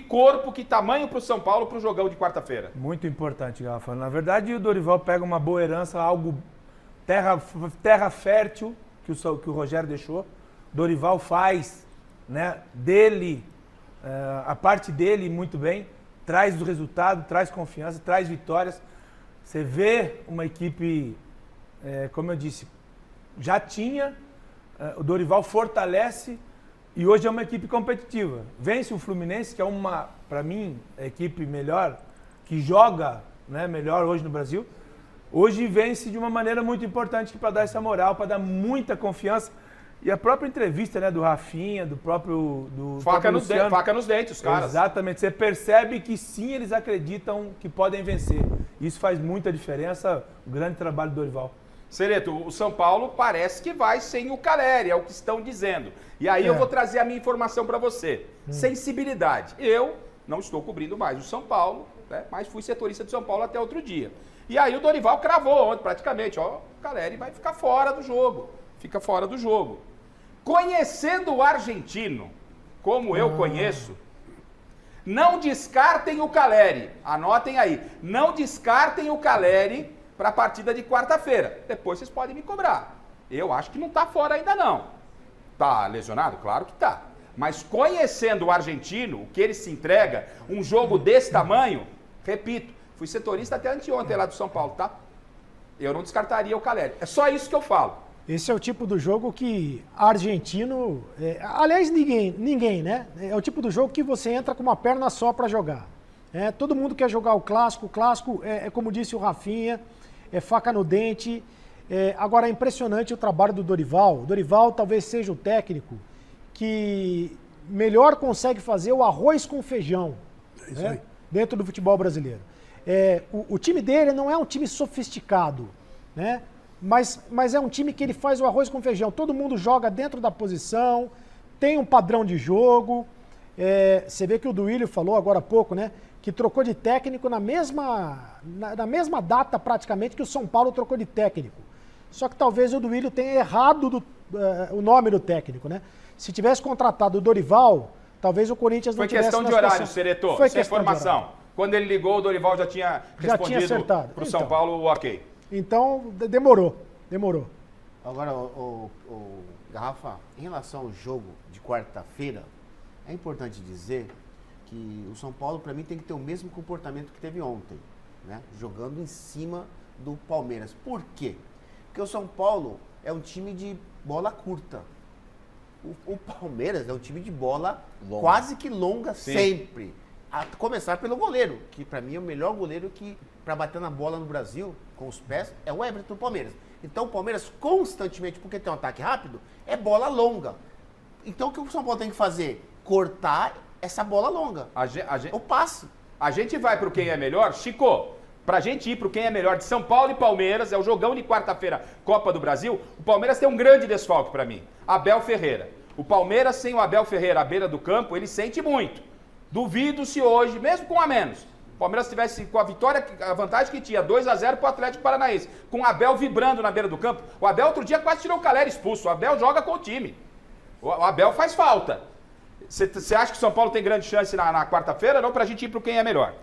corpo, que tamanho para o São Paulo para o jogão de quarta-feira. Muito importante, Rafa. Na verdade, o Dorival pega uma boa herança, algo terra fértil que o Rogério deixou. Dorival faz, né, dele, a parte dele muito bem, traz o resultado, traz confiança, traz vitórias. Você vê uma equipe, como eu disse, já tinha, o Dorival fortalece e hoje é uma equipe competitiva. Vence o Fluminense, que é uma, para mim, a equipe melhor, que joga, né, melhor hoje no Brasil. Hoje vence de uma maneira muito importante para dar essa moral, para dar muita confiança. E a própria entrevista, né, do Rafinha, do próprio faca nos dentes, os caras. Exatamente. Você percebe que sim, eles acreditam que podem vencer. Isso faz muita diferença, o grande trabalho do Dorival. Sereto, o São Paulo parece que vai sem o Caleri, é o que estão dizendo. E aí eu vou trazer a minha informação para você. Sensibilidade. Eu não estou cobrindo mais o São Paulo, né, mas fui setorista de São Paulo até outro dia. E aí o Dorival cravou ontem, praticamente, o Caleri vai ficar fora do jogo. Fica fora do jogo. Conhecendo o argentino, como eu conheço, não descartem o Caleri. Anotem aí. Não descartem o Caleri para a partida de quarta-feira. Depois vocês podem me cobrar. Eu acho que não está fora ainda não. Tá lesionado? Claro que tá. Mas conhecendo o argentino, o que ele se entrega, um jogo desse tamanho, repito, fui setorista até anteontem lá do São Paulo, tá? Eu não descartaria o Caleri. É só isso que eu falo. Esse é o tipo do jogo que argentino... aliás, ninguém, né? É o tipo do jogo que você entra com uma perna só para jogar. Todo mundo quer jogar o clássico como disse o Rafinha, é faca no dente. Agora, é impressionante o trabalho do Dorival. O Dorival talvez seja o técnico que melhor consegue fazer o arroz com feijão, né, dentro do futebol brasileiro. O time dele não é um time sofisticado, né? Mas é um time que ele faz o arroz com feijão. Todo mundo joga dentro da posição, tem um padrão de jogo. Você vê que o Duílio falou agora há pouco, né? Que trocou de técnico na mesma data praticamente que o São Paulo trocou de técnico. Só que talvez o Duílio tenha errado o nome do técnico, né? Se tivesse contratado o Dorival, talvez o Corinthians não tivesse... Foi questão de horário, Sereto. Foi sem informação. Quando ele ligou, o Dorival já tinha respondido para o São Paulo o ok. Então, demorou. Agora, o Garrafa, em relação ao jogo de quarta-feira, é importante dizer que o São Paulo, para mim, tem que ter o mesmo comportamento que teve ontem, né? Jogando em cima do Palmeiras. Por quê? Porque o São Paulo é um time de bola curta. O Palmeiras é um time de bola quase que longa. Sim. Sempre. A começar pelo goleiro, que para mim é o melhor goleiro que, para bater na bola no Brasil, com os pés, é o Everton do Palmeiras. Então o Palmeiras constantemente, porque tem um ataque rápido, é bola longa. Então o que o São Paulo tem que fazer? Cortar essa bola longa. O passe. A gente vai pro quem é melhor, Chico. Pra gente ir pro quem é melhor de São Paulo e Palmeiras, é o jogão de quarta-feira, Copa do Brasil. O Palmeiras tem um grande desfalque para mim, Abel Ferreira. O Palmeiras sem o Abel Ferreira à beira do campo, ele sente muito. Duvido se hoje, mesmo com a menos, o Palmeiras tivesse com a vitória, a vantagem que tinha, 2-0 pro Atlético Paranaense, com o Abel vibrando na beira do campo. O Abel outro dia quase tirou o Calera expulso. O Abel joga com o time. O Abel faz falta. Você acha que o São Paulo tem grande chance na quarta-feira? Não, pra gente ir pro quem é melhor.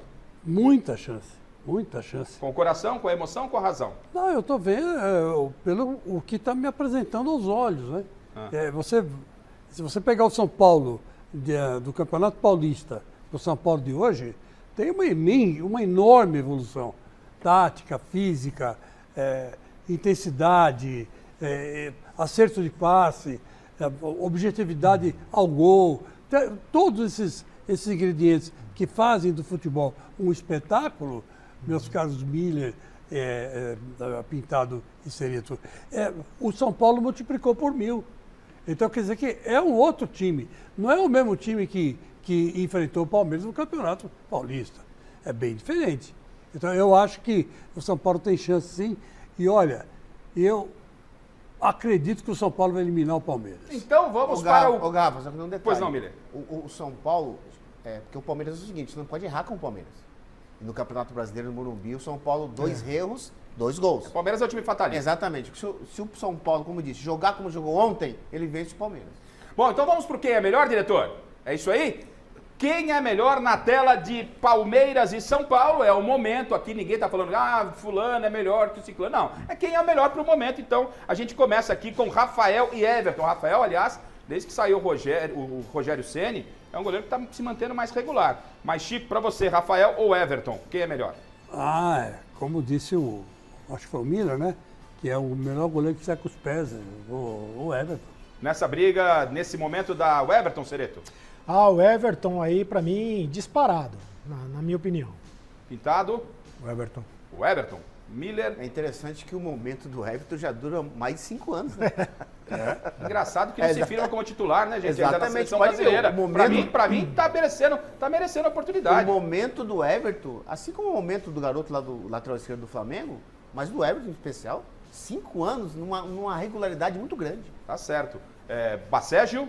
Muita chance. Muita chance. Com o coração, com a emoção, com a razão? Não, eu tô vendo pelo o que está me apresentando aos olhos, né? Se você pegar o São Paulo do Campeonato Paulista, o São Paulo de hoje, tem uma enorme evolução. Tática, física, intensidade, acerto de passe, objetividade ao gol. Todos esses ingredientes que fazem do futebol um espetáculo, meus caros Miller, Pintado e Cereto, o São Paulo multiplicou por 1000. Então quer dizer que é um outro time. Não é o mesmo time que enfrentou o Palmeiras no Campeonato Paulista. É bem diferente. Então eu acho que o São Paulo tem chance sim. E olha, eu acredito que o São Paulo vai eliminar o Palmeiras. Então vamos para o... Ô, Gava, só que um detalhe. Pois não, Miller. O São Paulo, porque o Palmeiras é o seguinte, você não pode errar com o Palmeiras. E no Campeonato Brasileiro, no Morumbi, o São Paulo, 2 erros, 2 gols. O Palmeiras é o time fatalista. Exatamente. Se o São Paulo, como disse, jogar como jogou ontem, ele vence o Palmeiras. Bom, então vamos pro quem é melhor, diretor? É isso aí? Quem é melhor na tela de Palmeiras e São Paulo? É o momento aqui, ninguém tá falando, fulano é melhor que o ciclano. Não, é quem é o melhor pro momento. Então, a gente começa aqui com Rafael e Everton. Rafael, aliás, desde que saiu o Rogério Ceni, é um goleiro que tá se mantendo mais regular. Mas, Chico, pra você, Rafael ou Everton, quem é melhor? Como disse acho que foi o Miller, né? Que é o melhor goleiro que sai com os pés, o Everton. Nessa briga, nesse momento, dá o Everton, Cereto? O Everton aí, pra mim, disparado, na minha opinião. Pintado? O Everton. O Everton. Miller. É interessante que o momento do Everton já dura mais de 5 anos, né? Engraçado que não se firma como titular, né, gente? Exatamente. Ainda na seleção brasileira. Pra mim tá merecendo a oportunidade. O momento do Everton, assim como o momento do garoto lá do lateral esquerdo do Flamengo, mas do Everton em especial, 5 anos numa regularidade muito grande. Tá certo. Bacégio?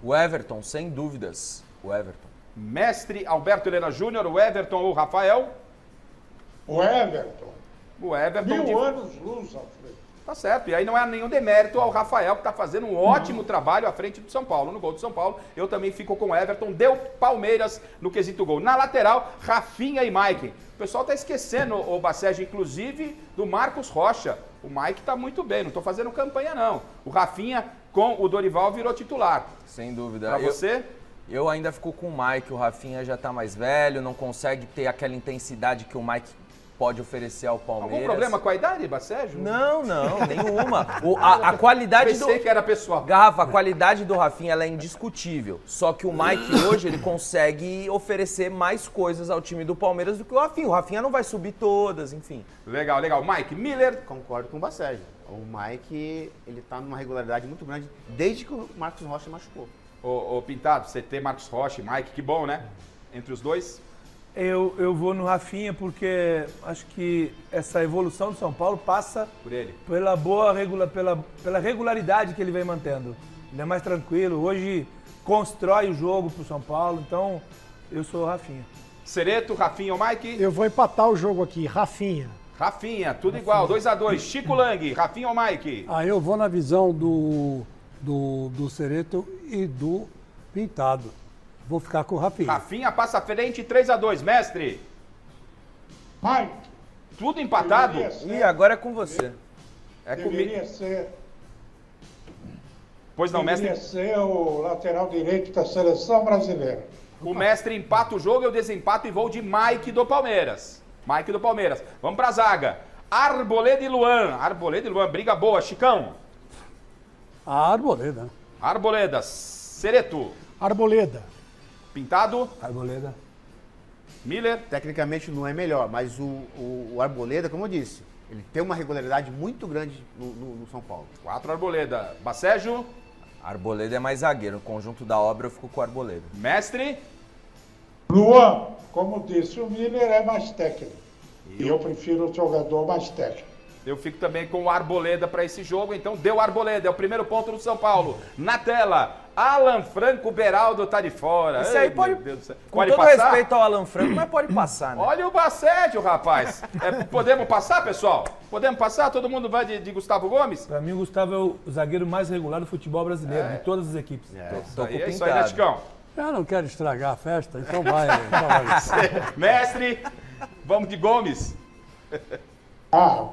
O Everton, sem dúvidas. O Everton. Mestre Alberto Helena Júnior, o Everton ou o Rafael? O Everton. O Everton. 1000 anos luz à frente. Tá certo. E aí não é nenhum demérito ao Rafael, que tá fazendo um ótimo trabalho à frente do São Paulo. No gol do São Paulo, eu também fico com o Everton. Deu Palmeiras no quesito gol. Na lateral, Rafinha e Mike. O pessoal tá esquecendo, o Bacégio, inclusive, do Marcos Rocha. O Mike tá muito bem, não tô fazendo campanha, não. O Rafinha, com o Dorival, virou titular. Sem dúvida. Pra você? Eu ainda fico com o Mike. O Rafinha já tá mais velho, não consegue ter aquela intensidade que o Mike pode oferecer ao Palmeiras. Algum problema com a idade, Bacégio? Não, nenhuma. A qualidade Pensei que era pessoal. Garrafa, a qualidade do Rafinha ela é indiscutível. Só que o Mike hoje, ele consegue oferecer mais coisas ao time do Palmeiras do que o Rafinha. O Rafinha não vai subir todas, enfim. Legal. Mike, Miller. Concordo com o Bacégio. O Mike, ele tá numa regularidade muito grande desde que o Marcos Rocha machucou. Ô Pintado, você tem Marcos Rocha e Mike, que bom, né? Entre os dois. Eu vou no Rafinha porque acho que essa evolução do São Paulo passa por ele, pela regularidade que ele vem mantendo. Ele é mais tranquilo, hoje constrói o jogo pro São Paulo, então eu sou o Rafinha. Cereto, Rafinha ou Mike? Eu vou empatar o jogo aqui, Rafinha. Rafinha, tudo igual, 2-2. Chico Lang, Rafinha ou Mike? Eu vou na visão do Cereto e do Pintado. Vou ficar com o Rafinha. Rafinha passa à frente, 3-2. Mestre? Mike. Tudo empatado? E agora é com você. Deveria ser... Pois não, mestre? Deveria ser o lateral direito da seleção brasileira. O mestre empata o jogo, eu desempato e vou de Mike do Palmeiras. Mike do Palmeiras. Vamos pra zaga. Arboleda e Luan. Arboleda e Luan, briga boa. Chicão? A Arboleda. Arboleda. Cereto? Arboleda. Pintado? Arboleda. Miller? Tecnicamente não é melhor, mas o Arboleda, como eu disse, ele tem uma regularidade muito grande no São Paulo. 4 Arboleda. Bacégio? Arboleda é mais zagueiro. No conjunto da obra eu fico com o Arboleda. Mestre? Luan, como disse o Miller, é mais técnico. E eu prefiro o jogador mais técnico. Eu fico também com o Arboleda para esse jogo, então deu Arboleda, é o primeiro ponto do São Paulo. Na tela, Alan Franco Beraldo tá de fora. Isso aí Ei, pode, meu Deus do céu. com Pode todo passar? respeito ao Alan Franco, mas pode passar, né? Olha o Bassédio, rapaz. Podemos passar, pessoal? Podemos passar? Todo mundo vai de Gustavo Gomes? Para mim, o Gustavo é o zagueiro mais regular do futebol brasileiro, de todas as equipes. É isso aí, Neticão. Eu não quero estragar a festa, então vai. Mestre, vamos de Gomes.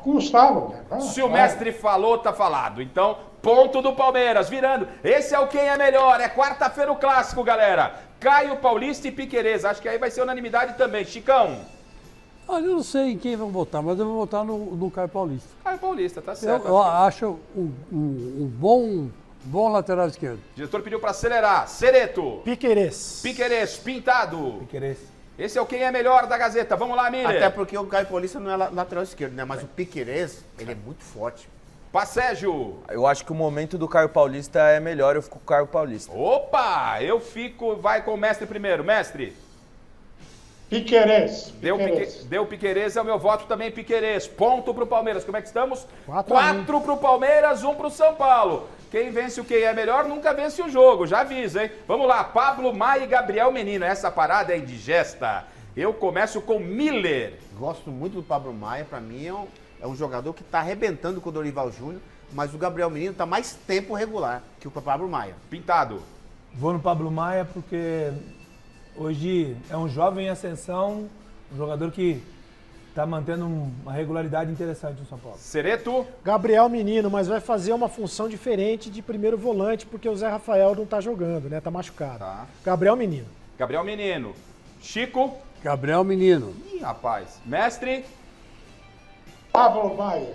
Gustavo. Né? Se o mestre falou, tá falado. Então, ponto do Palmeiras, virando. Esse é o quem é melhor. É quarta-feira o clássico, galera. Caio Paulista e Piquerez. Acho que aí vai ser unanimidade também. Chicão. Olha, eu não sei em quem vão votar, mas eu vou votar no Caio Paulista. Caio Paulista, tá certo. Eu acho um bom lateral esquerdo. O diretor pediu para acelerar. Cereto. Piquerez. Piquerez, Pintado. Piquerez. Esse é o quem é melhor da Gazeta. Vamos lá, Miller. Até porque o Caio Paulista não é lateral esquerdo, né? Mas o Piquerez, ele é muito forte. Passégio. Eu acho que o momento do Caio Paulista é melhor, eu fico com o Caio Paulista. Opa, eu fico, vai com o mestre primeiro. Mestre. Piquerez. Deu Piquerez, é o meu voto também, Piquerez. Ponto pro Palmeiras. Como é que estamos? 4 pro Palmeiras, 1 pro São Paulo. Quem vence o quem é melhor nunca vence o jogo, já aviso, hein? Vamos lá, Pablo Maia e Gabriel Menino. Essa parada é indigesta. Eu começo com Miller. Gosto muito do Pablo Maia, pra mim é um jogador que tá arrebentando com o Dorival Júnior, mas o Gabriel Menino tá mais tempo regular que o Pablo Maia. Pintado. Vou no Pablo Maia porque hoje é um jovem em ascensão, um jogador que está mantendo uma regularidade interessante no São Paulo. Cereto. Gabriel Menino, mas vai fazer uma função diferente de primeiro volante, porque o Zé Rafael não tá jogando, né? Tá machucado. Tá. Gabriel Menino. Gabriel Menino. Chico. Gabriel Menino. Ih, rapaz. Mestre. Pablo Maia.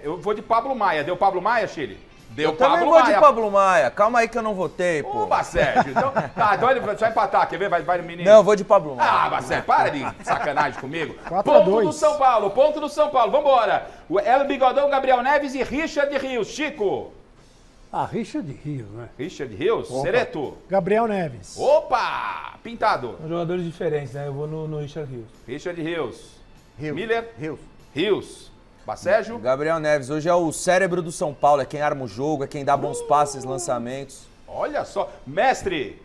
Eu vou de Pablo Maia. Deu Pablo Maia, Chile? Deu Eu também vou de Pablo Maia. Calma aí que eu não votei, pô. Ô, Sérgio. Então ele vai empatar. Quer ver? Vai no menino. Não, eu vou de Pablo Maia. Ah, Sérgio, para de sacanagem comigo. 4-2. Ponto do São Paulo. Vambora. O El Bigodão, Gabriel Neves e Richard Rios. Chico. Richard Rios, né? Richard Rios. Opa. Cereto. Gabriel Neves. Opa! Pintado. São jogadores diferentes, né? Eu vou no Richard Rios. Richard Rios. Miller. Rios. Rios. Basségio. Gabriel Neves, hoje é o cérebro do São Paulo, é quem arma o jogo, é quem dá bons passes, lançamentos. Olha só. Mestre.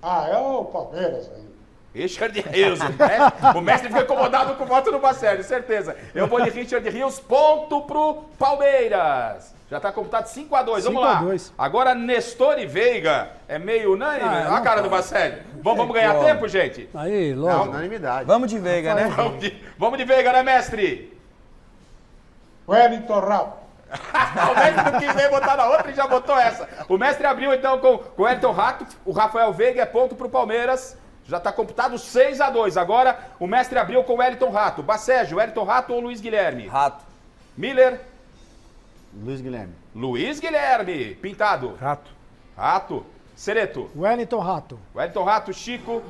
É o Palmeiras aí. Richard Rios. O mestre ficou incomodado com o voto do Basségio, certeza. Eu vou de Richard Rios, ponto pro Palmeiras. Já tá computado 5-2, vamos lá. 5-2. Agora Nestor e Veiga, é meio unânime? Olha a cara do Basségio. Vamos ganhar tempo, gente? Aí, Não, logo. unanimidade. Vamos de Veiga, né? Vamos de Veiga, né, mestre? Wellington Rato. O mestre não quis nem botar na outra e já botou essa. O mestre abriu então com o Wellington Rato, o Rafael Veiga é ponto pro Palmeiras. Já está computado 6-2. Agora o mestre abriu com o Wellington Rato. Basségio, Wellington Rato ou Luiz Guilherme? Rato. Miller. Luiz Guilherme. Luiz Guilherme. Pintado. Rato. Cereto. Wellington Rato. Wellington Rato. Chico.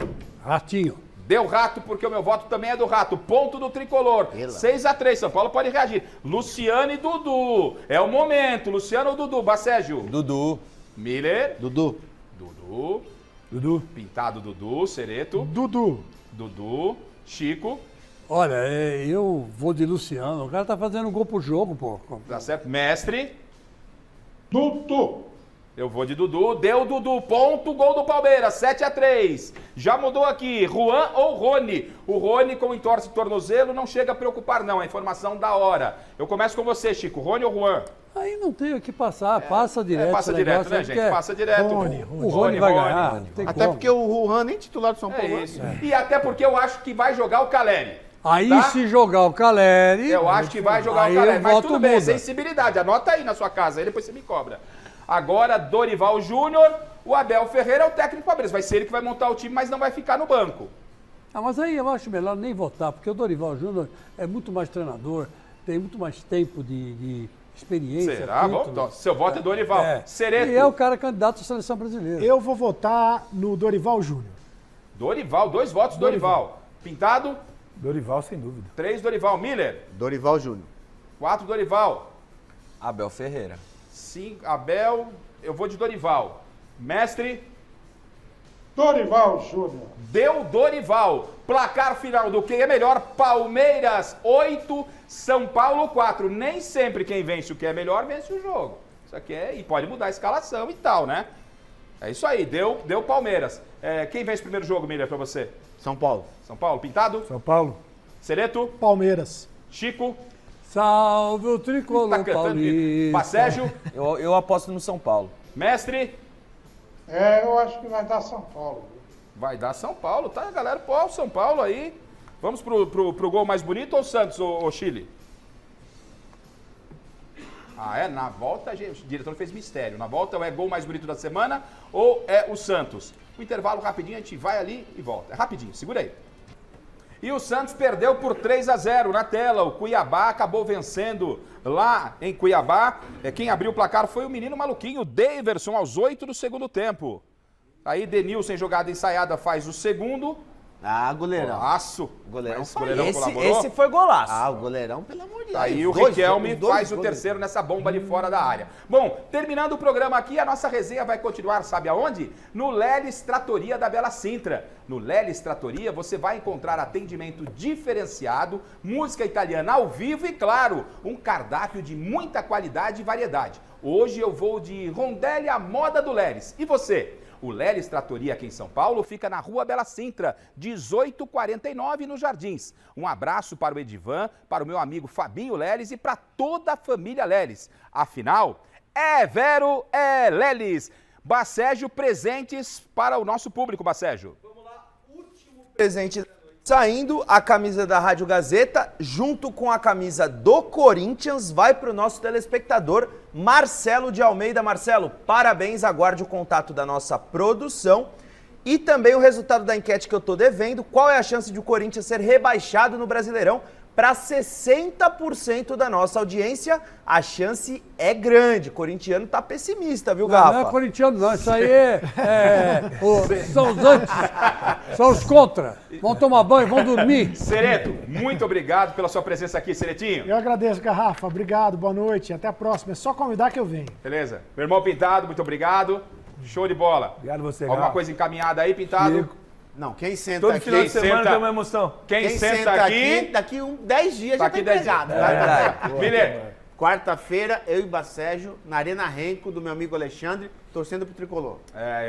Ratinho. Deu Rato porque o meu voto também é do Rato. Ponto do Tricolor. 6-3. São Paulo pode reagir. Luciano e Dudu. É o momento. Luciano ou Dudu? Basségio. Dudu. Miller. Dudu. Pintado Dudu. Cereto. Dudu. Chico. Olha, eu vou de Luciano. O cara tá fazendo um gol pro jogo, pô. Tá certo. Mestre. Dudu. Eu vou de Dudu. Deu Dudu. Ponto, gol do Palmeiras. 7-3. Já mudou aqui. Juan ou Rony? O Rony, com entorse de tornozelo, não chega a preocupar, não. A informação da hora. Eu começo com você, Chico. Rony ou Juan? Aí não tem o que passar. Passa direto. Passa direto, né, gente? Passa direto. O Rony vai ganhar. Até porque o Juan nem titular do São Paulo. É isso. E até porque eu acho que vai jogar o Caleri. Aí tá? se jogar o Caleri... Eu acho que vai jogar o Caleri. Mas tudo bem, sensibilidade. Anota aí na sua casa, aí depois você me cobra. Agora, Dorival Júnior, o Abel Ferreira é o técnico do Palmeiras. Vai ser ele que vai montar o time, mas não vai ficar no banco. Mas aí eu acho melhor nem votar, porque o Dorival Júnior é muito mais treinador, tem muito mais tempo de experiência. Será? Seu voto é Dorival. Cereto. E é o cara candidato à seleção brasileira. Eu vou votar no Dorival Júnior. Dorival, 2 votos Dorival. Pintado? Dorival, sem dúvida. 3 Dorival. Miller? Dorival Júnior. 4 Dorival. Abel Ferreira. 5 Abel. Eu vou de Dorival. Mestre? Dorival Júnior. Deu Dorival. Placar final do quem é melhor, Palmeiras 8, São Paulo 4. Nem sempre quem vence o que é melhor vence o jogo. Isso aqui e pode mudar a escalação e tal, né? É isso aí, deu Palmeiras. Quem vence o primeiro jogo, Miller, pra você? São Paulo. São Paulo, Pintado? São Paulo. Cereto? Palmeiras. Chico? Salve o tricolor paulista. Passégio? Eu aposto no São Paulo. Mestre? Eu acho que vai dar São Paulo. Vai dar São Paulo, tá, galera? Pô, São Paulo aí. Vamos pro gol mais bonito ou Santos, ou Chile? Na volta, gente, o diretor fez mistério. Na volta é gol mais bonito da semana ou é o Santos? O intervalo rapidinho, a gente vai ali e volta. É rapidinho, segura aí. E o Santos perdeu por 3-0 na tela. O Cuiabá acabou vencendo lá em Cuiabá. Quem abriu o placar foi o menino maluquinho, Daverson, aos 8 do segundo tempo. Aí Denilson, em jogada ensaiada, faz o segundo. Goleirão. Golaço. Goleirão Esse foi golaço. O goleirão, pelo amor de Deus. Aí o Riquelme faz o terceiro nessa bomba de fora da área. Bom, terminando o programa aqui, a nossa resenha vai continuar, sabe aonde? No Lelis Tratoria da Bela Sintra. No Lelis Tratoria você vai encontrar atendimento diferenciado, música italiana ao vivo e, claro, um cardápio de muita qualidade e variedade. Hoje eu vou de rondelli à moda do Lelis. E você? O Lelis Tratoria aqui em São Paulo fica na Rua Bela Sintra, 1849 nos Jardins. Um abraço para o Edivan, para o meu amigo Fabinho Lelis e para toda a família Lelis. Afinal, é Vero, é Lelis. Bacégio, presentes para o nosso público, Bacégio. Presente saindo, a camisa da Rádio Gazeta, junto com a camisa do Corinthians, vai para o nosso telespectador Marcelo de Almeida. Marcelo, parabéns, aguarde o contato da nossa produção. E também o resultado da enquete que eu tô devendo, qual é a chance de o Corinthians ser rebaixado no Brasileirão? Para 60% da nossa audiência, a chance é grande. O corintiano tá pessimista, viu, Garrafa? Não é corintiano, não. Isso aí são os antes, são os contra. Vão tomar banho, vão dormir. Cereto, muito obrigado pela sua presença aqui, Ceretinho. Eu agradeço, Garrafa. Obrigado, boa noite. Até a próxima. É só convidar que eu venho. Beleza. Meu irmão Pintado, muito obrigado. Show de bola. Obrigado você, Alguma Garrafa. coisa encaminhada aí, Pintado? Chico. Não, quem senta Todo aqui... final de semana tem uma emoção. Quem senta aqui... Daqui 10 dias já tá empregado. Miller. Quarta-feira, eu e Bacégio, na Arena Renco, do meu amigo Alexandre, torcendo pro Tricolor.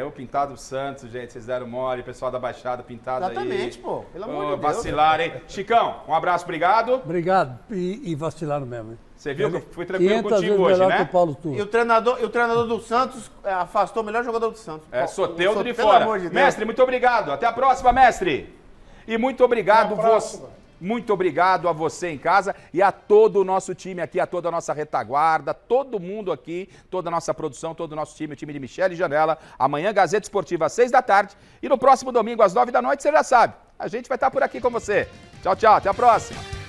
Eu, Pintado Santos, gente, vocês deram mole, pessoal da Baixada, Pintado Exatamente, aí. pô, pelo amor de Deus. Vacilaram, hein? Chicão, um abraço, obrigado. Obrigado, e vacilaram mesmo, hein? Você viu que eu fui tranquilo contigo hoje, né? Que o Paulo Turra. E o treinador do Santos afastou o melhor jogador do Santos. Soteudo de fora. Mestre, muito obrigado. Até a próxima, mestre. E muito obrigado muito obrigado a você em casa e a todo o nosso time aqui, a toda a nossa retaguarda, todo mundo aqui, toda a nossa produção, todo o nosso time, o time de Michele Janela. Amanhã, Gazeta Esportiva, às 6h e no próximo domingo, às 9h, você já sabe. A gente vai estar por aqui com você. Tchau, tchau. Até a próxima.